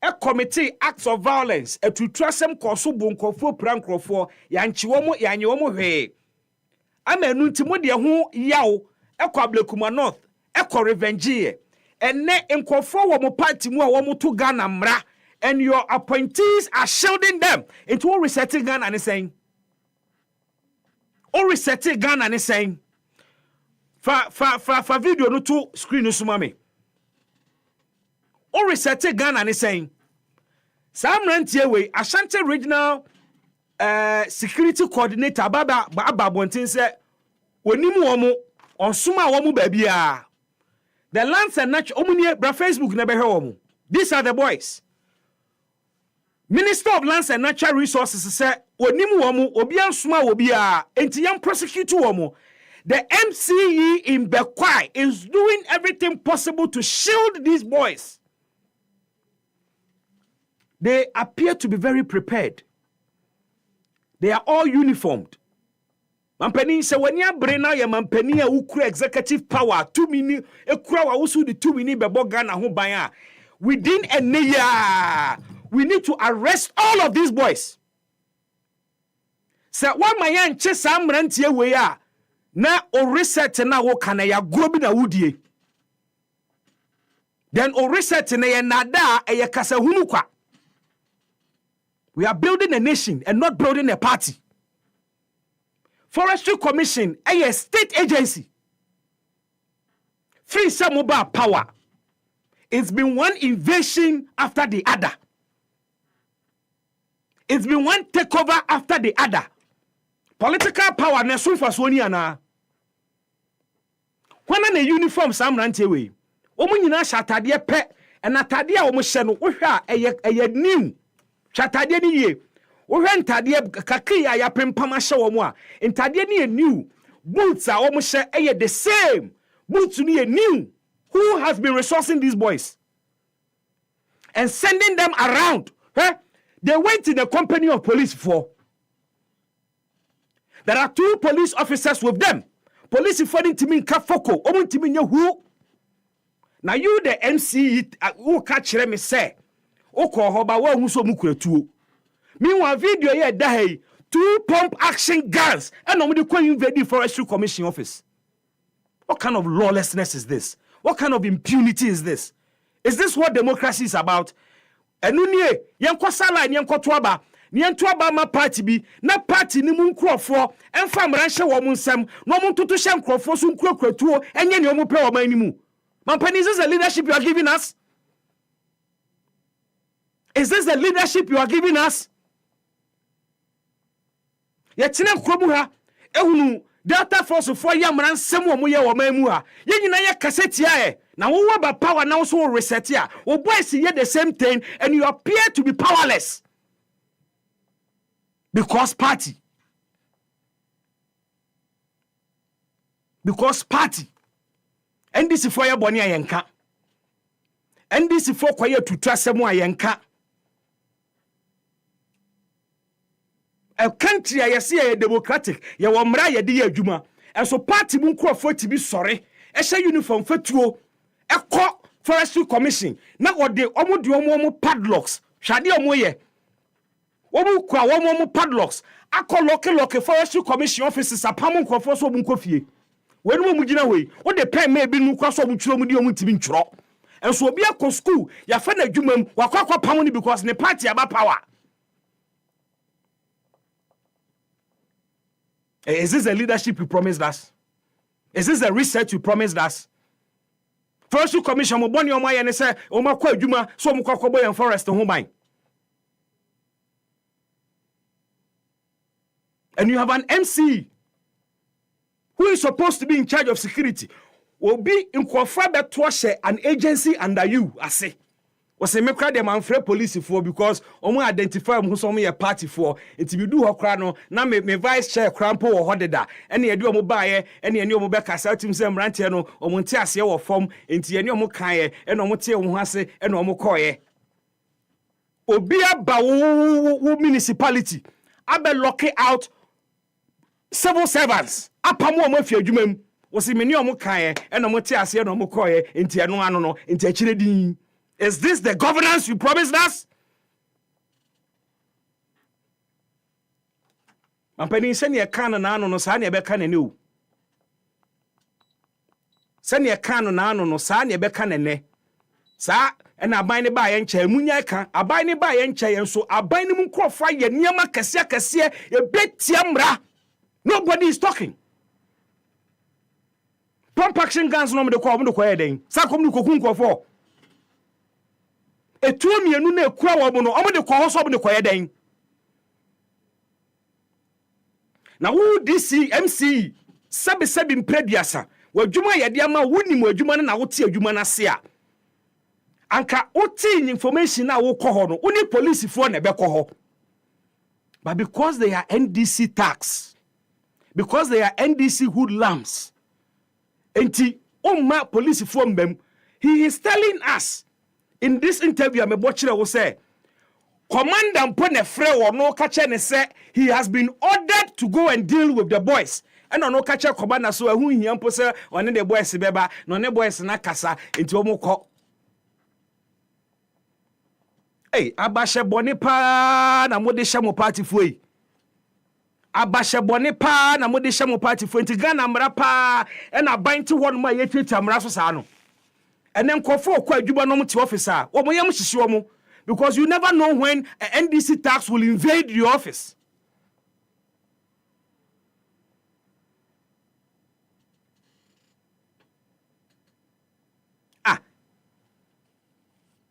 a committee acts of violence a to trasem koso bonkofo prankrofo yanchiwomo yanyewomo hwe amenu ntimo de ho yawo ekwa Blekuma North ekwa revenge enne nkofo wo mo party mu a wo mo to Ghana mra and your appointees are shielding them into all resetting Ghana and saying all resetting Ghana and saying fa video no to screen no sumame all resetting Ghana and saying Sam Rantier Ashanti Regional security coordinator Baba Bontin said wonimu omo onsuma womu babia the lands and natural omunie bra Facebook na behe womu. These are the boys. Minister of Lands and Natural Resources said wonimu womu obi ansuma obia enti yam prosecute womu. The MCE in Bekwai is doing everything possible to shield these boys. They appear to be very prepared. They are all uniformed. Mampeni se when ya brena ya mampeni ya ukura executive power 2 mini ekura wa usu di 2 mini bebo Ghana ho ban a within a year we need to arrest all of these boys. Se wa mayan che sam rantie we a na o reset na wo kana ya grobi na wudie. Then o reset na ya nada e ya kasa hunu kwa. We are building a nation and not building a party. Forestry Commission, a state agency. Free some mobile power. It's been one invasion after the other. It's been one takeover after the other. Political power na so for Sony ana. When an uniform Sam Rantewe, omo nyina shatade pe and atade a omo hye no wo hwa eye new. Chatade ni ye wo hwe ntade kakri ya yapempam ahye wo mo a ntade ni new boots a wo mo hye the same boots ni new. Who has been resourcing these boys and sending them around? They went in the company of police for. There are 2 police officers with them. Police referring to me kafoko omo ntimi nya who. Now you the MC who catch me say Oko hoba wa huso mukuratuo. Meanwhile, video here dahi 2 pump action guns and nobody can invade the Forestry Commission office. What kind of lawlessness is this? What kind of impunity is this? Is this what democracy is about? Enunye yenko sala yenko toaba nientoaba ma party bi na party ni mu nkrofo emfa mranhye wo mu nsem no mu ntoto hye nkrofo so nkrokratuo enye ne omo pe wo man ni mu. Mampani, is this the leadership you are giving us? Is this the leadership you are giving us? Yetine kromu ha ehunu Delta Force for yamran nsem wo moye wo man mu ha ye nyina ye kaseti a na wo ba power now so reset ya wo boys ye the same thing and you appear to be powerless because party and this for your boni ayenka and this for kwaye tutrasem ayenka. A country I see a democratic, ya wamra ya di adwuma. And so party mu nkrofo ti bi sore. E hye uniform fatuo. E kɔ Forestry Commission. Na ode omo padlocks. Hwade omo ye. Omo kwa omo padlocks. Akɔ loke Forestry Commission offices apam nkrofo so omo nkofie. Wenu mu gina we. O de pen me bi nu kwa so omo twuro mu di omo tibi ntworo. And so obi akɔ school ya fa na adwuma mu wakɔ pam ni because ne party aba power. Is this the leadership you promised us? Is this the research you promised us? Forestry Commission mo boni omo aye ne say o makɔ adwuma so mo kwakɔ boy forest ho ban. And you have an MC who is supposed to be in charge of security. Will be in Kwafra an agency under you. I say. Was a make them unfair police for because omo identify who some your party for. It will do her crown. Now me vice chair crampo or hodeda. Any adu omo baye, any omo beka seltim sem rantiano, or montiasia or form, into any omo kaye, and omo tea hase, and omo koye. Obia ba municipality. Abe lock out civil servants. Apamo omo fi adwumam. Was many omo kaye, and omo tea ase, and omo koye, into ano no, into a chile. Is this the governance you promised us? Mampani send your can and no sani ebe can new. Send your can no sani ebe can ne. Sa and I bind by and chair munyaka, I bind by and chair, and so I bind him crop fire near my cassia, a bit tiamra. Nobody is talking. Pump action guns no me the call no quiet. Sakom no cocoon for. A 2 million no crowd no, I'm the call so the quiet. Now who DC MC sabi in prediasa, where Juma Yadiama wouldn't where Juma na would see a Jumana sea. Anka oti information na wo kɔ hɔ no oni police for na be kɔ hɔ. But because they are NDC tax, because they are NDC hoodlums, enti umma police for mbem, he is telling us in this interview me bochire wo say commander mpone frɛ wo no ka che ne say he has been ordered to go and deal with the boys. And no ka che commander so hu hia mpo say one the boys beba no ne boys na kasa enti omo kɔ. Hey, abashe boni pa na mode shamo party foi. Abashe boni pa na mode shamo party foi. Nti Ghana mra pa e na banti won ma yetwetwa mra so sa no. Enen kofo okwa adwuma no mti officer. Wo mo yam hihye mo because you never know when a NDC tax will invade your office.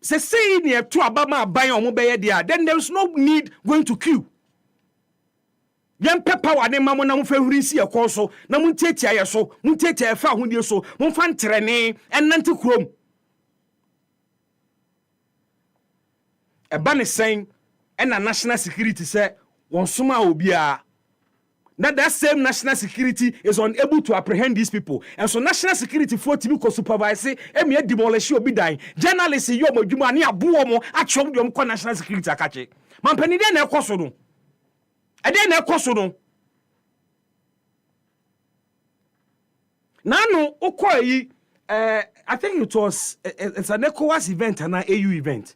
Say near to Abama buy on mobile there, then there's no need going to queue. Young pepper wa ne mamo na mo fa hurisi e ko so na mo ntetia ye so mo ntetia fa hodie so mo fa ntrene enante krom e ba ne sen na national security say won soma obia. Now that same national security is unable to apprehend these people. And so national security for to supervise emi demolish obi dan. Journalists yo mo dwuma ne abo mo atwom dem ko national security akache. Mampani de na ekoso no. E de na ekoso no. Nano ukoyi I think it was it's an ECOWAS event and an AU event.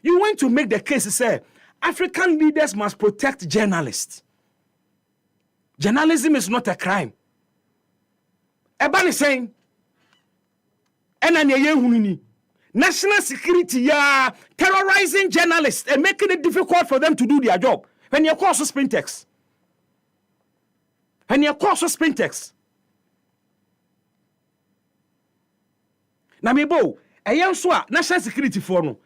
You want to make the case say African leaders must protect journalists. Journalism is not a crime. Ebani saying, national security ya terrorizing journalists and making it difficult for them to do their job. When you call Spintex. When you call Spintex. Namibo, national security for no.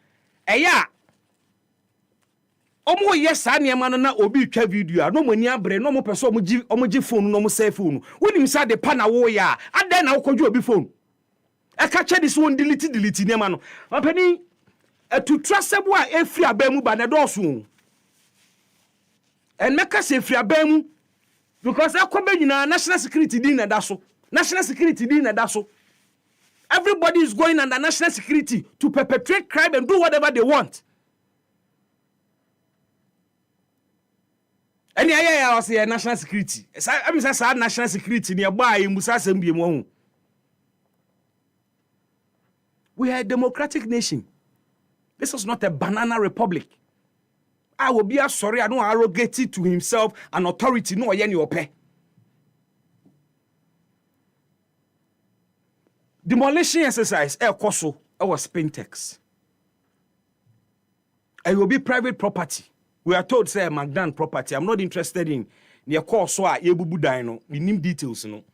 Omo yes aniema no na obi twa video no mo ni abre no mo pese omo gi phone no mo save phone wonim sa de pa na wo ya adan na wo obi phone e ka che this one delete niema no mapani to trustable a efri abamu ba na doso en meka se efri abamu because akoba nyina national security din na daso everybody is going under national security to perpetrate crime and do whatever they want. Any I was here national security. I mean, that's national security nearby in Musasem. We are a democratic nation. This is not a banana republic. I will be sorry, I don't arrogate it to himself an authority. No, any ope. Demolition exercise, Koso, our Spintex. It will be private property. We are told say Magdan property. I'm not interested in near course so yebubu dino, the name details no.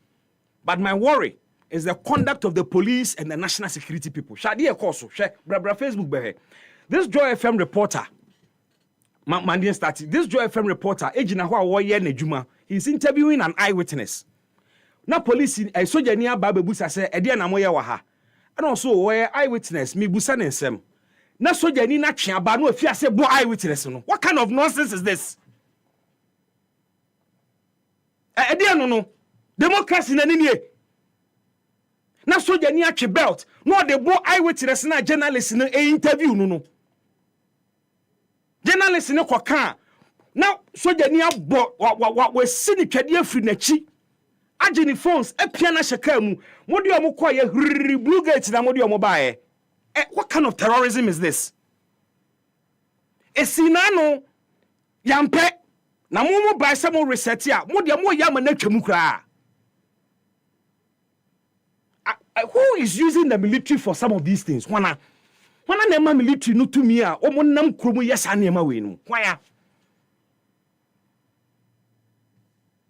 But my worry is the conduct of the police and the national security people. Shadi Ekoso, bra Facebook behe. This Joy FM reporter, Mandian started. This Joy FM reporter, Ejina Hwa Woye Nejuma, he's interviewing an eyewitness. Now police in a soldier near Babebusa say, Edia na moya waha. And also where eyewitness me busa nsem. Na soja ni na twa ba no afia se bo eyewitness no. What kind of nonsense is this? No. Democracy na ni. Na soja ni atwe belt. No de bo eyewitness na journalist no interview no. Journalist no kwaka. Na soja ni abo we sini twade afri na chi. Ageni phones e pia na shaka mu. Modi omo koye blue gate na modi omo baaye. What kind of terrorism is this? Esinano yampe na mo by some reset ya mo de mo yam na twemu kra. Who is using the military for some of these things? Wana na military no to me a o mo nam kromo yes anema we no. Why?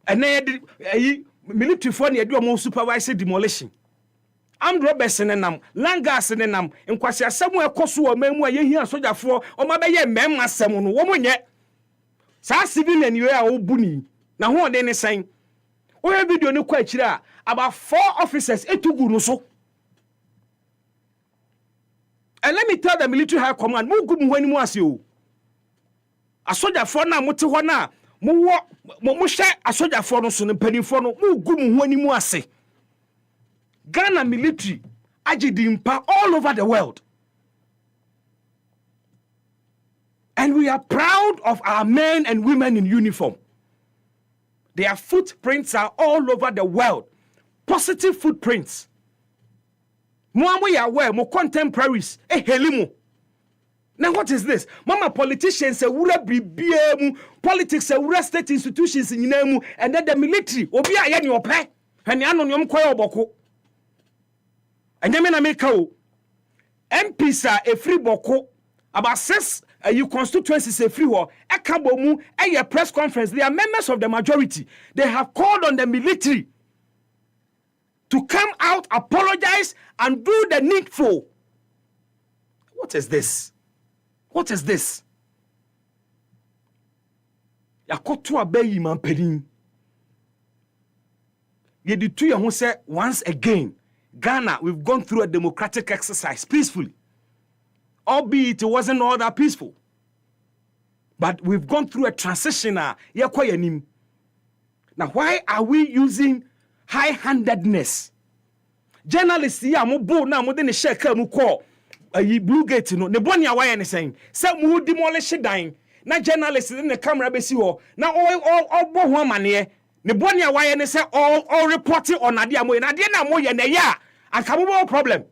And military for na do mo supervise demolition. Armed robbers nenam, langas nenam, nkwasi asemu ekoso o mamu a yehia sojafo o mabeye mem asem no wo monye. Sa civilian we a obuni na ho de ne sen. O he video ne kwa akire a about 4 officers etugu no so. And let me tell the military high command, mu gu mu hwani mu ase o. Asojafo na mote ho na mo hwe asojafo no so ne panifo no mu gu mu hwani mu ase. Ghana military agidimpa all over the world. And we are proud of our men and women in uniform. Their footprints are all over the world. Positive footprints. Mo ya aware mo contemporaries helimu. Now what is this? Mama politicians say wura bribie mu, politics say wura state institutions nyina mu, and then the military obi aye ne ope. Hane anonyom koye oboko. And then America, MPs are a free boko. About 6 you constituencies a free war. Ekabomu, a press conference. They are members of the majority. They have called on the military to come out, apologize, and do the needful. What is this? What is this? Yakotu abeyi man pedin. Yedi tu ya say once again. Ghana, we've gone through a democratic exercise peacefully. Albeit it wasn't all that peaceful. But we've gone through a transition. Now, why are we using high-handedness? Journalists here, mo bo na mo de ne share ka mu call Blue Gate no. Ne boni awaya ne saying, say mo demolish dan. Na journalists in the camera be si ho. Na all bo ho amane. Ne boni awaya ne say all reporting on ade amoye. Na ade na moye na ya. Anka mo problem.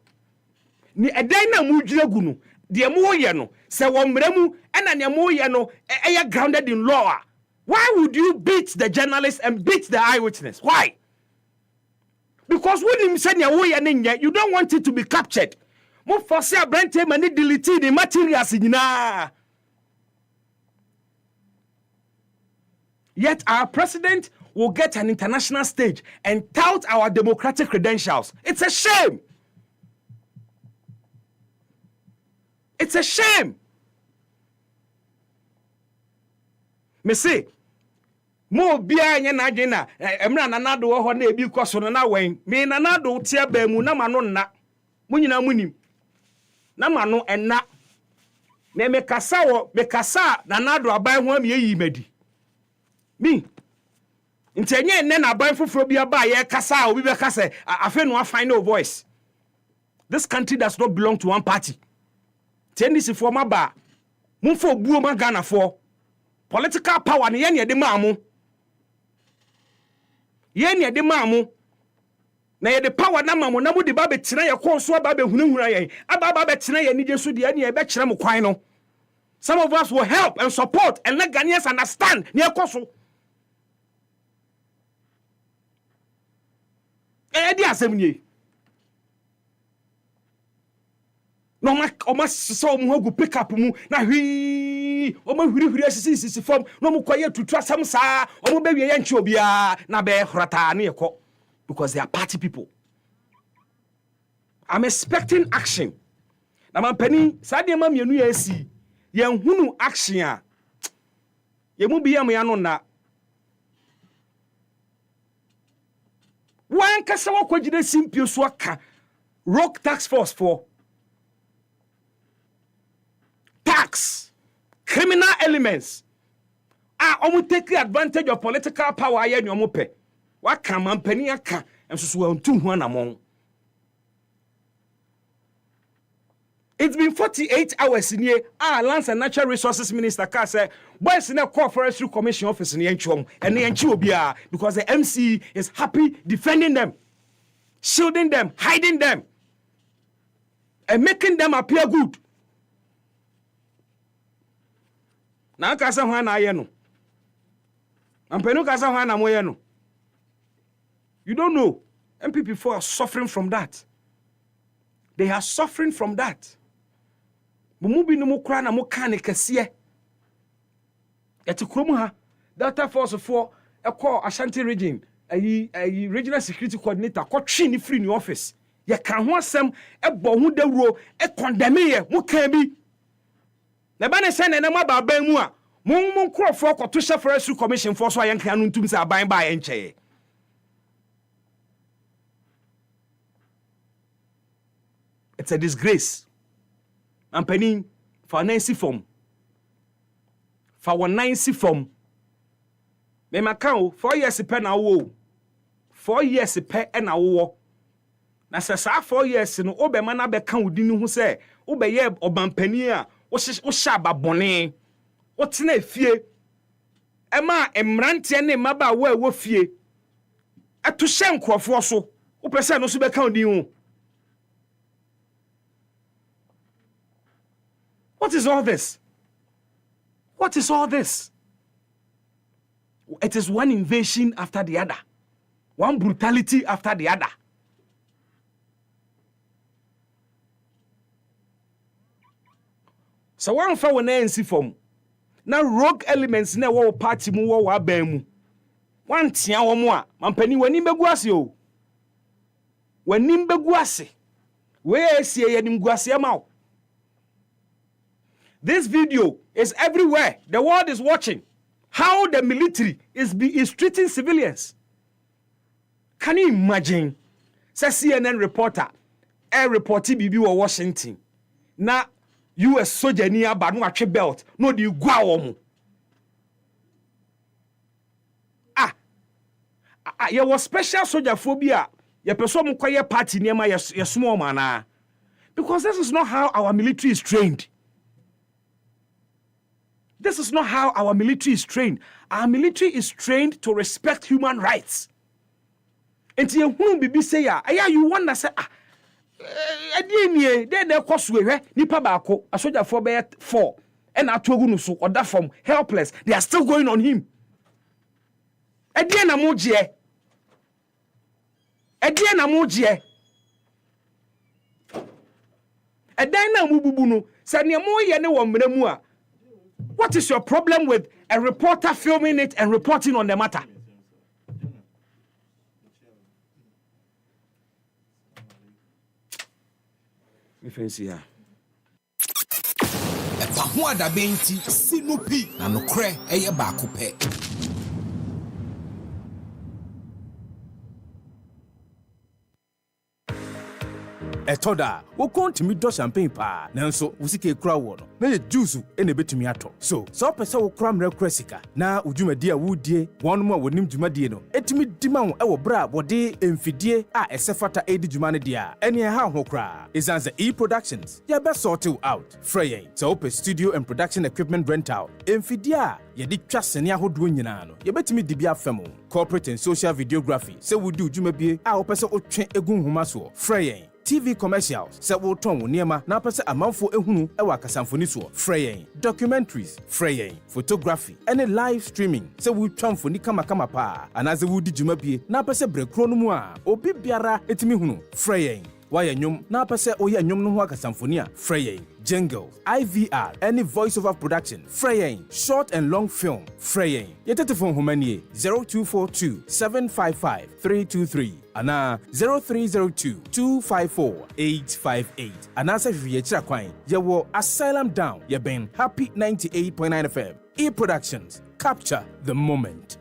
Ni edan na mo dwira gu no. De mo ye no. Se wo mramu na ne mo ye no grounded in law. Why would you beat the journalist and beat the eyewitness? Why? Because when him say you don't want it to be captured. Mo force a brand mani delete the materials nyina. Yet our president will get an international stage and tout our democratic credentials. It's a shame. It's a shame. Me say, mo bia nya na adwena emra nanado wo ho na ebi kwaso no na wen me nanado tia ba mu na mano nna munyina munim na mano enna me kasa nanado aban ho am yeyi madi mi ntenye enne na aban foforo bia ba ye kasa obi be kasa afa no afine no voice. This country does not belong to one party. Tenisi for maba mumfo buo ma Ghana for political power ne ye de maamu. Ye de maamu. Na ye de power na maamu na mu de ba betina ye konso ba be hunahuna ye. Aba betina ye nije so de ye be kire mu kwan no. Some of us will help and support and let Ghanaians understand ne ekoso. E di asem nie. No ma so mo gu pick up mu na hwi o ma hwiri asisi fam no mo kwaye tutu asam saa o mo be wie ye nche obia na be hrata na yeko because they are party people. I'm expecting action. Na man pani sa de ma mienu ya si ye hunu action a ye mu biya mo ya no na wan kasa wakwagide simpio so aka rock tax force for tax, criminal elements are almost taking advantage of political power. What can man penny aka and so well 2 among? It's been 48 hours in here. Lands and Natural Resources Minister Ka said, boys in a core forestry commission office in the Enchom and the Enchobia because the MC is happy defending them, shielding them, hiding them. and making them appear good. Na kasa hwa na aye no. Ampenu kasa hwa na moye no. You don't know. MPP4 are suffering from that. They are suffering from that. Bumubi no mo kra na mo ka ne kese. Eti krom ha Delta Force 4 call Ashanti region a regional security coordinator ko twi ni free ni office. Ye kan ho asem bo ho dawuro condemn ye mo kan bi. Na ba ne se na ma ba ban mu a mo nkrofo ko to chef forestry commission for so ayen kan no ntum se aban ba ayen cheye. It's a disgrace. I'm penning for Nancy form. For 190 form. Me makao 4 years pe na wo. 4 years pe e na wo. Na se sa 4 years no obema na be kan odini hu se obeye obampani a wo sha babone. Wo tena efie. E ma emrante ne maba wo e wo fie. Eto hye nkrofo so. Wo pese no so be kan odini hu. What is all this? What is all this? It is one invasion after the other. One brutality after the other. So one for one ANC form. Now rogue elements na wo party mu wo aban mu. One tia wo mo a, mampani wani begu ase o. Wani begu ase. We esie yanim guase ma o. This video is everywhere. The world is watching how the military is treating civilians. Can you imagine? Say CNN reporter, reporting BB or Washington. Na US soldier ni aba no atwe belt. No di gua wo. Ye was special soldier phobia. Ye person mo kwaye party niema ye small man. Because this is not how our military is trained. This is not how our military is trained. Our military is trained to respect human rights. And to whom bibi say ya, you wonder say then they cost we nipa baako asoja for be 4 and atogu no so oda from helpless. They are still going on him. Edie na moje. Edie na moje. Edan na mububu no say ne mo ye ne wo mra mu a. What is your problem with a reporter filming it and reporting on the matter? EpaHoaDaben nti sinupi na nokre eye baako pe. Etoda, wo kontimi do champagne pa. Nanso, wo sike kura wo no. Na ye juice ene betumi ato. So pese wo kura mre kura sika. Na udwumadi a wudie, wonum a wonim dwumadie no. Etimi dima wo e wo bra bode emfidie a esefata edi dwumane dia. Ene ha ho kura. Izanza E-Productions. Ya be sort you out. Freyen. So studio and production equipment rental. Emfidie a ye di twa sene ahodo nyina no. Ye betimi dibia famo. Corporate and social videography. Se wudi dwumabie a wo pese otwe egun homa so. Freyen. TV commercials, se wo ton wo niema na pese amanfo ehunu e wa kasamfoni so. Freyen. Documentaries, freyen. Photography, any live streaming, se wo twamfoni kama pa. Anaze wo di dwumabie na pese brekro no mu a obi biara etimi hunu. Freyen. Why nyom na pese oye nyom no ho akasamfoni a. Freyen. Jingle, IVR, any voiceover production, Freyen, short and long film, Freyen. Your telephone humanie 0242 755 323 ana 0302 254 858. Anasa Viechra Quine, Yawo Asylum Down, Yaben Happy 98.9 FM. E-Productions, capture the moment.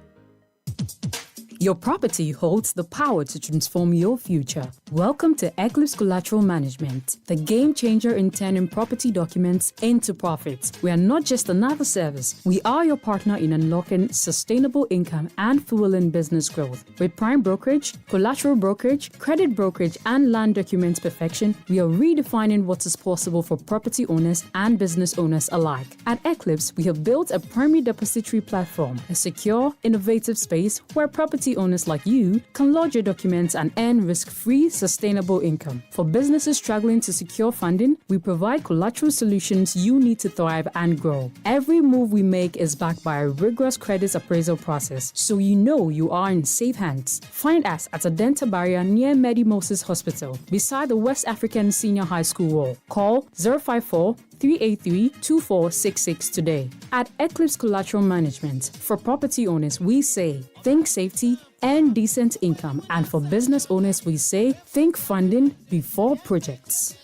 Your property holds the power to transform your future. Welcome to Eclipse Collateral Management, the game changer in turning property documents into profits. We are not just another service. We are your partner in unlocking sustainable income and fueling business growth. With prime brokerage, collateral brokerage, credit brokerage, and land documents perfection, we are redefining what is possible for property owners and business owners alike. At Eclipse, we have built a primary depository platform, a secure, innovative space where property property owners like you can lodge your documents and earn risk-free, sustainable income. For businesses struggling to secure funding, we provide collateral solutions you need to thrive and grow. Every move we make is backed by a rigorous credit appraisal process, so you know you are in safe hands. Find us at Adenta Barrier near Medi Moses Hospital, beside the West African Senior High School wall. Call 054-383-2466 today. At Eclipse Collateral Management, for property owners, we say think safety and decent income. And for business owners, we say think funding before projects.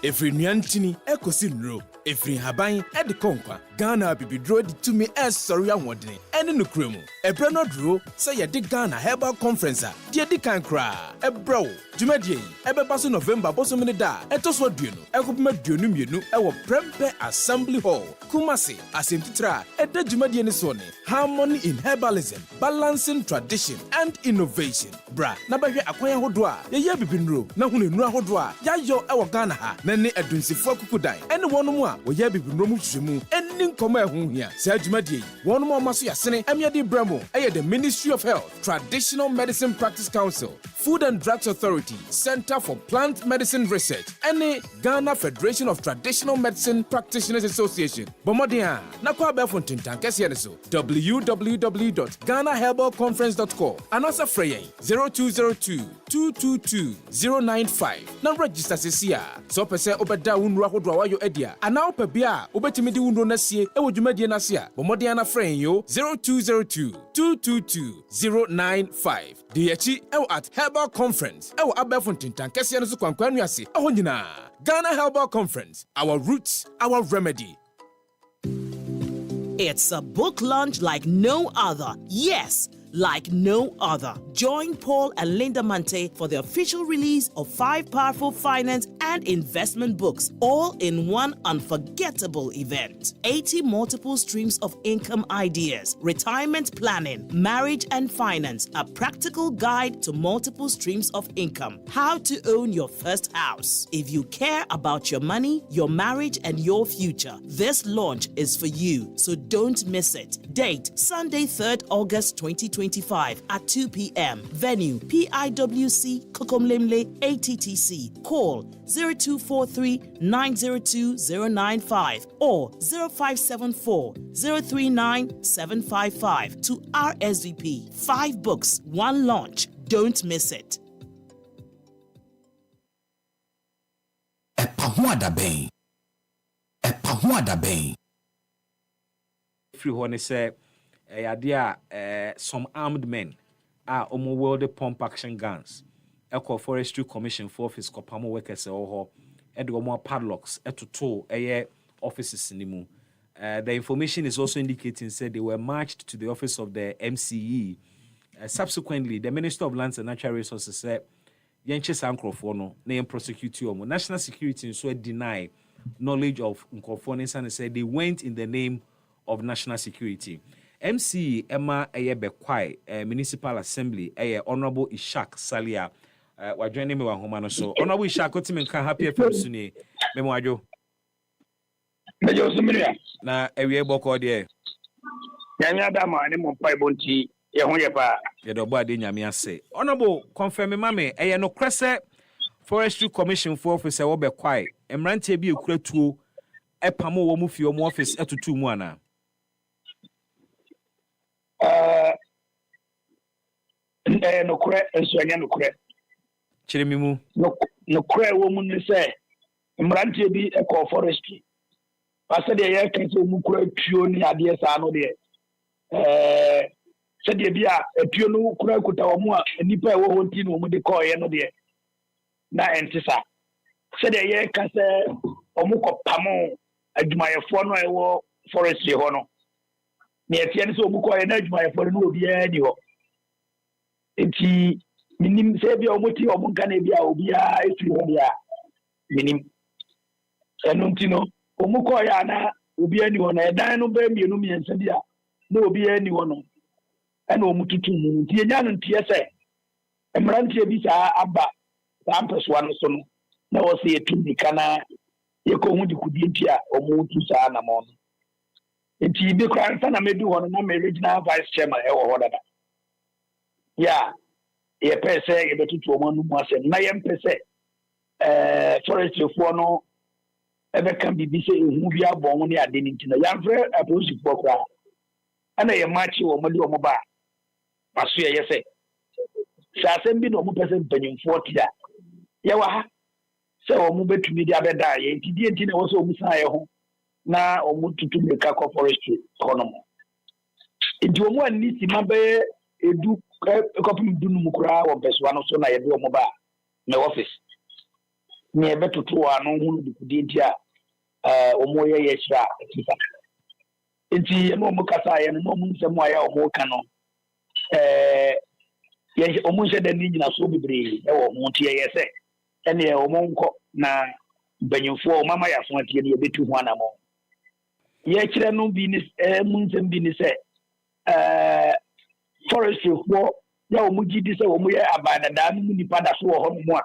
Every Nyantini, Ecosin Ro, every Habain, Ed Conqua, Ghana Bibidro, to me as Soria Wadney, and in the Cremo. A Breno Drew, say a Dick Ghana Herbal Conference, dear Dick and Cry, a bro, Jumadi, Ebe Basso November, Bossomida, Etoswa Duno, Ecopma Dunum, our Prempe Assembly Hall, Kumasi, Asimtitra, and the Jumadian Sony, harmony in herbalism, balancing tradition and innovation. Bra, Nabahe Aquaya Hodwa, Yabi Binro, Nahuni Hodwa, Yayo, our Ghana. Nene adunsi fo kukudai ene wono mu a wo ya bibinro mu hwemu eni nkoma ehun hia sa adwumadie wono mu maso yasene amiade bramo the Ministry of Health, Traditional Medicine Practice Council, Food and Drugs Authority, Center for Plant Medicine Research, and Ghana Federation of Traditional Medicine Practitioners Association. Bomodia, nakwa befontin tankesi yeneso www.ghanaherbalconference.com and also frey 0202-222-095. Now register sesia. So pese obeda unru ahodwa wayo edia. Ana opebia obetimidi unru nasie ewo dwumadie nasia. Bomodia na frey yo 0202-222-095. Diachi ewo at Herbal Conference. Ewo abefontin tankesi yeneso kwankwanu ase. Ewo nyina. Ghana Herbal Conference. Our roots, our remedy. It's a book launch like no other. Yes, like no other. Join Paul and Linda Mante for the official release of 5 powerful finance and investment books, all in one unforgettable event. 80 multiple streams of income ideas, retirement planning, marriage and finance, a practical guide to multiple streams of income, how to own your first house. If you care about your money, your marriage, and your future, this launch is for you, so don't miss it. Date, Sunday, 3rd August 2025 at 2 p.m. Venue, PIWC, Kokomlemle, ATTC. Call 0243-902-095 or 0574-039-755 to RSVP. 5 books, 1 launch. Don't miss it. EpaHoaDaben. EpaHoaDaben. Free one say some armed men are world pump action guns. Eco Forestry Commission for Office Kopamo workers or more padlocks to offices in the information is also indicating said they were marched to the office of the MCE. Subsequently, the Minister of Lands and Natural Resources said Yenche Sankrofono name prosecute you. National security so deny knowledge of Nkrofonis and said they went in the name of national security. MC Emma Bekwai, Municipal Assembly, Honorable Ishak Salia, were joining me one home. So, Honorable Ishak, what you can happy from Sunni, Memoajo. Na area boko there. Dama, and more pipe bonti, Yahoyapa. Yedoba de Yamia say. Honorable, confirm me, mammy, no Crescent Forestry Commission for Officer Bekwai, and Rante be a crew, Epamo Mufi office at 2 Mwana. No credit, and so I no credit. Chirimimu. No credit woman say, Mrante be a call forestry. I said, the air can say Mukre Pioni ideas are no there. Said the Bia, a Piono Kurakuta, and Nipa won't know what they call no there. Na Antissa. Said the air can say, Omuko Pamo, my phone forestry honor. Near Tian so Muko and my for no be any. Eti minim sebi omuti omunkanebia obia etuobia minim enutino omuko ya na obia ni wona edan no ba mienu miensa bia na obia ni wono ena omututu mu tie nya no tie se emrantie bi sa aba sampeso no so no na wo se etumi kana ye ko hu di kudie ntia omutu sa na mo nti bi kra nsa na medu hɔ no na me regional vice chairman ɛwɔ hɔ dada ya ye pese ye betutu omo nu mu asem na ye mpese forestry fo no ebe kan bibi se ehu bi abon ne ade ni ntina ya mfre apolisi fo kra ana ye machi wo mo de omo ba maso ye se sa asem bi no mo pese mpanyimfo tia ye wa ha se omo betumi dia beda ye ntidie ntina wo se omo san ye ho na omo tutu meka ko forestry kono mo nti omo ani si mabe edu kopim dunu mukura wo peswa no so na ye do mo ba na office ni e betoto anu hunu dikudi ntia omo ye hira tifa nti no mo kasa ye no mo nsem aya omo ka no ye omo nse da ni nyina so bebre e wo mo ntia ye se ene omo nko na banyimfo mama ya fo atie ne ye betu ho anamo ye kire no bi ni mo nsem bi ni se forestry for ya omuji di se omu ye abadada mu nipa da so ho mu a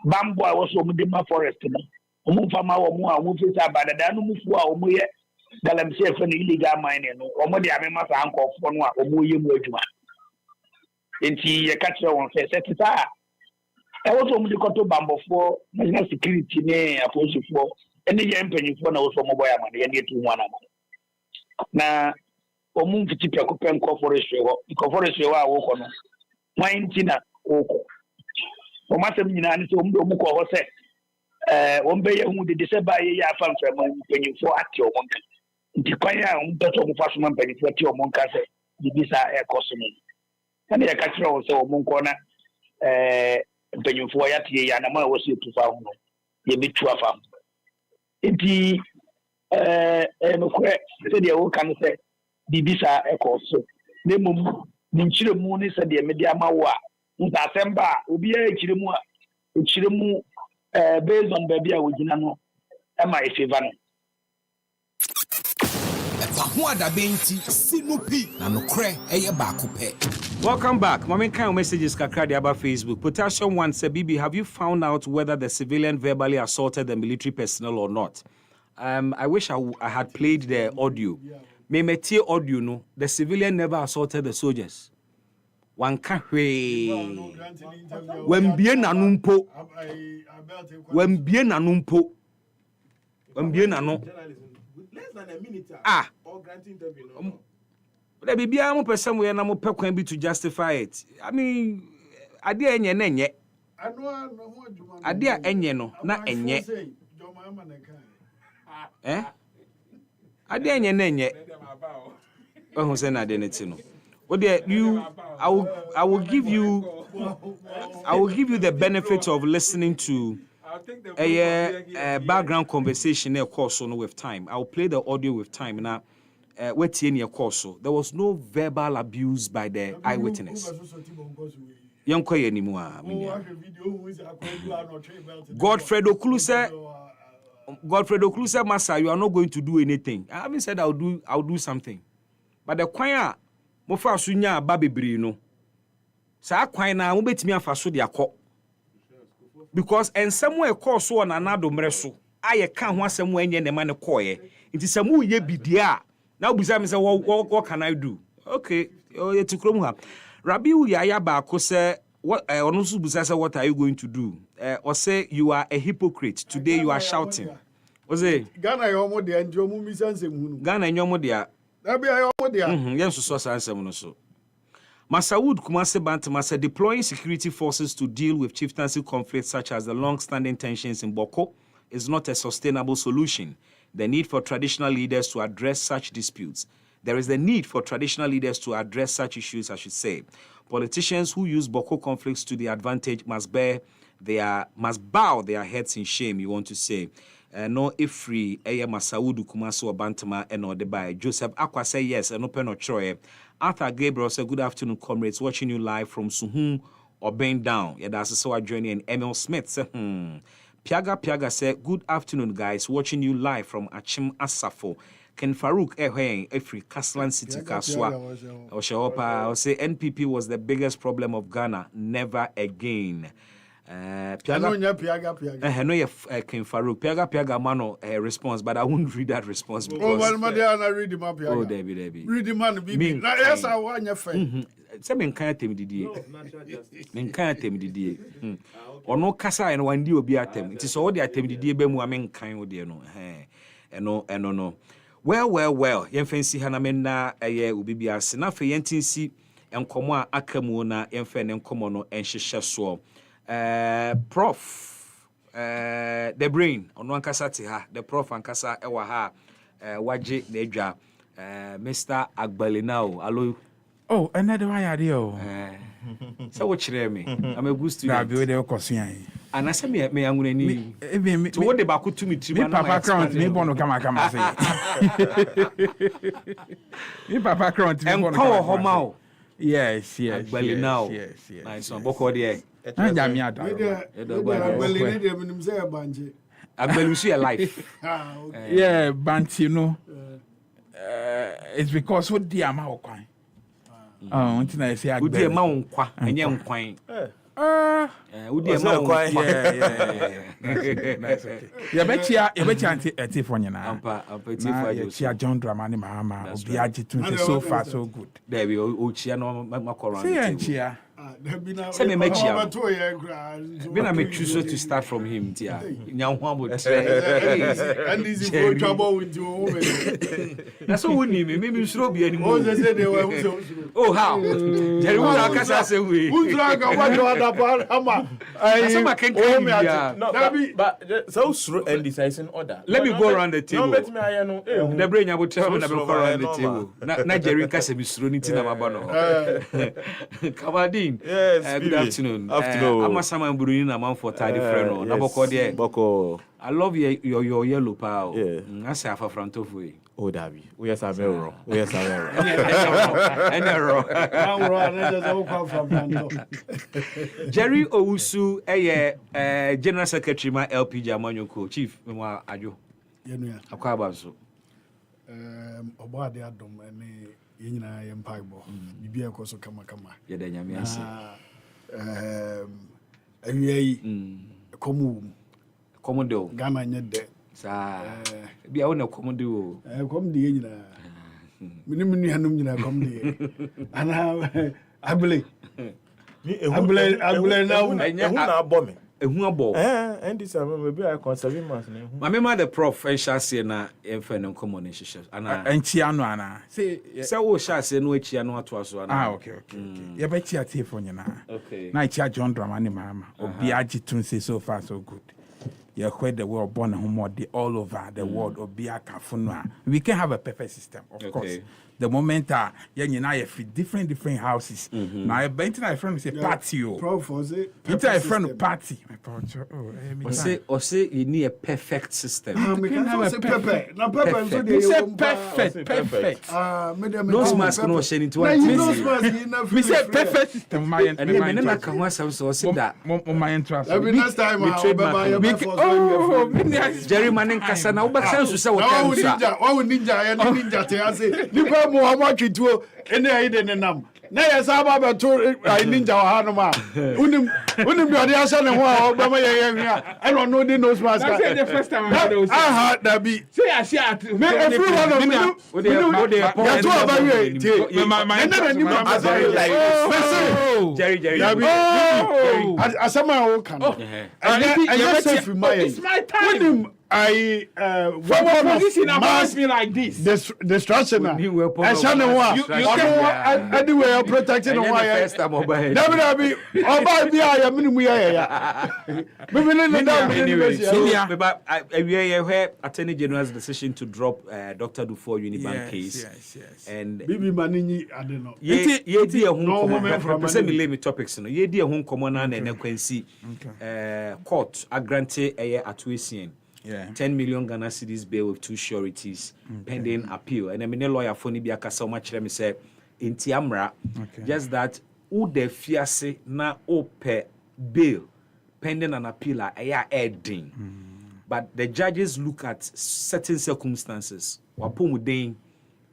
bambo a wo so omu de ma forest no omu fama wo mu a omu fisa abadada no mu fu a omu ye galamse fe no illegal mining no omu de amema sa ankofo no a omu ye mu adwuma enti ye ka kire won fe se tita e wo so omu de koto bambo fo national security ne apolisi fo ene ye mpanyifo na wo so omu boy amane ye ne tu hu anama na omu mfiti pe ko pen ko forestry wo a wo ko no wantina wo ko o ma sem nyina ni so omu ko ho se o mbe ye hu de se ba ye ya fa mfa ma mpanyimfo ate o monka nti kwan a omu peto omu fa so ma mpanyimfo ate o monka se bibisa e ko so ni ani ya ka kire wo se omu ko na mpanyimfo ya tie ya na ma wo se tu fa ho no ye bitu afa nti no kwe se de wo kan se bibisa ekoso nemum ni nchiremu ni se de media mawo a ntasemba obi a nchiremu a nchiremu based on baby a wogina no e ma efeva no EpaHoaDaben nti sinupi na nokre eye baako pe. Welcome back. Mama kind of messages kakra about Facebook. Potassium 1 said, Bibi, have you found out whether the civilian verbally assaulted the military personnel or not? I wish I had played the audio. Me metie audio no, the civilian never assaulted the soldiers. One can't when bien anumpo. When bien anumpo. When bien ano. Less than a minute. Or granting interview. But the BBI mo person we na mo pe kwan bi to justify it. I mean, ade enye na enye. Ade a enye no na enye. Ade enye na enye. Oh say na de neti no. You I will give you the benefit of listening to a background conversation course on with time. I will play the audio with time now. There was no verbal abuse by the eyewitness. Godfred Okluse Massa, you are not going to do anything. I haven't said I'll do something. But the choir, mofa sunya babibri no. Sa choir na mo betimi afaso de akọ. Because en somewhere course so na anado mreso. Aye ka ho asem enye ne ma ne koye. Nti samu ye bidia. Now, Bizam say, what can I do? Okay, to Kromha. Rabiu Yaya Bako say, what what are you going to do? Or say you are a hypocrite. Today you are shouting. What's it? Ghana yomo de and Jomu Misanse. Ghana yomo de. Yes, so so. Masawood Kumase Bantama said deploying security forces to deal with chieftaincy conflicts such as the long-standing tensions in Boko is not a sustainable solution. The need for traditional leaders to address such disputes. There is the need for traditional leaders to address such issues, I should say. Politicians who use Boko conflicts to their advantage must bow their heads in shame, you want to say. No Ifri, Eya Masaudu Kumaso Bantama, and Odebai. Joseph Aqua say yes, and open or Troy. Arthur Gabriel said, good afternoon, comrades, watching you live from Suhum or Bend Down. Yeah, that's so I journey. And Emil Smith said, Piaga said, good afternoon, guys. Watching you live from Achim Asafo. Ken Farouk Efri Kaslan City Kaswa. Oshaopa say NPP was the biggest problem of Ghana. Never again. Piaga. No, you came Farouk. Piaga mano response, but I won't read that response because. I read him up here. Oh, Debbie. Read the man, baby. Yes, I want your friend. Some can't tell me the men can't tell me the day. Or no Casa and one deal be at them. It is all the attempt the day bemu amen kind of dear no. No. Well. Yen fancy Hanamena a year will be a sena for yentin si and comma akamuna yen fen and commono and shisha so. Prof. The brain on one casati ha, the prof and casa ewaha, waji neja, Mr. Agbalinao, alo. Oh, another one idea. So what you me? I'm a good student. I'll be with the and I said me I'm going to need. To what the back to me to me papa count me bono come say. Me papa count me bono come home. Yes. Agbalinao. Yes. Nice one. Boko there. Agbelusi life. Yeah, Banti no. It's because what the amount kwan. Oh, until I say Agbelusi amount kwa, enye nkwan. Udi amount kwan. Yeah. You bet anti for you now. Ampa chia John Dramani Mahama. Obiaji tun so far so good. There we o chia no makoran. Say chia. Say me mechia. Bina me choose to start from him tia. Nya ho abo tre. And this is for trouble with you. That's so woni me suro bi anymore. Oh, they say they were. Oh, how? Jerry will kasa say we. Who's like what you are about? Ama. Asama can No, but so suro and deciding order. Let me go around the table. No, bet me I know. The brain abo travel na be go around the table. Na Jerry kasa bi suro ni tina maba no. Kamadin. Yes, good afternoon. I'm Sama Buruni na man for tidy friend. Naboko there. Boko. I love your yellow pal. Yeah. I say half a front of way. Oh, Dabi. We are Samero. Jerry Owusu, General Secretary, my LPG Amanyoko, Chief, Mwa Ajo. Akwabazo. Obade Adom, and Yina Empire. Bibia Koso Kama. Yadanya Miasi. Komodo. Ghana Nyede. Sa be a one komodo. Come the Yina. Minimum Hanum Yina come the. And I believe. I believe now. Bombing. Who ball? And this maybe I conserve months. My member the prof and shall say na infernal common issues. And Chiano Anna. Say, so shall say no Chiano to us. Okay. You bet you tea for you now. Okay. Night John Dramani Mama. Or Biaji Tunse so far so good. You heard the world born all over the world or Biaka Funwa. We can have a perfect system, of course. The moment you know different houses. Now I bet my friend say party. It's a friend party. Or say you need a perfect system. We can have a perfect. Perfect. No mask no shame into what. We say perfect system. My and then I can once so say that. My interest. Every next time we Jerry Manning Kasana Ubaksan to say what ninja Muhammad Kituo ene aide ne nam na yesaba be to ninja wa hanoma unim bi asa ne ho a obama ye hia eno no dey nose mask the first time I heard aha that be say I share me every one of me ya to aba we Jerry asama o kan and safe my it's my time position ask me like this. Destruction. Anyway, protecting the wire. Attorney General's decision to drop Dr. Dufour Unibank case. Yes. And Bibi Manini, I don't know. Ye home topics. Ye dear home common and Quincy court a grante atuation. 10 million Ghana cedis bail with 2 sureties pending appeal. And I mean, a lawyer for Nibiaka so much. Let me say, in Tiamra, just that who the fiase na ope bail pending an appeal are adding. But the judges look at certain circumstances. Wapomudin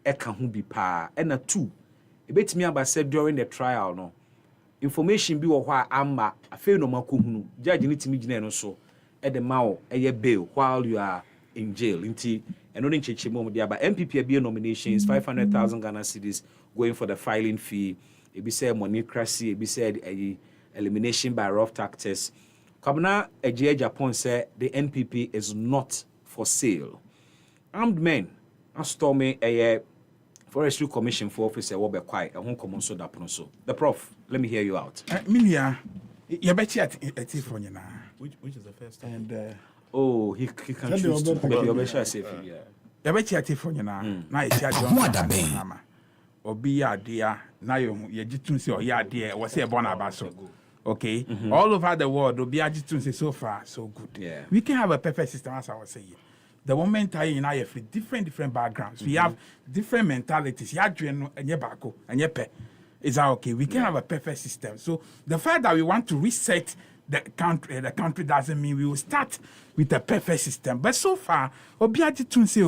eka hu bi pa. And a 2. A bit me about said during the trial, no. information bi wɔ hɔ a ama afei no makɔhunu judge ne timi gyina no so ɛde ma wo ɛyɛ bail while you are in jail nti ɛno ne nkyekye mu de aba MPP abie nominations 500,000 Ghana cedis going for the filing fee ebi sɛ monocracy ebi sɛ elimination by rough tactics Kwabena Ejie Japan said the NPP is not for sale. Armed men storming a Forestry Commission for Officer Wobekwai, a home common so that so. The Prof, let me hear you out. Milia, you bet you at for you now. Which is the first time? And he can choose to but you bet you safe. You bet you at for you now. Now it's your John. Obi ya dear, now you jitun say or ya dear, was a bon abaso. Okay, all over the world, Obi Ajitun say so far so good. Yeah, we can have a perfect system, as I was saying. The moment I in IF different backgrounds, we have different mentalities. Ya and ye bako and ye pe. Is that okay? We can have a perfect system. So the fact that we want to reset the country doesn't mean we will start with a perfect system. But so far, Obi Ajitun say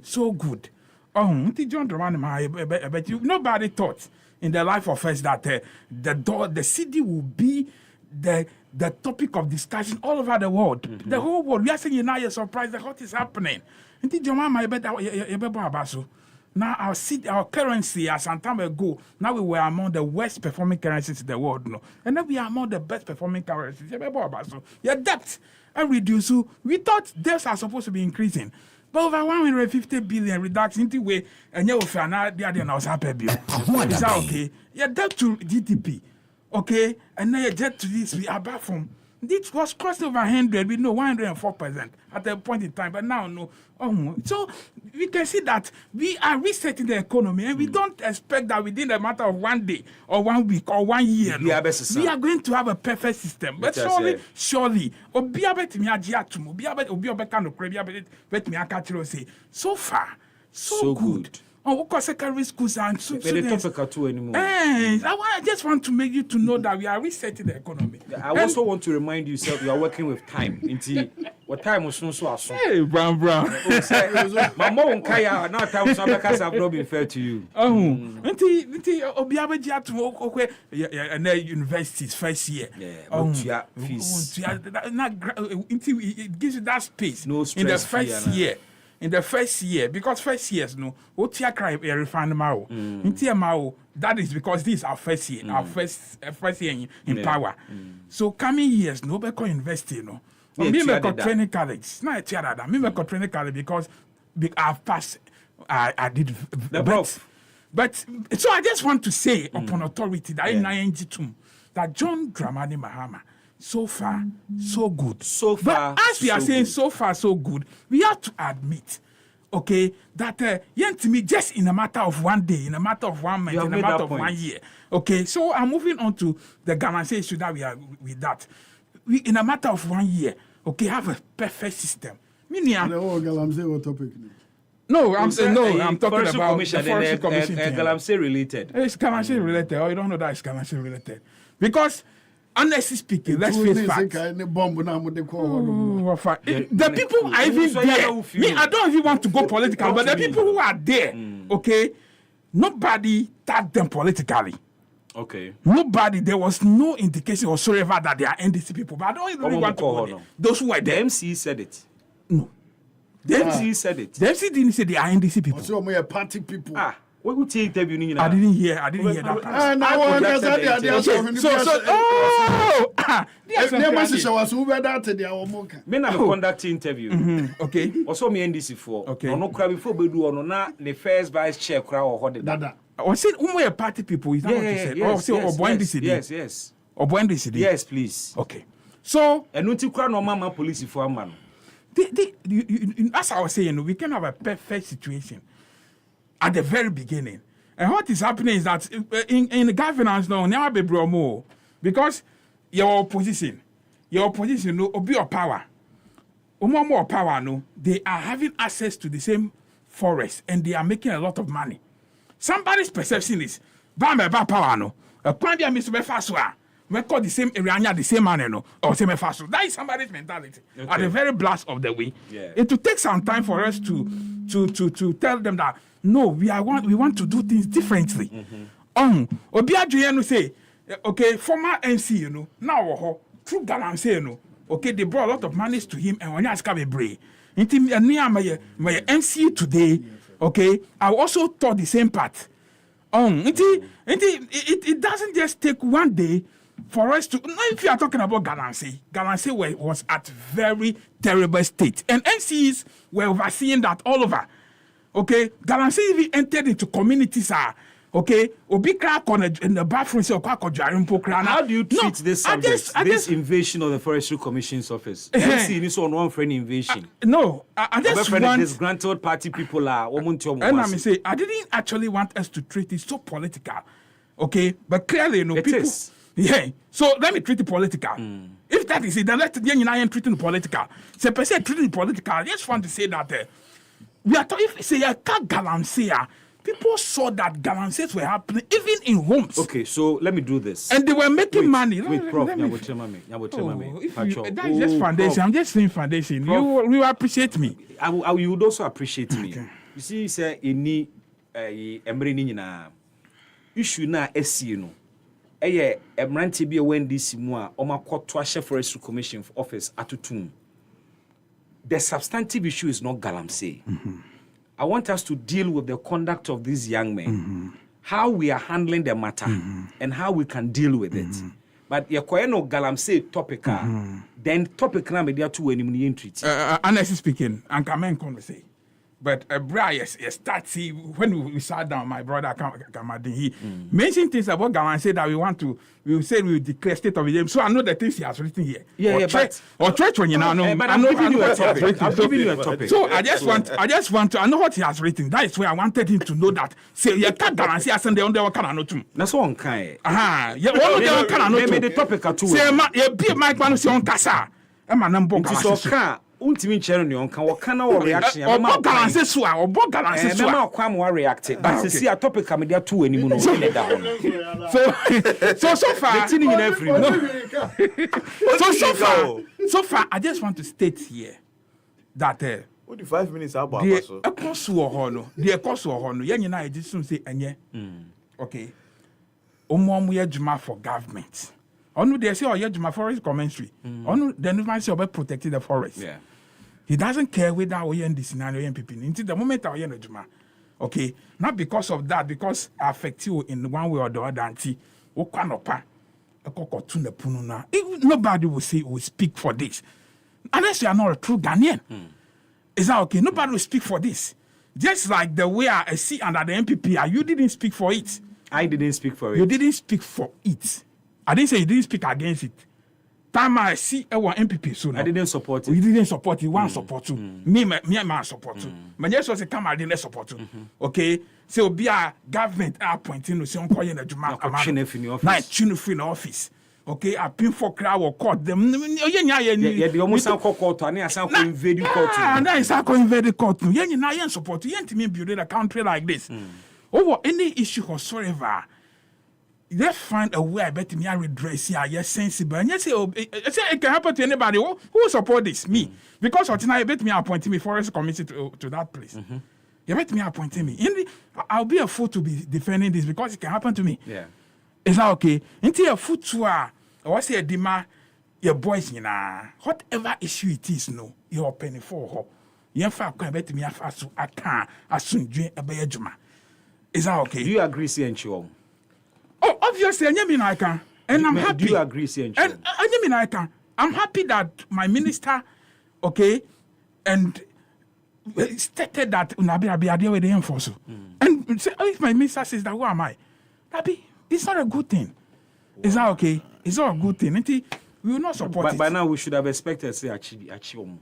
so good. Oh, John Dramani, but nobody thought in the life of us that the CD will be the topic of discussion all over the world. The whole world. We are saying now you're surprised at what is happening. Now our currency as some time ago, now we were among the worst performing currencies in the world. No? And now we are among the best performing currencies. Your debt and reduce. We thought debts are supposed to be increasing. But over 150 billion reduction into way and you will now the other now happy. Is that okay? Your debt to GDP, okay, and then your debt to this we are back from. This was crossed over 100, we know 104% at a point in time, but now no. So we can see that we are resetting the economy, and we don't expect that within a matter of 1 day or 1 week or 1 year, we are going to have a perfect system. But surely, so far, so good. Secondary schools and students. I just want to make you to know that we are resetting the economy. I also want to remind you, sir, you are working with time. What time was so? Hey, Brown. My mom Kaya, now time some because I've not been fair to you. Universities first year. Fees. It gives you that space. No stress in the first year. In the first year, because first years, no, that is because this is our first year, our first year in power. So coming years, no, because university, no. Me training college, not a me training college because I've passed. I did the but so I just want to say upon authority that in ING2 that John Dramani Mahama. So far, so good. So far, but as we are saying, so far, so good, we have to admit, okay, that to me, just in a matter of 1 day, in a matter of 1 month, in a matter of 1 year. Okay, so I'm moving on to the government issue that we are with that. We, in a matter of 1 year, okay, have a perfect system. No, I'm saying no. I'm talking about the Forestry Commission. Galamsey related. It's Galamsey related. Oh, you don't know that it's Galamsey related because. Honestly speaking, let's face facts. The people are even there. Me, I don't even want to go political, but the people who are there, okay, nobody tagged them politically. Okay. Nobody, there was no indication whatsoever that they are NDC people. But I don't really want to go there. Those who are there. The MC said it. No. The MC said it. The MC didn't say they are NDC people. So we are party people. What would you interview? I didn't hear that part. Men are conducting interview. Okay. Also me NDC for. Okay. No crab before we do on na the first vice chair crowd or what that. I said we are party people. Is that what you said? Yes. Or NDC. Yes, please. Okay. So and no crowd no mama police for a man. As I was saying, we can have a perfect situation at the very beginning. And what is happening is that in the governance now, never be bromo. Because your opposition, no, obi your power. More power, no, they are having access to the same forest and they are making a lot of money. Somebody's perception is, ba power, no. Kwandia Mr. Faswa, we call the same area, the same man, no, or same Faso. That is somebody's mentality. Okay. At the very blast of the way. Yeah. It will take some time for us to tell them that no, we want to do things differently. Obi Adrian say okay, former NC, you know, now through Galamsey, you know, okay, they brought a lot of money to him, and when I come a bray, into my NC today, okay, I also taught the same part. It doesn't just take one day for us to. Now, if you are talking about Galamsey was at very terrible state, and NCs were overseeing that all over. Okay, Galamsey even entered into communities. Okay, Obi crack on in the bathroom. So how do you treat this subject? This invasion of the Forestry Commission's office. NC is on one friend invasion. No, I just want disgruntled party people are. And I say I didn't actually want us to treat it so political. Okay, but clearly, you know, it people. Is. Yeah, so let me treat it political. If that is it, then let the treating political. So per se treating political. I just want to say that we are talking. If say I can't Galamsey. People saw that Galamseys were happening even in homes. Okay, so let me do this. And they were making money. Wait, Prof. That is just foundation. I'm just saying foundation. You will appreciate me. You would also appreciate me. Okay. You see, say any issue na SC no. Eye emranti bi when this mu a omakwoto ahye Forestry Commission office atutum. The substantive issue is not Galamsey. I want us to deal with the conduct of these young men, how we are handling the matter, and how we can deal with it. But no Galamsey topic, then topic na media to any treaty. Honestly speaking, and come conversation. But yes, start see when we sat down, my brother Kamadin, he mentioned things about Galamsey that we said we will declare state of emergency. So I know the things he has written here. Or church when you know. I'm giving you a topic. So I just want to. I know what he has written. That is why I wanted him to know that. Say you can't Galamsey as they on the cannot too. That's one kind. Yeah, all of them cannot. Maybe the topic are two. Say be my man say on kasa. Emma number Galamsey. Untimi nkyere ne onka wakana wo reaction ya ma balance so a obo balance so a ma kwa mo react but see a topic am dia to animu no ne da ho so far the thing in every so far I just want to state here that what the 5 minutes about so the course wo ho no ye nyina e just say enye okay omo ye djuma for government onu they say ye djuma forest commentary onu the man say about protecting the forest. Yeah. He doesn't care whether we in this scenario and people until the moment I hear Juma. Okay, not because of that, because I affect you in one way or the other. Auntie, nobody will speak for this unless you are not a true Ghanaian. Is that okay? Nobody will speak for this. Just like the way I see under the MPP, you didn't speak for it. I didn't speak for it. You didn't speak for it. I didn't say you didn't speak against it. Time I see our MPP so I didn't support it. You didn't support it. One support you. Me support you. But just was a come I didn't support you. Okay. So be a government appointing no say on call in the Juma. Na chinu free in office. Okay. I pin for crowd or court them. The almost court and I invade the court. And I say invade the court. You na support. You ain't me build a country like this. Over any issue whatsoever. Let's find a way. I bet me I redress here. Yes, sensible. And yes, it can happen to anybody who support this. Me, because of tonight, I bet me appointing me forest committee to that place. You bet me appointing me. I'll be a fool to be defending this because it can happen to me. Yeah, is that okay? Until a fool to or say a demand your boys, whatever issue it is, no, you're penny for her. You can bet me I can't as soon drink a bayajuma. Is that okay? Do you agree, Siencho? Oh, obviously, I can. And I'm happy. Do you agree, Siencho? And I can. I'm happy that my minister, okay, and stated that I'll be there with the enforcer. And say, if my minister says that, who am I? It's not a good thing. Is that okay? It's not a good thing. We will not support it. By now, we should have expected, say, Achim.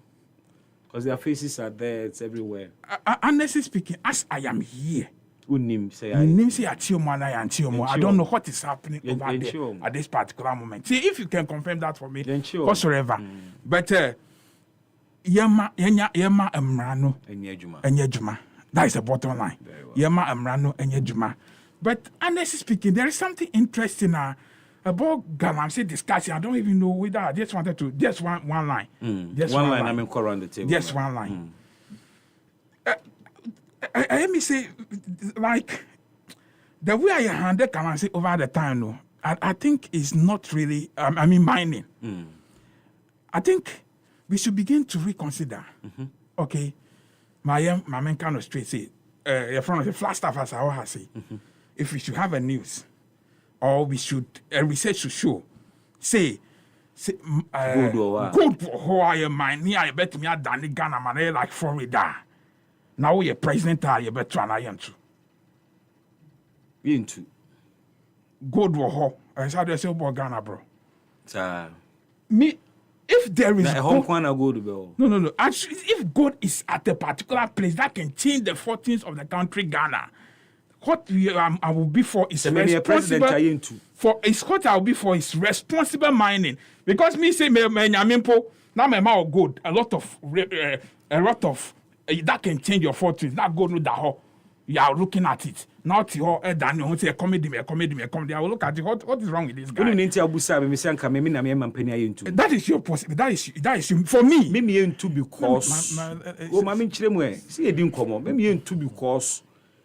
Because their faces are there, it's everywhere. Honestly speaking, as I am here, I don't know what is happening over there at this particular moment. See, if you can confirm that for me, whatsoever. But Yema Emrano Enyejuma. That is the bottom line. Yema Emrano Enyejuma. But honestly speaking, there is something interesting about Galamsey discussion. I don't even know whether I just wanted to just one line. Just one line. I mean, around the table. Just one line. Let me say, like, the way I handled Galamsey over the time, no, I think it's not really, mining. I think we should begin to reconsider. Okay, my main kind of straight say, from the flat stuff as I say, if we should have a news, or we should, research should show, say, good who I mine, I bet me I done Ghana man like Florida. Now you're president, I bet to an iron too. Into good wo I said they say about Ghana, bro. Me, if there is no. Actually, if God is at a particular place that can change the fortunes of the country Ghana, what I will be for is responsible for. Is what I will be for is responsible mining. Because me say me nyamimpo now me ma good a lot of that can change your fortunes. That gold with that ho. You are looking at it. Not your Daniel say comedy. I will look at it. What is wrong with this guy? That is your possibility. That is for me. Maybe into because see you didn't come on. Maybe into because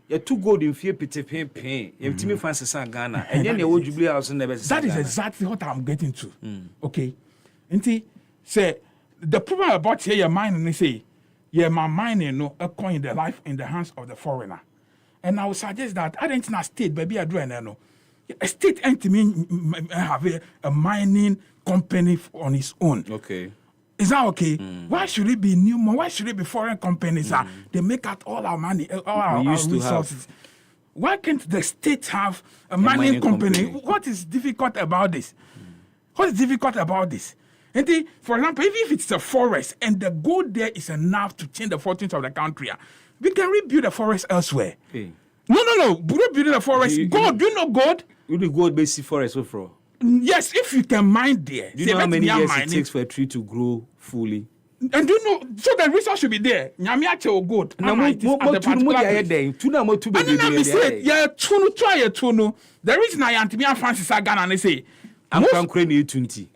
you're too good in fear pain. You have to fancy Ghana. And then you would house never. That is exactly what I'm getting to. Okay. And say the problem about here your mind and they say my mind a coin in the life in the hands of the foreigner. And I would suggest that I don't know state, baby, I do know. A state entity have a mining company on its own. Okay. Is that okay? Why should it be new? Why should it be foreign companies? They make out all our money, all our resources. Why can't the state have a mining company? What is difficult about this? What is difficult about this? And for example, if it's a forest and the gold there is enough to change the fortunes of the country, we can rebuild the forest elsewhere. Hey. No. Rebuild the forest. Gold, do you know gold? You do gold basic forest for. Yes, if you can mine there. Do you know how many years it takes for a tree to grow fully? And do you know, so the resource should be there. Nyamiache or gold. The reason I am to be a Francis Agan and they say, I'm cranky 20.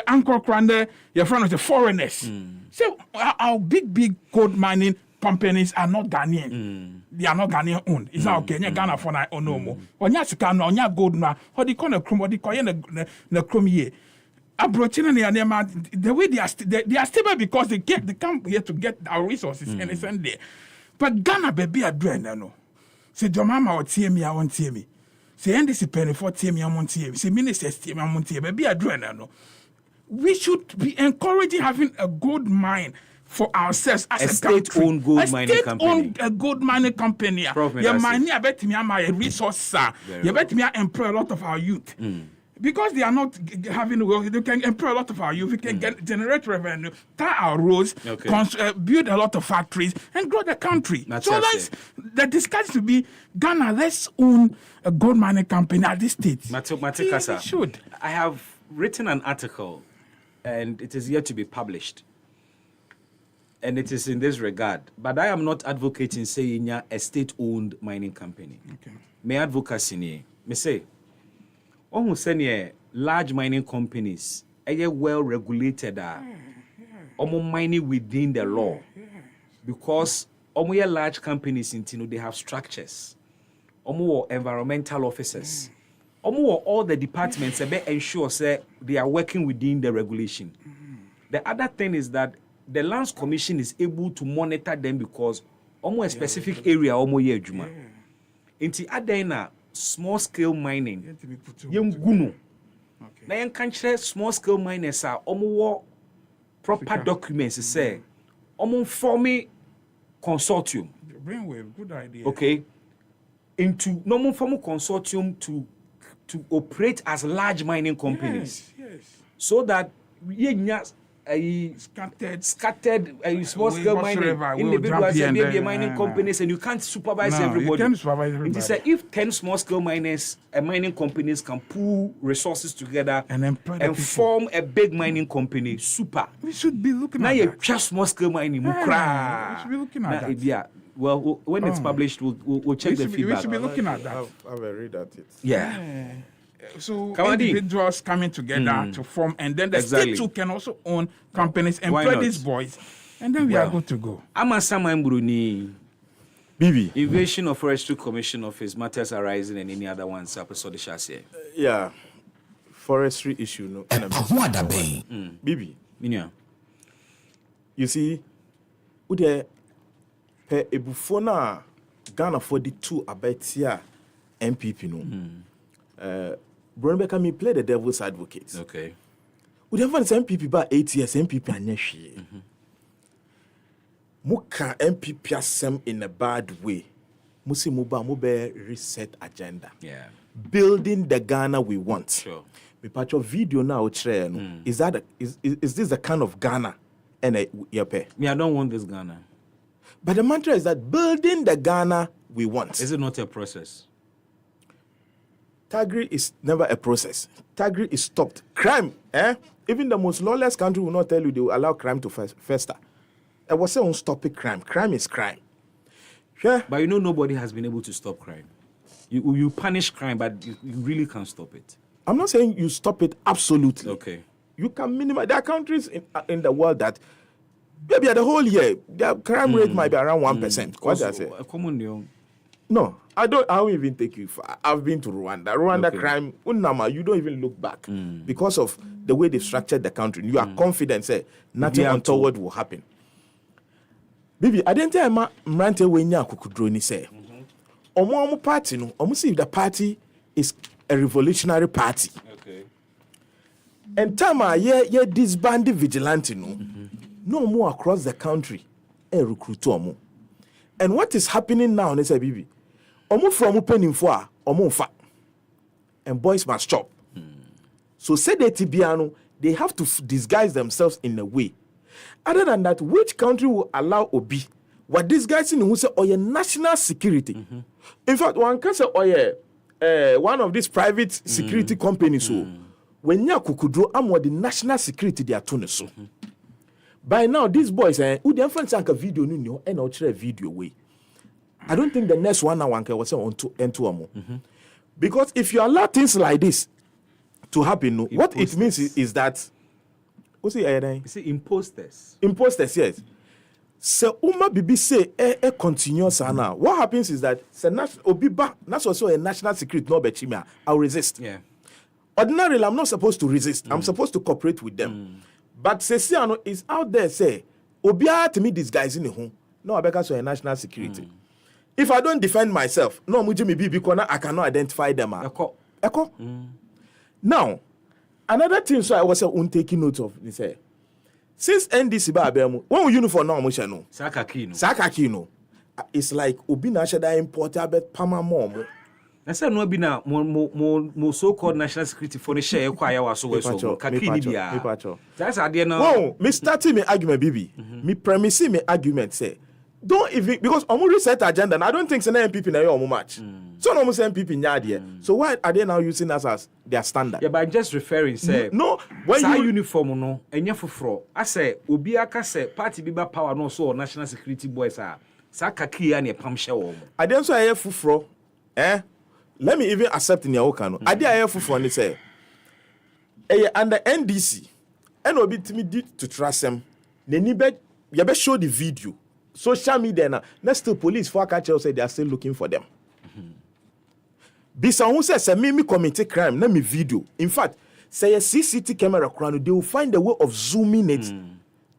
Uncle Crande, your friend of the foreigners. So our big gold mining companies are not Ghanaian. They are not Ghanaian owned. It's not okay. Ghana for now or no more. When you ask on your gold now, what they call a chrome, what they call the chrome here. The way they are stable because they come here to get our resources and it's in there. But Ghana baby are doing no. Say your mama would see me, I won't see me. Say NDC penny for me, I won't see me. Say ministers see me, I won't see me. Baby are doing no. We should be encouraging having a gold mine for ourselves as a state-owned gold mining company. A gold mining company. Your money, I bet me I'm a resource. You bet me I employ a lot of our youth. Because they are not having work, they can employ a lot of our youth. We can generate revenue, tie our roads, build a lot of factories, and grow the country. The discussion to be Ghana, let's own a gold mining company at this stage. Matekasa, should. I have written an article, and it is yet to be published. And it is in this regard. But I am not advocating saying a state-owned mining company. Okay. My advocacy me say, almost any large mining companies are well regulated, almost mining within the law, because almost large companies they have structures, almost environmental officers, almost all the departments ensure they are working within the regulation. The other thing is that the Lands Commission is able to monitor them because almost a specific area almost year juma. Inti adena small scale mining. Yem guno. Na yen kanche small scale miners are almost proper documents say almost forming consortium. Brainwave, good idea. Okay. Into normal formal consortium to operate as large mining companies. Yes. So that scattered small scale mining individuals and maybe mining companies, and you can't supervise everybody. You can't supervise everybody. It is if 10 small scale miners and mining companies can pool resources together and form a big mining company, super. We should be looking now at you that. Just small scale mining. We should be looking at that. Yeah. Well, when it's published, we'll check the feedback. We should be looking at that. Have a read at it. Yeah. So individuals coming together to form, and then the state too can also own companies, employ these boys, and then we are good to go. Ama Saman Bruni. Bibi. Invasion of Forestry Commission Office, matters arising and any other ones, episode chassis. Yeah. Forestry issue, no. EpaHoaDaben. Bibi. Minya. You see, ude pe ebufona Ghana for the two abetia MPP no. Bronbeka me play the devil's advocate. Okay. We have MPP ba 8 years MPP anyeshi. Muka MPP asem in a bad way. Musi muba mube reset agenda. Yeah. Building the Ghana we want. Sure. Me patch your video now is that is this the kind of Ghana and yepe? Me, I don't want this Ghana. But the mantra is that building the Ghana we want. Is it not a process? Tagri is never a process. Tagri is stopped. Crime, even the most lawless country will not tell you they will allow crime to fester. I was saying stop it crime. Crime is crime. Yeah. But you know nobody has been able to stop crime. You punish crime, but you really can't stop it. I'm not saying you stop it absolutely. Okay. You can minimize. There are countries in the world that maybe the whole year their crime rate might be around 1%. What do I say? No, I won't even take you far. I've been to Rwanda. Rwanda crime, Unama, you don't even look back because of the way they've structured the country. You are confident, say nothing untoward will happen. Bibi, I didn't tell my mrante wenya kukudroni say. Omo party no, omo see the party is a revolutionary party. Okay. And time ye disbanded vigilante no more across the country recruit omo. And what is happening now, they say Bibi, omo from opening for omo fa. And boys must chop. So say the Tibiano, they have to disguise themselves in a way. Other than that, which country will allow Obi? What these guys in who say your national security? In fact, one can say one of these private security companies when you kukudro am the national security they are doing so. By now, these boys who the influence a video no and I'll share a video way. I don't think the next 1 hour was on to amo. Because if you allow things like this to happen, what it means is that what's it? You see, imposters. Imposters, yes. So Uma Bibi say continuous now. What happens is that that's also a national security, no bechimia. I'll resist. Yeah. Ordinarily, I'm not supposed to resist. I'm supposed to cooperate with them. But Sesiano is out there say, Obia to me disguising the home. No, I beg us a national security. If I don't defend myself, no Mujimi Bibi corner, I cannot identify them. Echo. Now, another thing so I was taking note of, they say, since NDC ba abemu, when we uniform now musha no. Sakakino. It's like Obina shada importer bet pama mom. I said no be na mo so-called national security for the share kwaya waso weso kakini bia. That's idea now. Whoa, me starting me argument Bibi. Me premising me argument say don't even because omu reset agenda and I don't think say na MPP na your match. So no say MPP nya so why are they now using us as their standard? Yeah, but I'm just referring say no when you uniform no enya foforo. I say obi aka say party biba power no so national security boys are sa kaki ya ne pamhye wo. I don't say foforo. Let me even accept in your okano. I did I foforo ni say under NDC and obi timi did to trust them. They need you be show the video. Social media now. Next to police for catch say they are still looking for them. Bisa who says me commit crime, na me video. In fact, say a CCTV camera crown, they will find a way of zooming it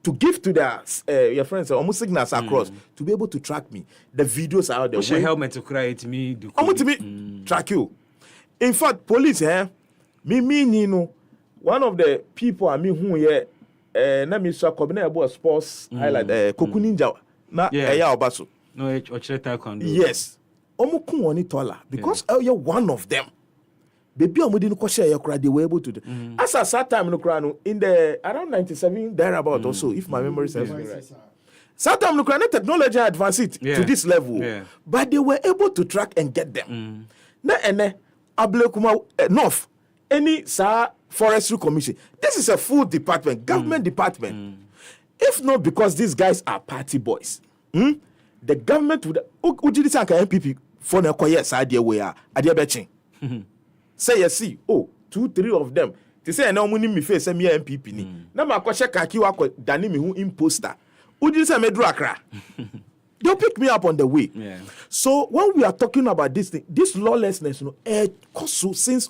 to give to their your friends almost signals across to be able to track me. The videos are out there. What's your helmet to cry to me? Track you. In fact, police me one of the people I mean who na me so kobina about sports highlight Koku Ninja na eya obaso. No, taekwondo. Yes. Omukun woni tola because you're one of them. Baby omudi no share your cry they were able to do. As at that time no cry no in the around 97 thereabout or so if my memory serves me right. That time no cry technology advanced it to this level. But they were able to track and get them. Na ene ablekuma north any forestry commission. This is a full department, government department. If not because these guys are party boys, the government would ujidi sanka MPP for na koye sa de we a ade bechin. Say you see, 2-3 of them. They say na omuni mi face me MPP ni. Na ma kwahye kaki wa dani mi hu imposter. Ujidi say me dru akra. They'll pick me up on the way. Yeah. So when we are talking about this thing, this lawlessness, since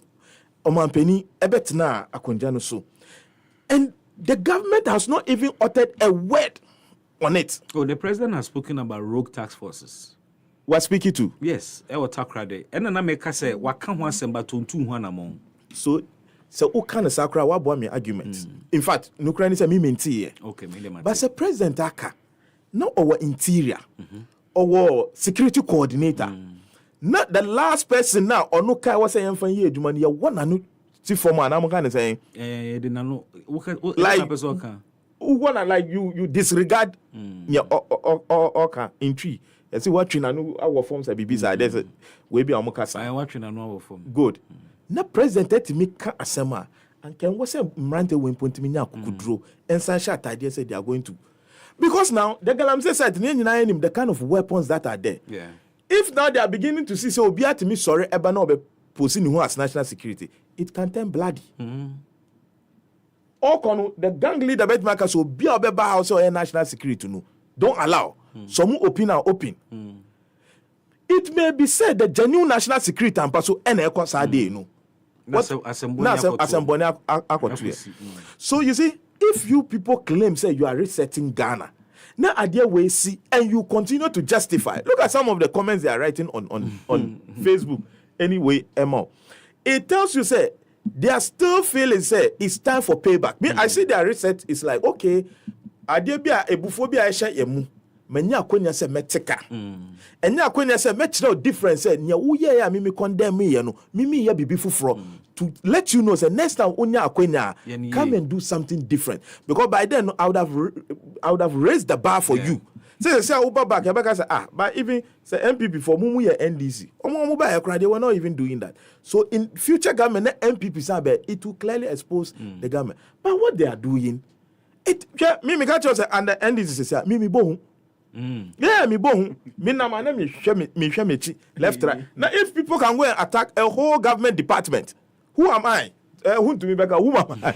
Omanpeni Ebetna Akonjano so. And the government has not even uttered a word on it. Oh, the president has spoken about rogue task forces. We're speaking to? Yes, I will talk right there. And then I make say, what can one send back to 200 So who can a sakra what boy me arguments? In fact, no cranny say me minty. Okay, but the president aka no our interior our security coordinator. Not the last person now or no kai was saying for you money you one and see for man I'm kind of saying like like you disregard in tree. You see what our forms are BBs there's we be amokasa. I watching our form. Good. Na president to make asema and can was a mrante when point me kukudro and Sansha idea said they are going to. Because now the Galamse said the kind of weapons that are there. Yeah. If now they are beginning to see so be at me sorry ebano be posing who as national security, it can turn bloody. Or the gang leader Bismark so be a beba house or national security no. Don't allow. Some open and open. It may be said that genuine national security and paso ene sade no. So you see, if you people claim say you are resetting Ghana, now idea we see and you continue to justify. Look at some of the comments they are writing on Facebook. Anyway, Emma, it tells you say they are still feeling say it's time for payback. Me, I see their reset is like okay, idea be a ebuphobia esha yemu. Menya akonya se meteka. Enya akonya se metchira difference nya uye ya mimi condemn me no. Mimi ya bibi fufro to let you know say next time onya akonya come and do something different because by then I would have raised the bar for you. Say Uber back say but even say MPP for mumu ya NDC. Omo ba ya they were not even doing that. So in future government MPP sabe it will clearly expose the government. But what they are doing mimi ka chose and the NDC say mimi bohun. Yeah, me bon. Me na man me hwe left right. Now if people can go and attack a whole government department, who am I? Who to me back? Who am I?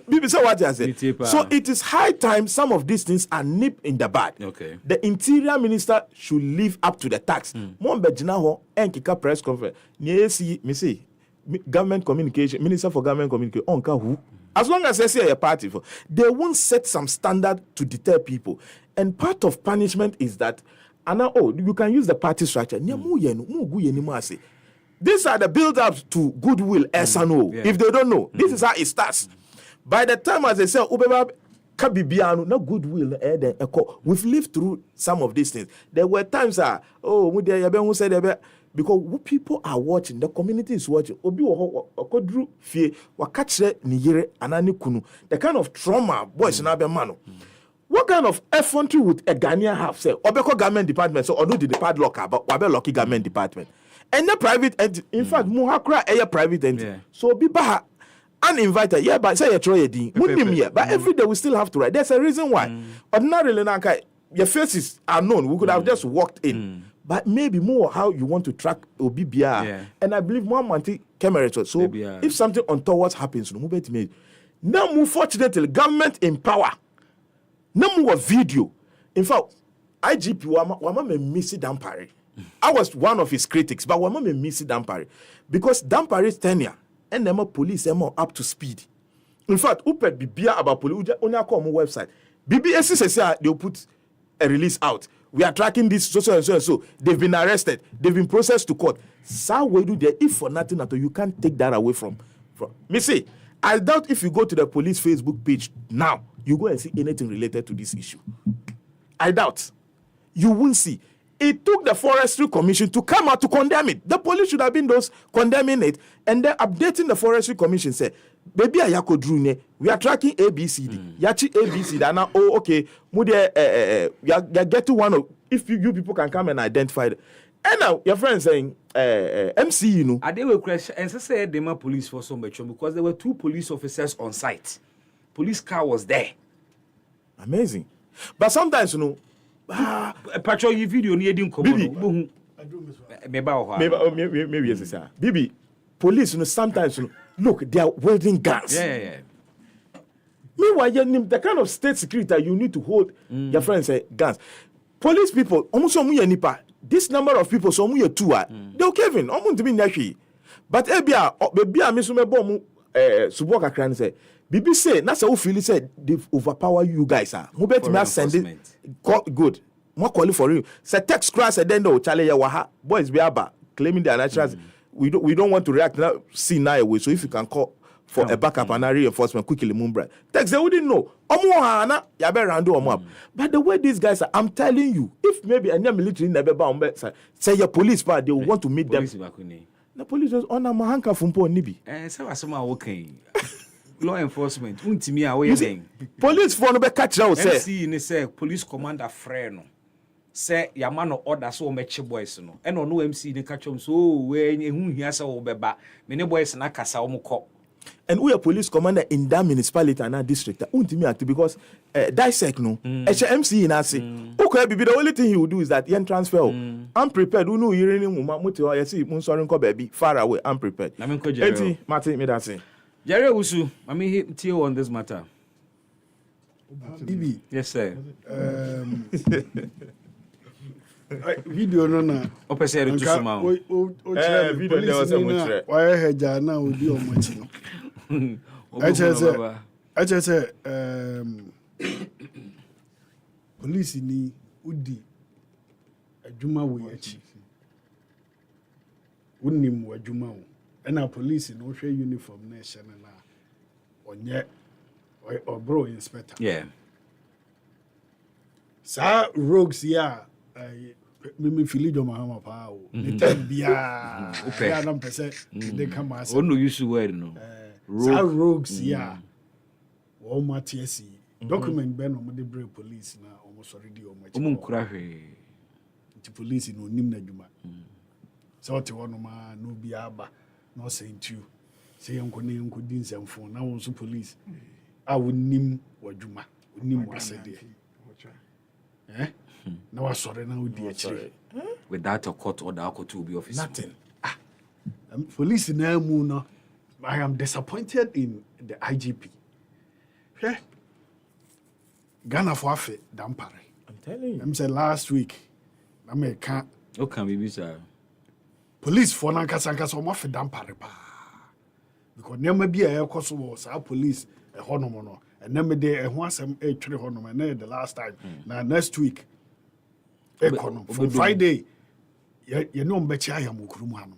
People say what I say. So it is high time some of these things are nipped in the bud. Okay. The interior minister should live up to the tax. Mo mbejina ho enkika press conference. Ni see me say government communication, minister for government communication onka who. As long as they say a party, they won't set some standard to deter people. And part of punishment is that, you can use the party structure. These are the build-ups to goodwill, SNO. If they don't know, this is how it starts. By the time, as they say, no goodwill. We've lived through some of these things. There were times, because people are watching, the community is watching. The kind of trauma boys in Abemano. What kind of effrontery would a Ghanaian have? Say, Obeko government department, so or no the padlock, but Wabe lucky government department. And the private entity, in fact, Muhakra a private entity. So be baha uninvited. Yeah, but say a troy but every day we still have to write. There's a reason why. Ordinarily, your faces are known. We could have just walked in. But maybe more how you want to track OBBR. And I believe more money camera. So if something untoward happens, now fortunately, government in power. No more video. In fact, IGP Wama Missy Dampare. I was one of his critics, but Wama Missy Dampare. Because Dampare's tenure and them police are more up to speed. In fact, Upet Bibia about police on our website. BBS says they'll put a release out. We are tracking this so and so and so. They've been arrested. They've been processed to court. So we do there. If for nothing at all, you can't take that away from. Me say, I doubt if you go to the police Facebook page now, you go and see anything related to this issue. I doubt. You won't see. It took the Forestry Commission to come out to condemn it. The police should have been those condemning it, and then updating the Forestry Commission say, baby ayako drune, we are tracking ABCD. Yachi ABCD. Now, okay, you get to one of, if you people can come and identify it. And now your friend saying MC, you know. They were question and say they were police for so much because there were 2 police officers on site. Police car was there. Amazing. But sometimes, you know, patrol you video near dim come. Maybe yes, sir. Bibi, police, you know, sometimes you know, look, they are wielding guns. Yeah. Meanwhile, the kind of state security you need to hold your friends say guns. police people, almost nipa. This number of people, so you two are. They'll cave in. Almost to be nashi. But ebia, misume bomu suboka kran say. Bibi say, na say who feel say they overpower you guys are. Who bet me send it. Good. More quality for you. Say text class and then chale ya waha. Boys be aba claiming their naturals. We don't want to react now. See now away. So if you can call for a backup and a reinforcement quickly, Mumbra. Text they wouldn't know. Omo ya be rando omo. But the way these guys are, I'm telling you, if maybe any military never bound say your police part, they will want to meet them. The police was on a mahanka from Port Nibi. So I saw working. Law enforcement. Untimi away then. Police for no be catch out say. MC ni say police commander friend no. Say your man no order so meche boys no. E no MC ni catch am so we hu hia say wo beba. Me ne boys na kasa wo ko. And we are police commander in that municipality and that district. Untimi act because dissect no. MC in ase. Okay, be the only thing he will do is that he transfer. I'm prepared. You know you ni mu moto ya see mun sorry nko baby far away. I'm prepared. Na me nko Jerry. Enti Martin me that say. Jerry Usu, I mean here on this matter. Ibi. Yes sir. Video no na. Opese re tusuma. Video there was a much. Why heja na odi o machi no. I just say police ni udi adwuma wo yachi. Unnim wo adwuma wo. And police no share uniform nation na onye or bro inspector. Yeah. Sa rogues ya me feel do mahama pa o. Nita bia. Ya na pese they come as. Onu use word no. Sa rogues ya. Wo matiasi. Document be no mo de bring police na almost already o machi. Omun kura hwe. Ti police no nim na dwuma. So te wono ma no bia ba. No saying to you, say uncle din some phone. Now also police. I would nim wajuma, nim was said there. Now I sorry now with without a court order, to be office. Nothing. Police in Elmuna. I am disappointed in the IGP. Yeah. Ghana for Afe, Dampare. I'm telling you. I'm saying last week, I may can't. Okay, maybe sir. Police for Nankasa so much Dampare. Because never be a course was our police a honomono. And never day a once a tree honoman the last time. Now next week, from Friday, you know, Betcha Mukrumano.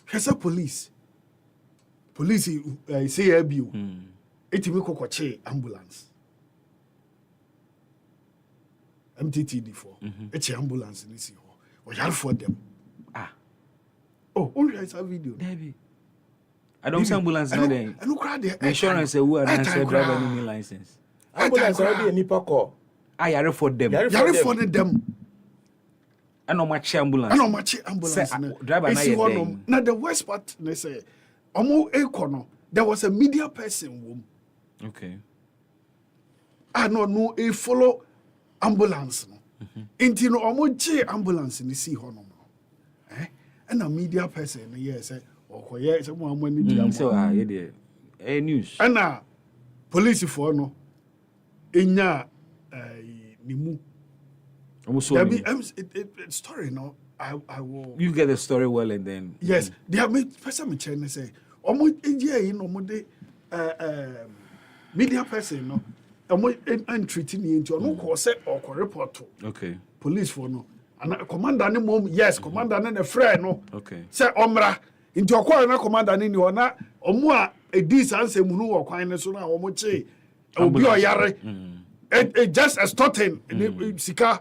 Has a police. Police say a view. Etimiko Kwache ambulance. MTTD for it's ambulance in this year. We have for them. Oh, only has a video. Debbie. I don't see ambulance now then. I look at the insurance who are not driver any license. Ambulance already a nipa call. I are for them. Yare for them. I know much ambulance. I know much ambulance. Driver na now the worst part they say omo econo there was a media person womb. Okay. I no a follow ambulance no. Inti no omo che ambulance ni si hono no. And a media person yes or yeah someone when ni so yeah news. And police for no enya nimu. Story no I will you get the story well and then yes they have made person me chain say omo eje no mo de media person no omo entreating you into no ko say or report okay police for no and commander ni mom yes commander na friend no okay say omra into okwa na commander ni ona omo a edi sanse mu no okwan ne so na omo che obi oyare it just extorting sika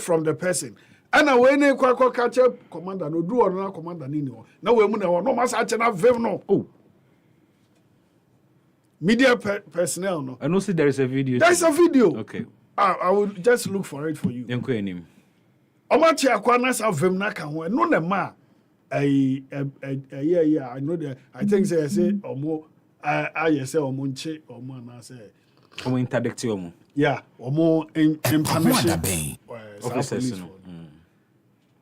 from the person and when they catch up commander no do or commander ni na we mu na no masa che na vev no oh media personnel no I know see there is a video there is a video okay I will just look for it for you enko enim omachi akwa na sa vev na ka ho no na ma yeah I know that I think say omo I say omo nche omo na say omo interdict omo yeah omo information officers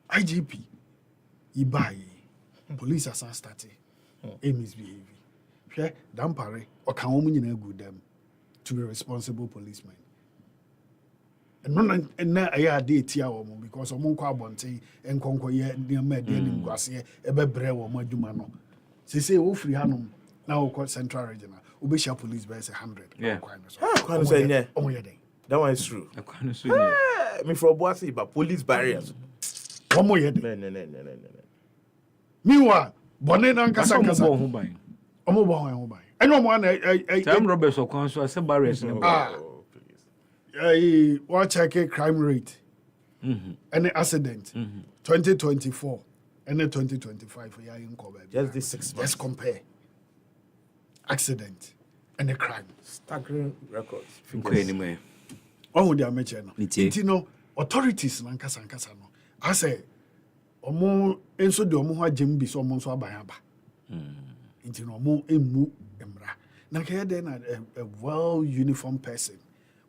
IGP ibai police are starting misbehaving hwe dampare oka omo nyina good them to be responsible policemen no na ɛyɛ ade tia wɔ mo because ɔmo nkɔ abɔnten nkɔnkɔ yɛ nneɛma ɛde anim guaseɛ ɛbɛbrɛ wɔ mo adwuma no sese wofiri hanom na wokɔ central regional wobɛhyia police bɛyɛ sɛ 100 kwan no sɛ nyɛ ɔmo yɛ dɛn that one is true me for Boise but police barriers ɔmo yɛ dɛn meanwhile bɔne na nkasa ɔmo bɔ ho ban ɛnyɛ ɔmo ana time robbers ɔkwan so asɛ barriers ne ba what check crime rate any accident 2024 and 2025 yeah in just this 6 months. Let's compare accident and the crime staggering records anyway on with the amateur no authorities nankasa no I say omo enso de omo ho agem bi so omo nso aban aba intino omo emu emra na kaya dey na a well uniformed person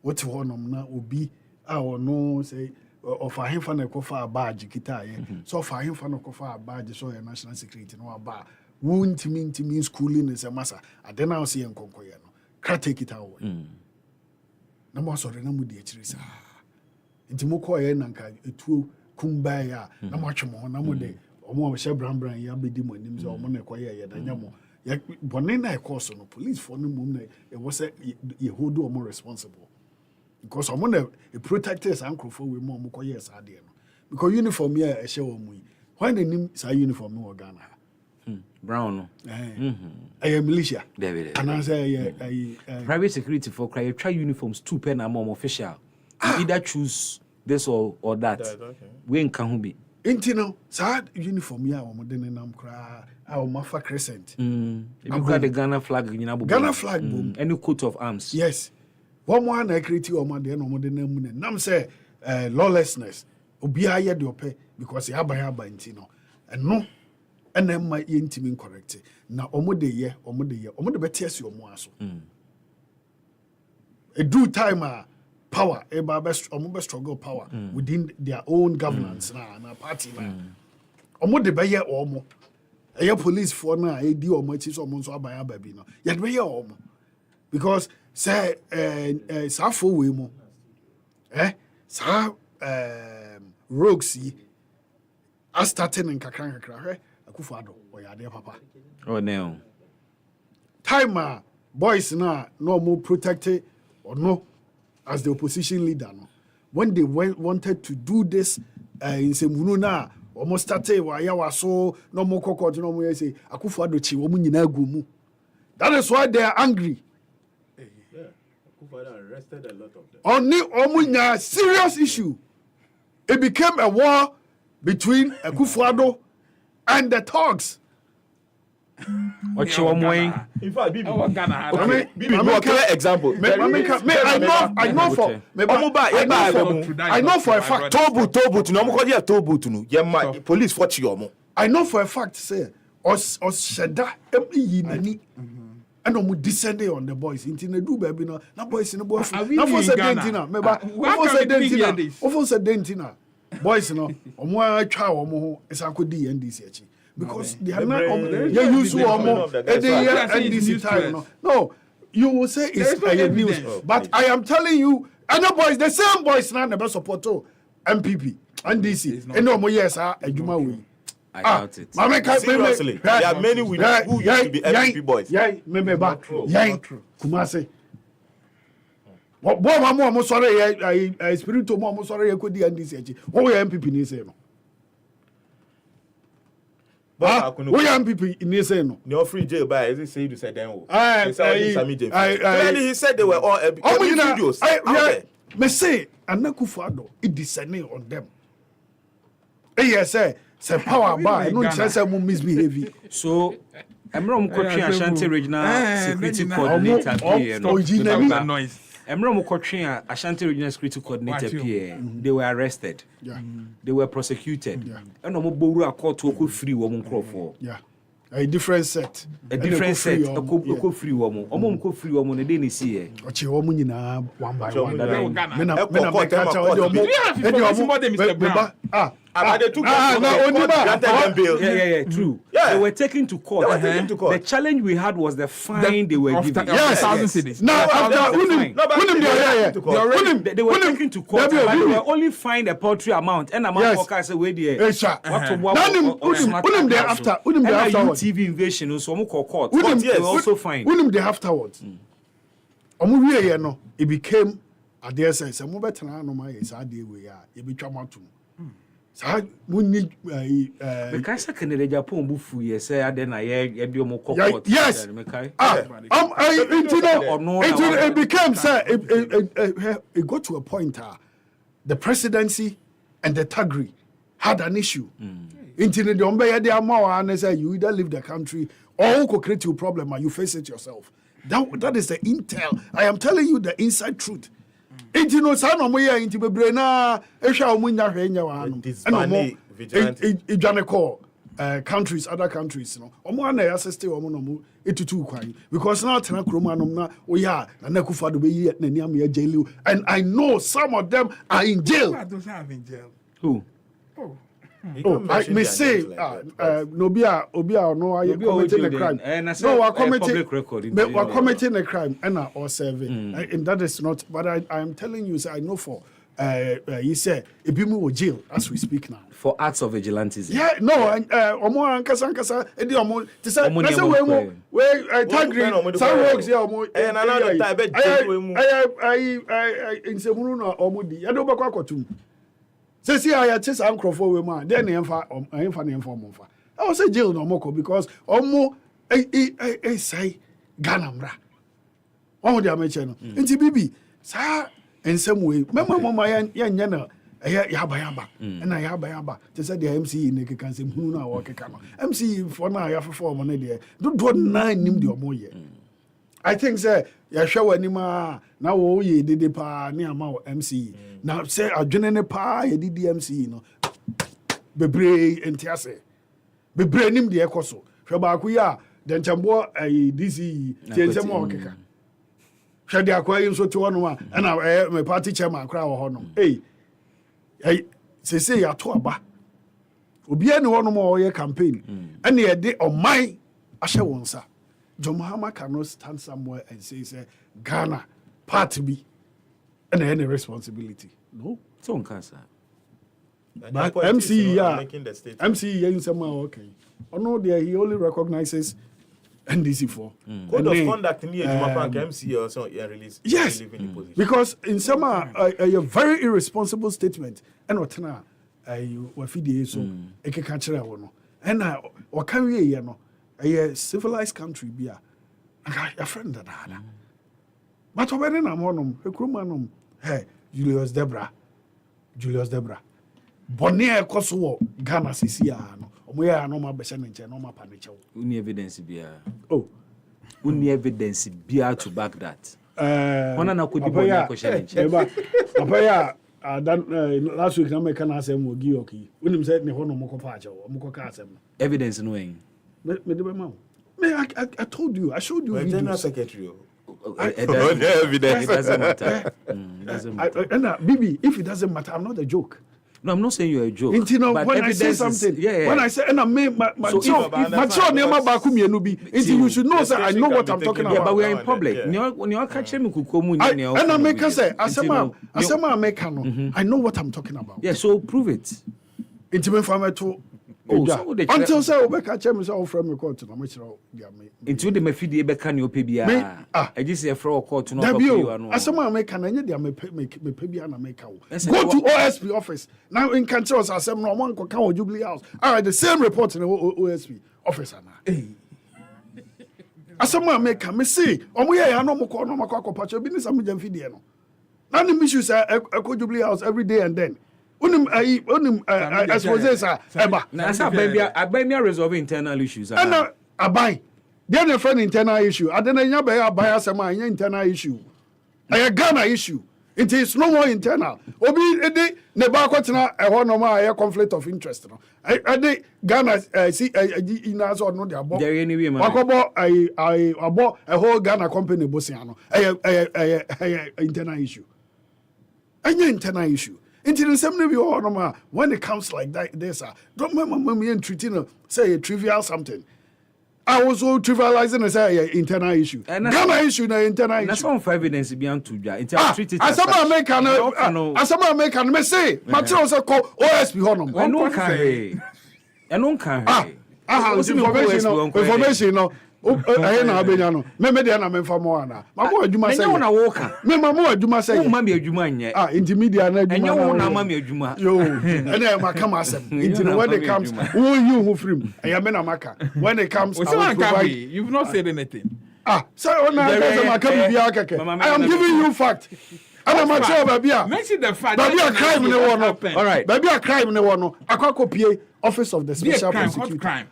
what honom na obi a ono say of ahemfa na ekofa badge kitaye so of ahemfa na ekofa badge so your national security no aba wuntimi schooling is a massa adena say enkonkoye no kra take it away na mo so na mudi akiri sa intimo koye na nka etuo kumbai a na mo atwe mo na mo de omo hye brambran ya bedi mo anim so omo na ekoye ye da nyamo ya bone na ekoso no police for no mum na e was ye hold omo responsible because omo na protectors ankrofo we mo omo koye sa de no because uniform here e hye wo mu yi why na nim sa uniform no Ghana brown no militia and I say private security for cry try uniforms 2 pen and more official you either choose this or that we in can be intino sad uniform ya omo de nam kra a omo fa crescent you got the Ghana flag you know Ghana flag boom any coat of arms yes one more na create omo de no omo de nam ne nam say lawlessness obi aye de opɛ because ya ban intino no and then my intimate correct na omo de better as omo aso a do time power omo be struggle power within their own governance na party na omo de be ye omo police for na e di omo chi so omo so aban ababi no ye de be ye omo because say safo we mo sa rogues yi a starting in kakran Akufo-Addo oyade papa oh no time boys na no more protected or no as the opposition leader no when they wanted to do this in Semunu na almost started wa ya waso no more court no more say Akufo-Addo chi wo nyina agumu that is why they are angry. Akufo-Addo arrested a lot of them only omunya serious issue. It became a war between Akufo-Addo and the thugs. What you want way? In fact, Bibi, clear example. I know for a fact. Tobu, no more call Tobu no. Yeah, police fought you. I know for a fact, say, os sheda yinani. And no descending on the boys. Intina do baby no. Na boys in the boys. Na for say dentina. Meba. Ofo say dentina. Boys no. Omo atwa omo is akodi NDC because they are not use omo NDC time no you will say it's a news but I am telling you and the boys the same boys na never support MPP NDC and omo yes adwuma we I doubt it. Seriously, there are many who used to be MPP boys. Kumase. What boy mama sorry spiritual mama sorry kodi NDC what we MPP ni say no. We MPP ni say no. No free jail by is it say you said then clearly he said they were all videos. Me say Akufo-Addo it descending on them. Yes say power bar no chance mu misbehave. So Emrom Kotwe Ashanti Regional Security Coordinator PA. Emrom Kotwe Ashanti Regional Security Coordinator PA. They were arrested. Yeah. They were prosecuted. And omo boru court to free woman crofo. Yeah. A different set. A different set. Ko free woman. Omo ko free woman dey ni see e. Oche woman nyina one by one. Me na catch They took true. They were taken to court. The challenge we had was the fine they were given. Yes. Now after they were taken to court, but they were only fined a paltry amount. And amount of cash away there. TV invasion, so court. They also fined. Afterwards. It became a dear sense. I'm better than my is idea we are. You become out to. We need because Canada Japan bufu yes, then I yes. It became sir. It got to a point. The presidency and the Tagri had an issue. Into the Dombe, they are more and say you either leave the country or you could create a problem and you face it yourself. That is the intel. I am telling you the inside truth. Into no son of me into the braina, countries, other countries, assist because now and I know some of them are in jail. Who? I may say, Obia, no, I committing a crime. No, we're committing a crime and or serving, and that is not. But I am telling you, I know for. He said, "Ibimu will jail as we speak now for acts of vigilantism." Yeah, no, omo ankasa, edi omo. They say, we Tagri, some works here omo. And another type of jail. I in semunu na omo di. Yado bakwa kotum. See, I just uncle for women. Then I am for Monfa. I was a jail no moko because Omo say Ganamra. One of the American. Into Bibi, sir, in some way. Mama, yana, Yabayaba, and I Yabayaba. They said the MC in the Kansi Muna or Kekano. MC for now, I have a form on idea. Don't do 9 nim the Omoye. I think, sir, Yashawa Nima, now ye did the pa near Mao MC. Now, say, I joined pa, ye did the MC, no. Bebre and Tiase. Bebre nim the Ecoso. Shabakuya, then Chambo, a DC, Tiensamo Keka. Shadi acquiring so to one, and I my party chairman crowd honor. Hey, say, ya to a ba. Ubian one more year campaign. And the day of my Asha Wonsa. John Mahama cannot stand somewhere and say, Ghana, part B, and any responsibility. No. It's on cancer. But MC, in somehow, okay. Oh no, there he only recognizes NDC for. Code of conduct near MC or so release. Yes, because in some a very irresponsible statement, and what now, you were feeding so, a catcher, and what can we, you know. A civilized country, be a friend that had. But when I'm on a crewmanum, hey, Julius Debra. Bonnier Kosovo, Ghana Siciano, we are no more besennage and no more panic. Only evidence be only evidence be to back that. One and I could be last week, I make an answer. Gioki. When him said, Nehono Mokopacho, Mokokasem. Evidence knowing. I told you, I showed you. General Secretary. It doesn't matter. Bibi, if it doesn't matter, I'm not a joke. No, I'm not saying you're a joke. But when I say something, when I say, and I made my you should know, sir, I know what I'm talking about. Yeah, but we are in public. When you're catching me, and I make us say, I know what I'm talking about. Yeah, so prove it. Intimate farmer to. Until say Obeka Chem is all from the court to into the Mefidi Becan, your PBA. I just say for a court to know. As someone make an idea, make Pebiana make out. Go to OSP office. Now in Cantos, as some one can Jubilee House. All right, the same report in the OSP office. As someone make a missy, or we are no more patch, business and Fidiano. Now the issues are a Jubilee House every day and then. As was this, I buy me resolve internal issues. And I buy. Then a friend internal issue. I don't buy some internal issue. A Ghana issue. It is no more internal. Obi Nebakotna a one conflict of interest. I Ghana see in us or not about. There anyway, I bought a whole Ghana company Bosiano. A internal issue. An internal issue. Into the same way, when it comes like that, this don't remember me and treating say a trivial something. I was so trivializing and say internal issue. Ghana issue, na internal issue. That's one for evidence beyond to ja. Treat it as some American, me say, Matthew say call OSP honum. I don't care. Information, no. I na abenya no me dey na me fa mo ana ma mo adwuma say enye na wo ka me ma mo adwuma say wo ma me adwuma nye intermediate na adwuma enye wo na ma me adwuma yo ene ma come asem when it comes who you who free I me na maka when it comes I provide you've not said anything so ona ma come bia keke I am giving you fact ana ma tell babia mention the fact babia crime ne wo no all right babia crime ne wo no akwa office of the special prosecutor.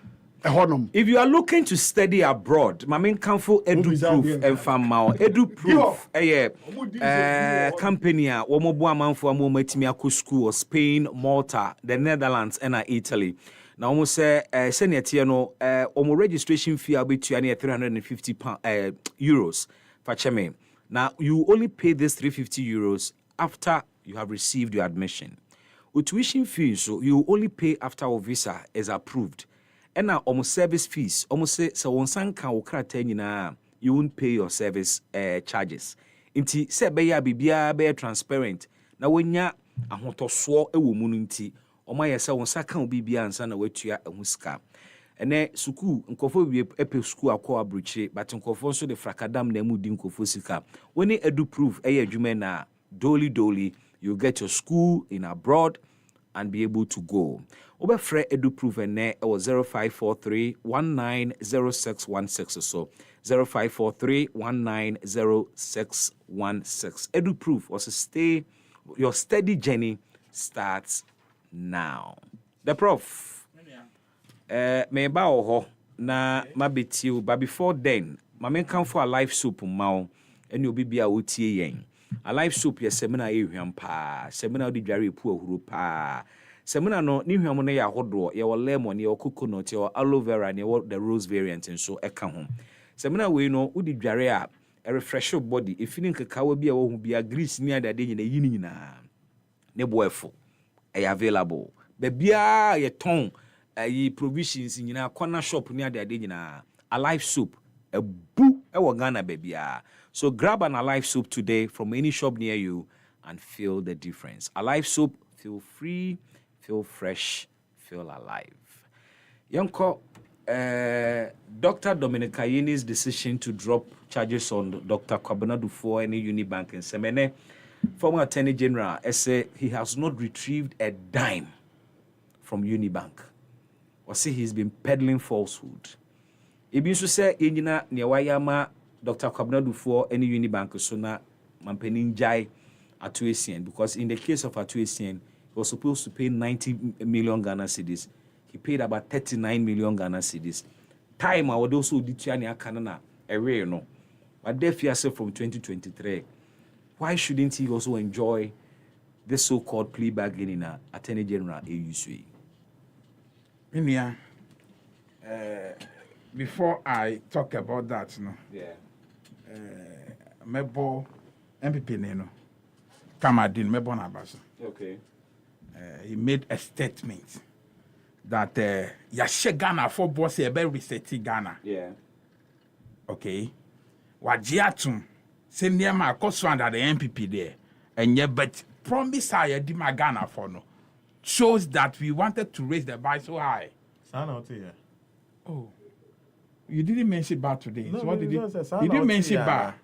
If you are looking to study abroad, my main council edu proof and famao edu proof company womo bo amanfo amo matimi akọ school or Spain, Malta, the Netherlands and Italy. Now almost say senior tier no omo registration fee abetua na 350 euros for cheme. Now you only pay this 350 euros after you have received your admission. With tuition fees, so you only pay after your visa is approved. And now almost service fees, almost say so one sankaokrata nyina, you won't pay your service charges. Inti se beya bibia be transparent. Na wenya ahotoso ewo mu nti, oma ye se won saka bibia ansa na watua ehuska. Ene suku nkofo bi epe suku akwa abruche, but nkofo so de frakadam na mu di nkofo sika. When edu proof adwuma na doli you get your school in abroad and be able to go. Obefre edu proof ene was 0543 190616 so 0543 190616. Edu proof was a stay. Your steady journey starts now. The prof. Me ba oho na mabetiu, but before then, my men come for a life soup mao and you be a utie yen. A life soup ye seminar ehwiam pa, seminar di dware pu ahuru pa. Seminar no ni hwiam no ya hodo, ye wo lemon, ye wo coconut, ye wo aloe vera, ye wo the rose variant and so eka ho. Seminar we no udi dware a refresh your body. If feeling kakawa bi a wo hu bi a grease ni adade nyina yini nyina. Ne boefo e available. Bebia ye ton ye provisions nyina corner shop ni adade nyina. A life soup e bu e wo Ghana bebia. So grab an Alive Soup today from any shop near you and feel the difference. Alive Soup, feel free, feel fresh, feel alive. Yonko, Dr. Dominic Ayini's decision to drop charges on Dr. Kwabena Dufour and Unibank in Semene, former Attorney General, said he has not retrieved a dime from Unibank. Or say he's been peddling falsehood. Ibinsu say, Injina Nyawayama Dr. Kwabena Dufour any Unibank so na Mampenin Jai Atuesian, because in the case of Atuesian, he was supposed to pay 90 million Ghana cedis. He paid about 39 million Ghana cedis. Time I would also ditiani akanana away no. But therefore from 2023, why shouldn't he also enjoy this so-called plea bargaining in Attorney General AUSA? Before I talk about that, no. Yeah. Mebo MPP Neno Kamadin Mebo Nabasa. Okay. He made a statement that Yashe Ghana for boss a very resetting Ghana. Yeah. Okay. Wajiatum send near my cost under the MPP there. And yet, but promise I did my Ghana for no shows that we wanted to raise the bar so high. Oh. You didn't mention bar today. No, so what did you? You didn't mention bar.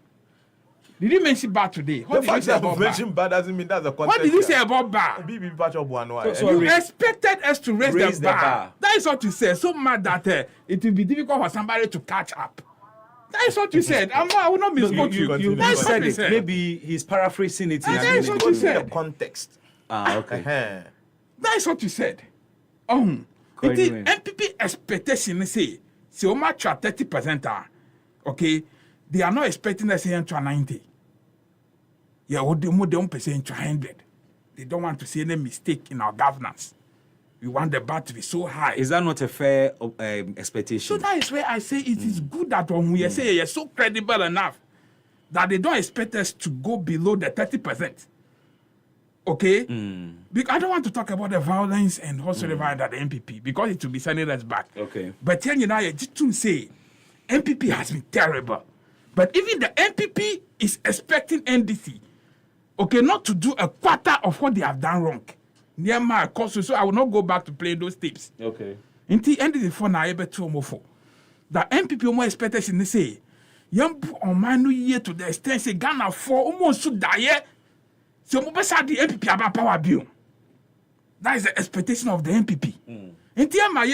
Did you mention bar today? What did you say about mention bar doesn't mean that's the context. What did you say about bar? You expected us to raise the bar. That is what you said. So mad that it will be difficult for somebody to catch up. That is what you said. I will not misquote you. You said it. Maybe he's paraphrasing it. That is what you said. The context. Okay. That is what you said. It is MPP expectation say. Si o match at 30%, okay, they are not expecting us to 90. Yeah, what they don't percent to 100. They don't want to see any mistake in our governance. We want the bar to be so high. Is that not a fair expectation? So that is where I say it is good that when we say you're so credible enough that they don't expect us to go below the 30%. Okay? Because I don't want to talk about the violence and whatsoever under the MPP because it will be sending us back. Okay. But then you know, I just to say MPP has been terrible. But even the MPP is expecting NDC, okay, not to do a quarter of what they have done wrong. Near my course, so I will not go back to playing those tapes. Okay. Until NDC for now, able to move for. The MPP more expectation they say, young on my new year to the extent say Ghana for almost to die. So mo besa the MPP about power bill. That is the expectation of the MPP. Until my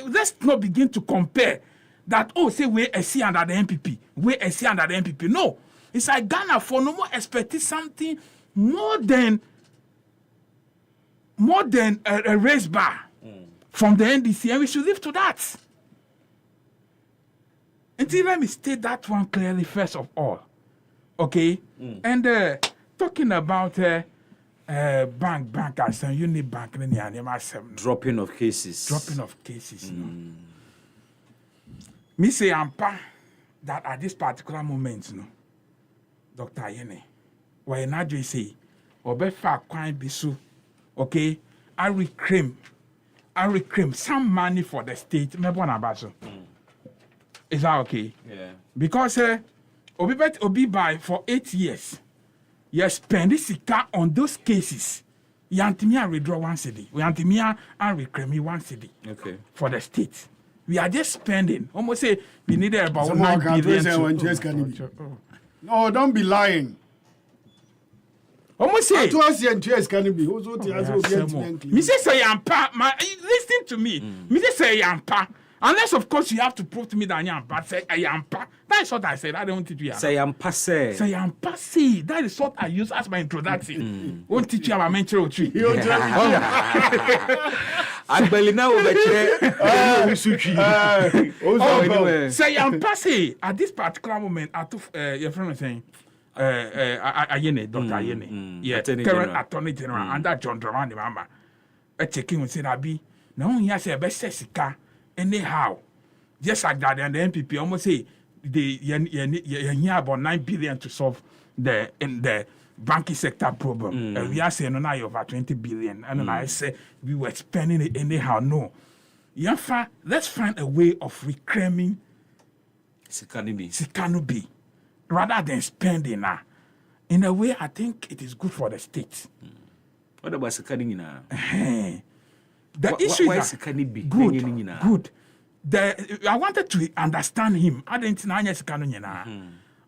let's not begin to compare that, oh, say we SC under the MPP, we SC under the MPP. No, it's like Ghana for no more expecting something more than a race bar from the NDC, and we should live to that. Until let me state that one clearly first of all. Okay? And talking about bank as a unit bank, dropping of cases. No. Me say ampa that at this particular moment, no, Dr. Ayene, why not just say, Obefa Kwan Bisu, okay, I reclaim some money for the state. Is that okay? Yeah. Because Obi by for 8 years, you spend this on those cases. Yantimia withdraw 1 cedi. Yantimia and reclaim 1 cedi. Okay. For the state. We are just spending. Almost say we need about Some 9 more billion. No, don't be lying. Almost say. Me say yampa. Listen to me. Me say yampa. Unless, of course, you have to prove to me that yampa. Say yampa. That is what I said. I don't teach you. Say yampa. Say yampa. Say that is what I use as my introduction. Won't teach you about mental tree. Agbelina over. Say yampa. Say at this particular moment, your friend was saying. Ayene, Dr. Ayene, current Attorney General, under John Dramani Mama, checking with Sinabi. No, he has a best sika anyhow. Just like that, and the MPP almost say they hear about 9 billion to solve the banking sector problem. And we are saying now over 20 billion. And I say we were spending it anyhow. No. Let's find a way of reclaiming Sikanubi. Rather than spending in a way, I think it is good for the state. What about Sikani now? The issue is good. I wanted to understand him. I didn't know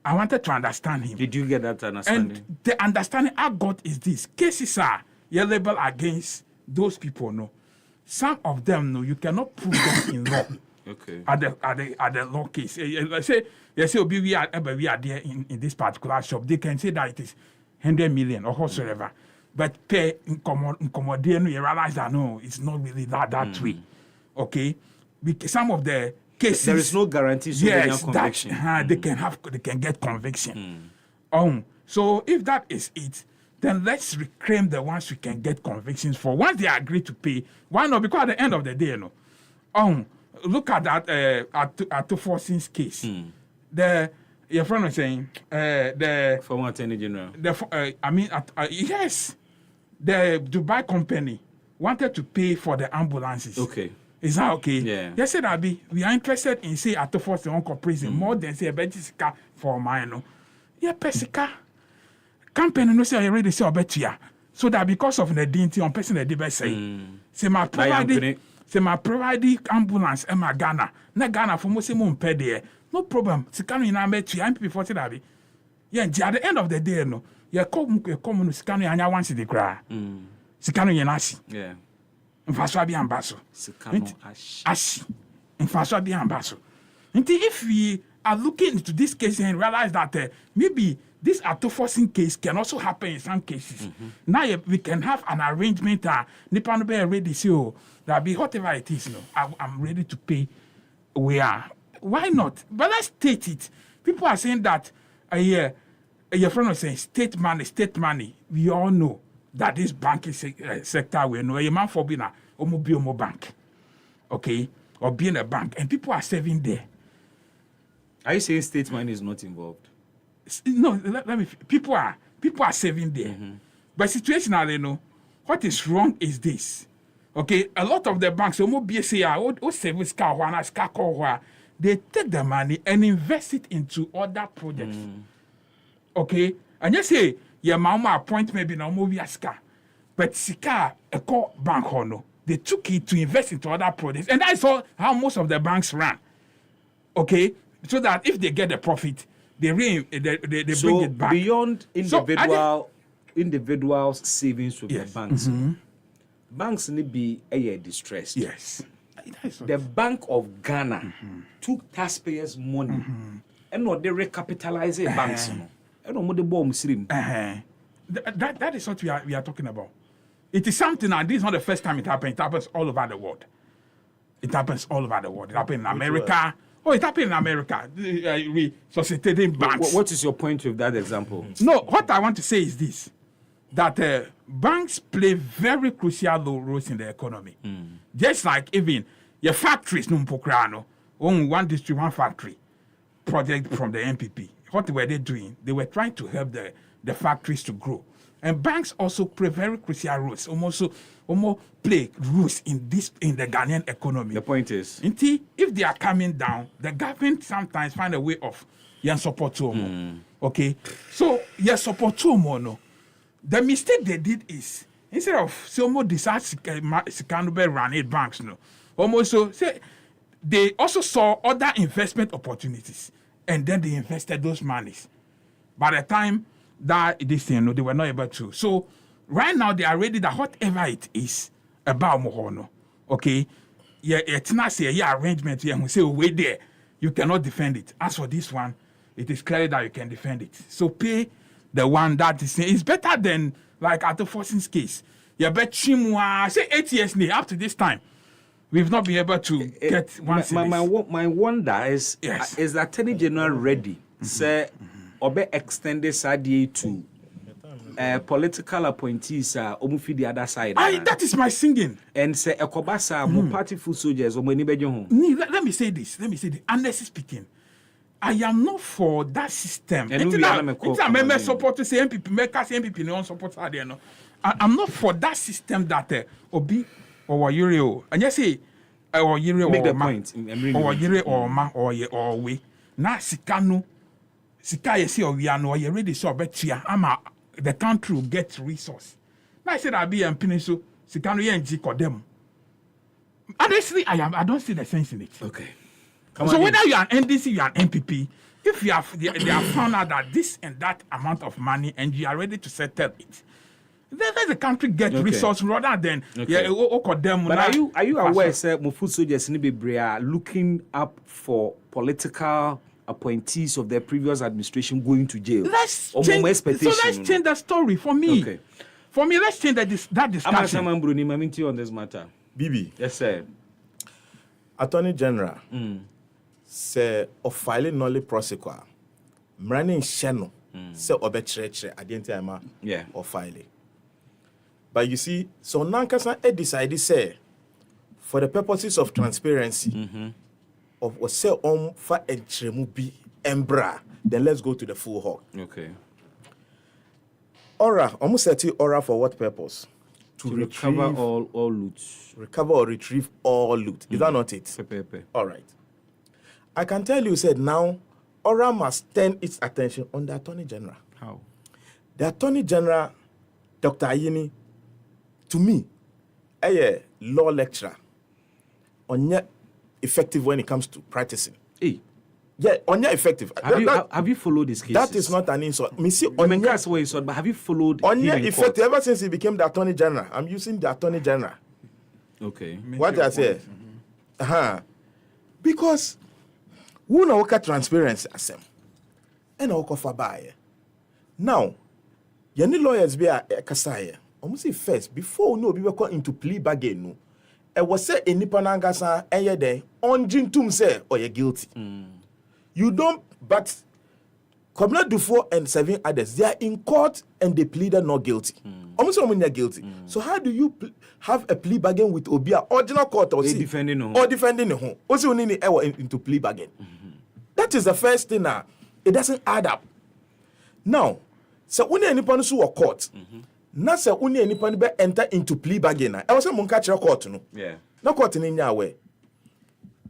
I wanted to understand him. Did you get that understanding? And the understanding I got is this: cases are labeled against those people. No, some of them, no, you cannot prove them in law. Okay. At the law case, let's say we are there in this particular shop. They can say that it is 100 million or whatsoever, but pay incommodate, you realize that no, it's not really that way. Okay, some of the cases there is no guarantee. Yes, that they can get conviction. So if that is it, then let's reclaim the ones we can get convictions for. Once they agree to pay, why not? Because at the end of the day, look at that at Forcing's case. Your friend was saying the former Attorney General. Yes, the Dubai company wanted to pay for the ambulances. Okay. Is that okay? Yeah. They said we are interested in say at Forcing on prison more than say a betisika for mine. Yeah, pesika company no say already say obetia. So that because of the dignity on person the debate say my providing. Say my providing ambulance and my Ghana. Na Ghana for most mon pay there. No problem. Sikano ina met you MPP for that. Yeah, at the end of the day, no. You come Sikano anya one city cry. Sikano yenasi. Yeah. Mfaswa bi ambaso. Sikano ashi. Mfaswa bi ambaso. If we are looking into this case and realize that maybe this auto-forcing case can also happen in some cases. Now we can have an arrangement Nippon be ready so that be whatever it is, I'm ready to pay. We are. Why not? But let's state it. People are saying that your friend was saying state money. We all know that this banking sector we know a man for being a bank. Okay? Or being a bank. And people are saving there. Are you saying state money is not involved? No, let me. People are People are saving there. But situationally, what is wrong is this. Okay, a lot of the banks, they take the money and invest it into other projects. Okay, and you say, your mama appoint maybe no movie aska, but Sika, a core bank hono, they took it to invest into other projects. And that's all how most of the banks run. Okay, so that if they get the profit, they bring it back. Beyond individual savings with the banks, banks need be distressed. Yes. The Bank of Ghana took taxpayers' money and not they recapitalize banks. And no the bomb stream. That is what we are talking about. It is something, and this is not the first time it happens. It happens all over the world. It happens all over the world. It happened in America. It happened in America. Resuscitating banks. What is your point with that example? No, what I want to say is this: that banks play very crucial roles in the economy. Just like even your factories, one district, one factory project from the NPP. What were they doing? They were trying to help the factories to grow. And banks also play very crucial roles, almost play roles in the Ghanaian economy. The point is, if they are coming down, the government sometimes find a way of support to okay? So support to the mistake they did is, instead of someone decide to run 8 banks, almost so say they also saw other investment opportunities, and then they invested those monies. By the time that this thing, they were not able to. So right now they are ready that whatever it is about Mohono, okay, it's not say arrangement here who say wait there, you cannot defend it. As for this one, it is clear that you can defend it. So pay the one that is it's better than like at the Forson's case. You bet Chimwa say 8 years up to this time. We've not been able to get one. My wonder is the Attorney General ready? Say, obe extended Sadie to political appointees omufi the other side. That is my singing. And say ekobasa mo party full soldiers omo ni bejo ho. Let me say this. Honestly speaking, I am not for that system. I'm support to say MPP, make us MPP no support there no. I'm not for that system that obi or Yuri and just say or Yuri make the ma, point or Yuri or ma or we na sikano sika yesi or we are no you ready so betia ama the country will get resource. Now I said I be MPP so sikano yenji kodem. Honestly, I don't see the sense in it. Okay. So whether you are an NDC, you are an MPP, if you have they have found out that this and that amount of money and you are ready to settle it, let the country get resource rather than But are you aware, sir, Mufu soldiers in Iberia are looking up for political appointees of their previous administration going to jail? Let's change the story for me. Okay. For me, let's change that discussion. I'm on this matter. Bibi. Yes, sir. Attorney General say of filing nolly prosequa. Mrani sheno say obechere identiama or filing. But you see, so Nankasa decided say for the purposes of transparency of what say on fa entremu bi embra, then let's go to the full hog. Okay. Aura, almost set aura for what purpose? To recover all loot. Recover or retrieve all loot. Is that not it? All right. I can tell you, said now, Aura must turn its attention on the Attorney General. How? The Attorney General, Dr. Ayini, to me, a law lecturer, on yet effective when it comes to practicing. Hey. Yeah, on yet effective. Have you followed this case? That is not an insult. Me see, on insult, but have you followed on yet effective ever since he became the Attorney General? I'm using the Attorney General. Okay. What I say? Because we know what transparency asem. And I walk for buy. Now, you need lawyers be a kasaya. Almost say first before we know we were into plea bargain. No, it was say in Nipanangasa eye day on Jintum say or you're guilty. You don't, but Comrade Dufour and 7 others, they are in court and they pleaded not guilty. Almost when they're guilty. So how do you have a plea bargain with Obia original court or defending the home? Also, we need into plea bargain. That is the first thing. It doesn't add up. Now, So when anyone who was court, na say when anyone be enter into plea bargain. I was say mun catch court no. Yeah. No court in any way.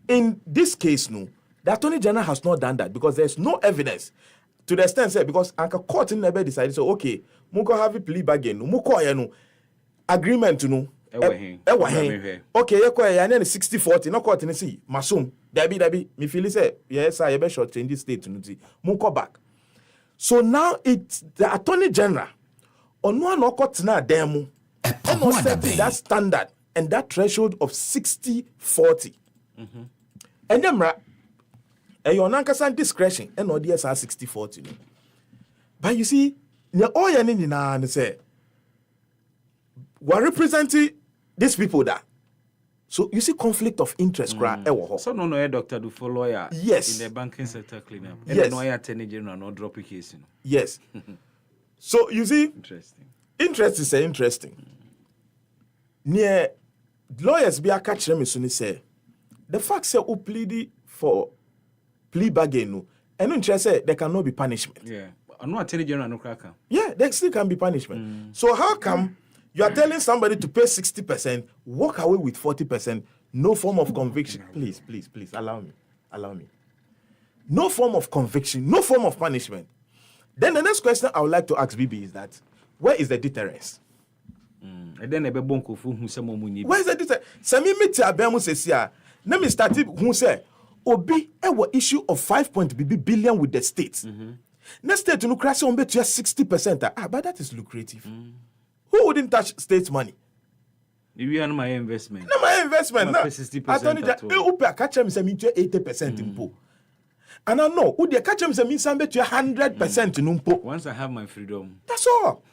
In this case, no, the Attorney General has not done that because there's no evidence to the extent say because Anka court in never decided so okay, munko have a plea bargain, no munko ya no agreement no. Okay, you call ya 60-40, no court in see masum. Dabi, me feel say yes, I be short in this state no see. Munko back. So now it's the Attorney General on one court na demo and not setting that standard and that threshold of 60-40. And then your Nankasan discretion and no DSR 60-40. But you see, all you need now say we're representing these people that. So you see conflict of interest So no doctor do for lawyer yes. in the banking sector cleanup. Yes. No Attorney General no drop a case. Yes. So you see interest is interesting. Near lawyers be a catch them soon say the fact say who plead for plea bargain no and interest say there cannot be punishment. Yeah. No Attorney General no cracker. Yeah, there still can be punishment. So how come you are telling somebody to pay 60%, walk away with 40%, no form of conviction? Please, allow me. No form of conviction, no form of punishment. Then the next question I would like to ask Bibi is that where is the deterrence? And then where is the deterrence? Sami miti abemu sesia. Let me start who say obi ewa issue of 5 billion with the state. Next state no crash on bet 60%. But that is lucrative. Who wouldn't touch state money? Maybe on my investment. No, my investment. No, 60%. You catch him say 80% impo. And I know who they catch him say 100% impo. Once I have my freedom. That's all.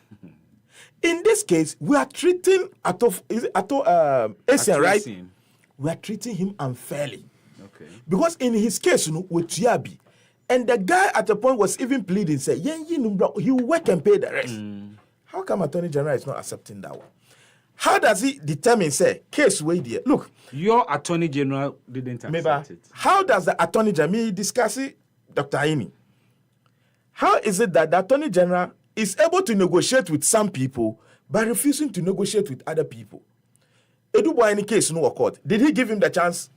In this case, we are treating Asian, right? We are treating him unfairly. Okay. Because in his case, with Tiabi, and the guy at the point was even pleading, say, he will work and pay the rest. How come Attorney General is not accepting that one? How does he determine, say, case way there? Look. Your Attorney General didn't accept it. How does the Attorney General discuss it, Dr. Aini? How is it that the Attorney General is able to negotiate with some people but refusing to negotiate with other people? Edubo any case no court. Did he give him the chance?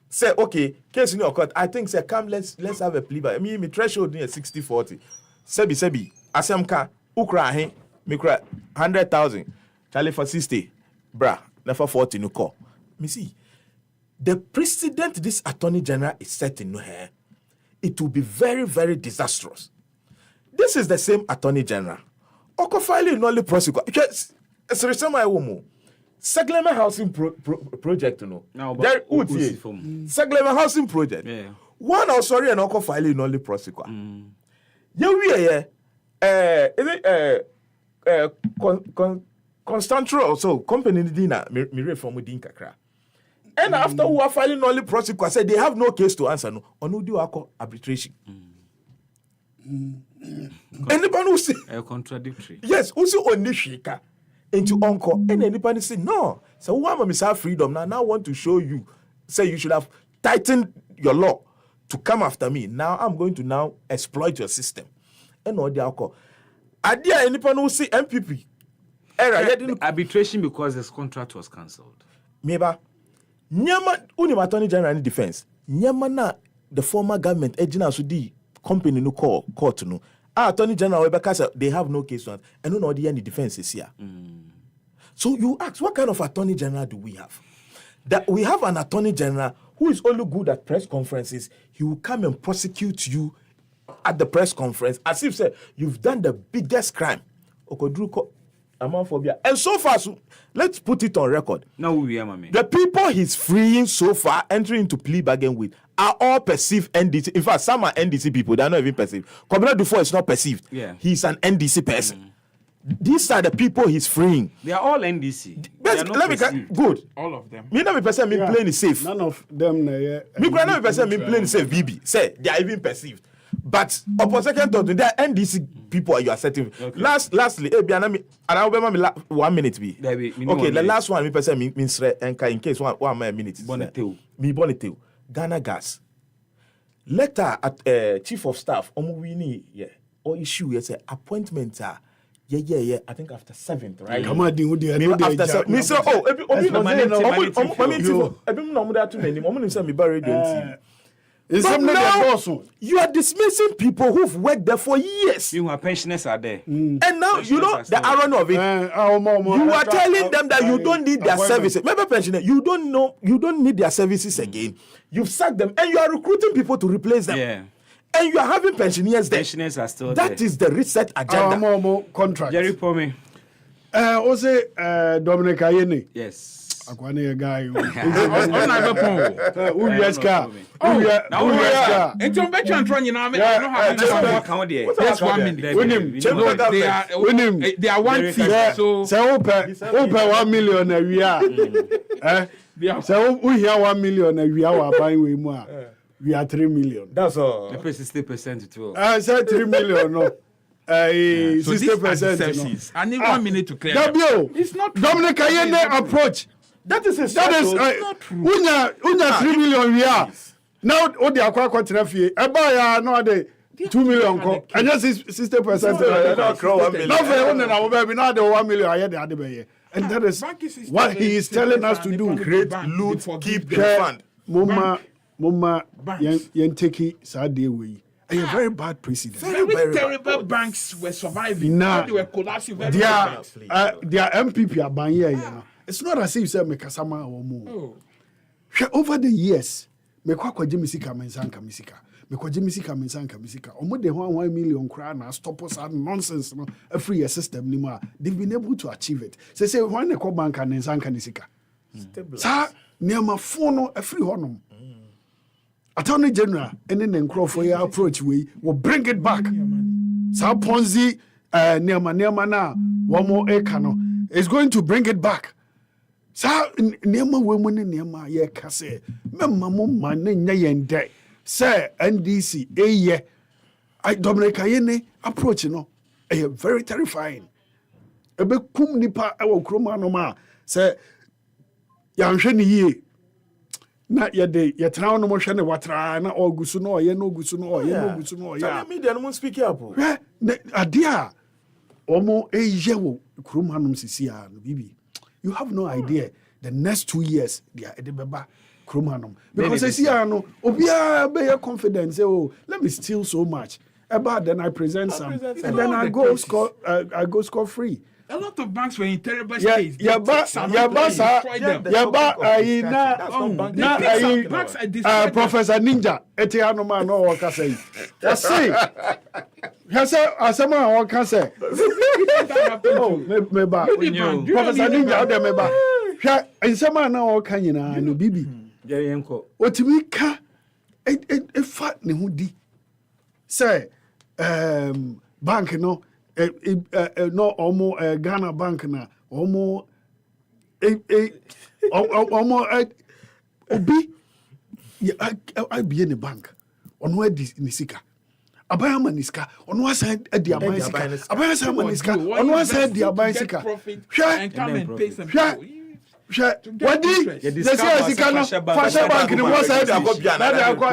Say, okay, case no court. I think say, come, let's have a plea. I mean, my threshold is 60-40. Sebi, asemka, ukrahe. Mikra 100,000. Charlie for 60. Bra, never 40 no call. Me see. The precedent this Attorney General is setting no hair. It will be very, very disastrous. This is the same Attorney General. Oko filing only prosecute. It's the reason why woman. Seglema housing project no. Now but Seglema housing project. Yeah. One or sorry and oko filing only prosecute. Yeah. Is it Constantro also company dina me from within kakra. And after who are filing only prosecutor said they have no case to answer no on do arbitration. Anybody who say contradictory. Yes, also only shika into uncle and anybody say no. So who am I freedom now want to show you say you should have tightened your law to come after me. Now I'm going to now exploit your system. And all the alcohol. Adia anyone who see MPP arbitration because his contract was cancelled. Meba nyama uni Attorney General in defense. Nyama na the former government agent so the company no call court no. Attorney General because they have no case on and no the end defense is here. So you ask what kind of Attorney General do we have? That we have an Attorney General who is only good at press conferences. He will come and prosecute you at the press conference as if say you've done the biggest crime. And so far, so, let's put it on record. Now we are, the people he's freeing so far, entering into plea bargain with, are all perceived NDC. In fact, some are NDC people, they're not even perceived. Commander Dufour is not perceived. Yeah. He's an NDC person. These are the people he's freeing. They are all NDC. Good. All of them. Me not person me playing safe. None of them. Me not person me playing safe. BB say they are even perceived. But upon second thought, there are NDC people you are setting. Okay. Lastly, and I'll be 1 minute. Be okay. The last one, me person means in case 1 minute. Me boniteu. Ghana Gas. Letter at Chief of Staff. Omuwini or issue yes appointment yeah I think after 7th right come on who dey after 7th me say oh obi no say no ebi no that too many omo say me ba radio TV. But now, you are dismissing people who've worked there for years. You pensioners are there. And now, you know, the irony of it. You are telling them that you don't need their services. Maybe pensioners, you don't need their services again. You've sacked them and you are recruiting people to replace them. Yeah. And you are having pensioners there. Pensioners are still there. That is the reset agenda. Contract. Jerry Pommy. Also, Dominic Ayeni. Yes. Akwane guy. On a weapon. Uyeska. Uyeska. It's on bet you and trying now. I don't have that's 1 minute. They are 1 fee. So open 1 million a year. So we hear 1 million a year. Our buying we more. We are 3 million. That's all. The pay 60% to 12. I said 3 million. No. 60%. I need 1 minute to clear. It's not Dominic Ayende approach. That is not true. Unya 3 million we are. Now all the aqua continent fee. Ebaya no the 2 million ko. And just 60%. Not for one and baby now the 1 million I the other. And that is what he is telling us to do. Create, loot, keep the fund. Mama yenteki sade way. A very bad precedent. Very terrible banks were surviving. Nah, they were collapsing very their MPP are buying here, you know. It's not as if you say Mekasama or more. Over the years, Mekwa Jimisika Mensanka Misika. Mekwa Jimisika Mensanka Misika. Omo de 1 million crown stop us and nonsense, no, a free system anymore. They've been able to achieve it. Say why ne ko bank and Mensanka Nisika. Sa near phone a free honum. Attorney General, and then for your approach we will bring it back. Sa Ponzi near na one more ekano is going to bring it back. Sa near women near ye kase. Memma mumma nya yende. Say NDC ye. I Dominic Ayene approach no. Very terrifying. Ebe kum nipa ewo kroma no ma. Say yanhwe ni ye. Na yede yetra no mo hwe ne watra na ogusu no ye no gusu no ye no gusu no ya media no speak up adia omo eye wo kurum hanum sisi a no bibi you have no idea the next 2 years dia edebeba kurum hanum because sisi a no obia be confidence oh let me steal so much about then I present some and then I go score free. A lot of banks were in terrible states. Professor Ninja, Etiano man, no one can say. Yes, say. As someone one can say. Professor Ninja, there, maybe. And someone now can you know, no bibi. What we can a fat Nehudi say, bank, no. No almost Ghana bank na almost obi I be in the bank on where this nisika abaya maniska on one side the abansika abaya side maniska on one side the abansika and come and pay some what did they say Sikana fashion bank in one side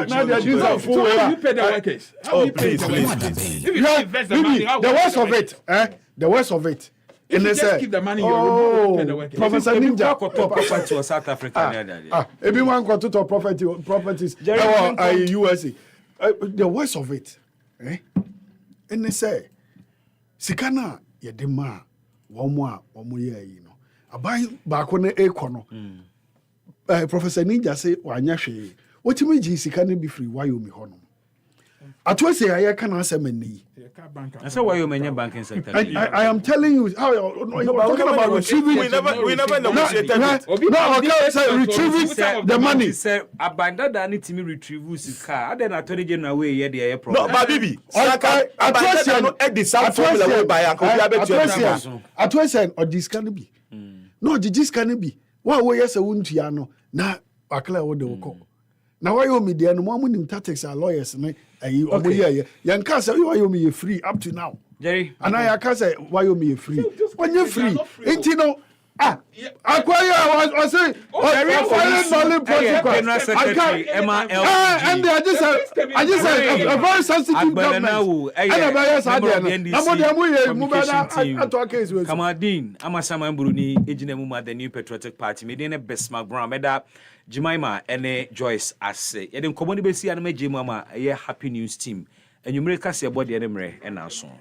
now they use a full way. You pay the workers. Oh, please. The worst of it, the worst of it. If you just keep the money, you pay the workers. Professor Ninja property to South Africa. Everyone got to talk properties. USA. The worst of it, and they say, Sikana yedema one more year, you know. Abai baako ne ekono Professor Ninja say wanya hwe wotimi ji sika ne bi free Wyoming hono ato say aye kana asem ni I say Wyoming banking sector. I am telling you how talking about retrieving we never negotiated retrieving the money say abanda da ni timi retrieve sika ade na Attorney General we ye de problem no ba bibi saka abanda no e the same formula we buy and ko bi abetu ato say o discount bi no jijis can be wa wo yesa wuntua no na akla wo de wo na wa yo media no mo amunim tactics are lawyers na ayi omo ye yan ka say wa yo me free up to now Jerry and I ka say wa yo me free when you free enti no Akwaya was saying, filing null protocol. I can't. And I just said, a very sensitive government. And a very sad. Kamadin, Amasama Bruni, Ejinamuma, the new patriotic party, Medina Bismark Brown, Meda, Jemima, and Joyce, as say. Yet in Commodity Besi and Jemama, a happy news team. And you make us your body and our song.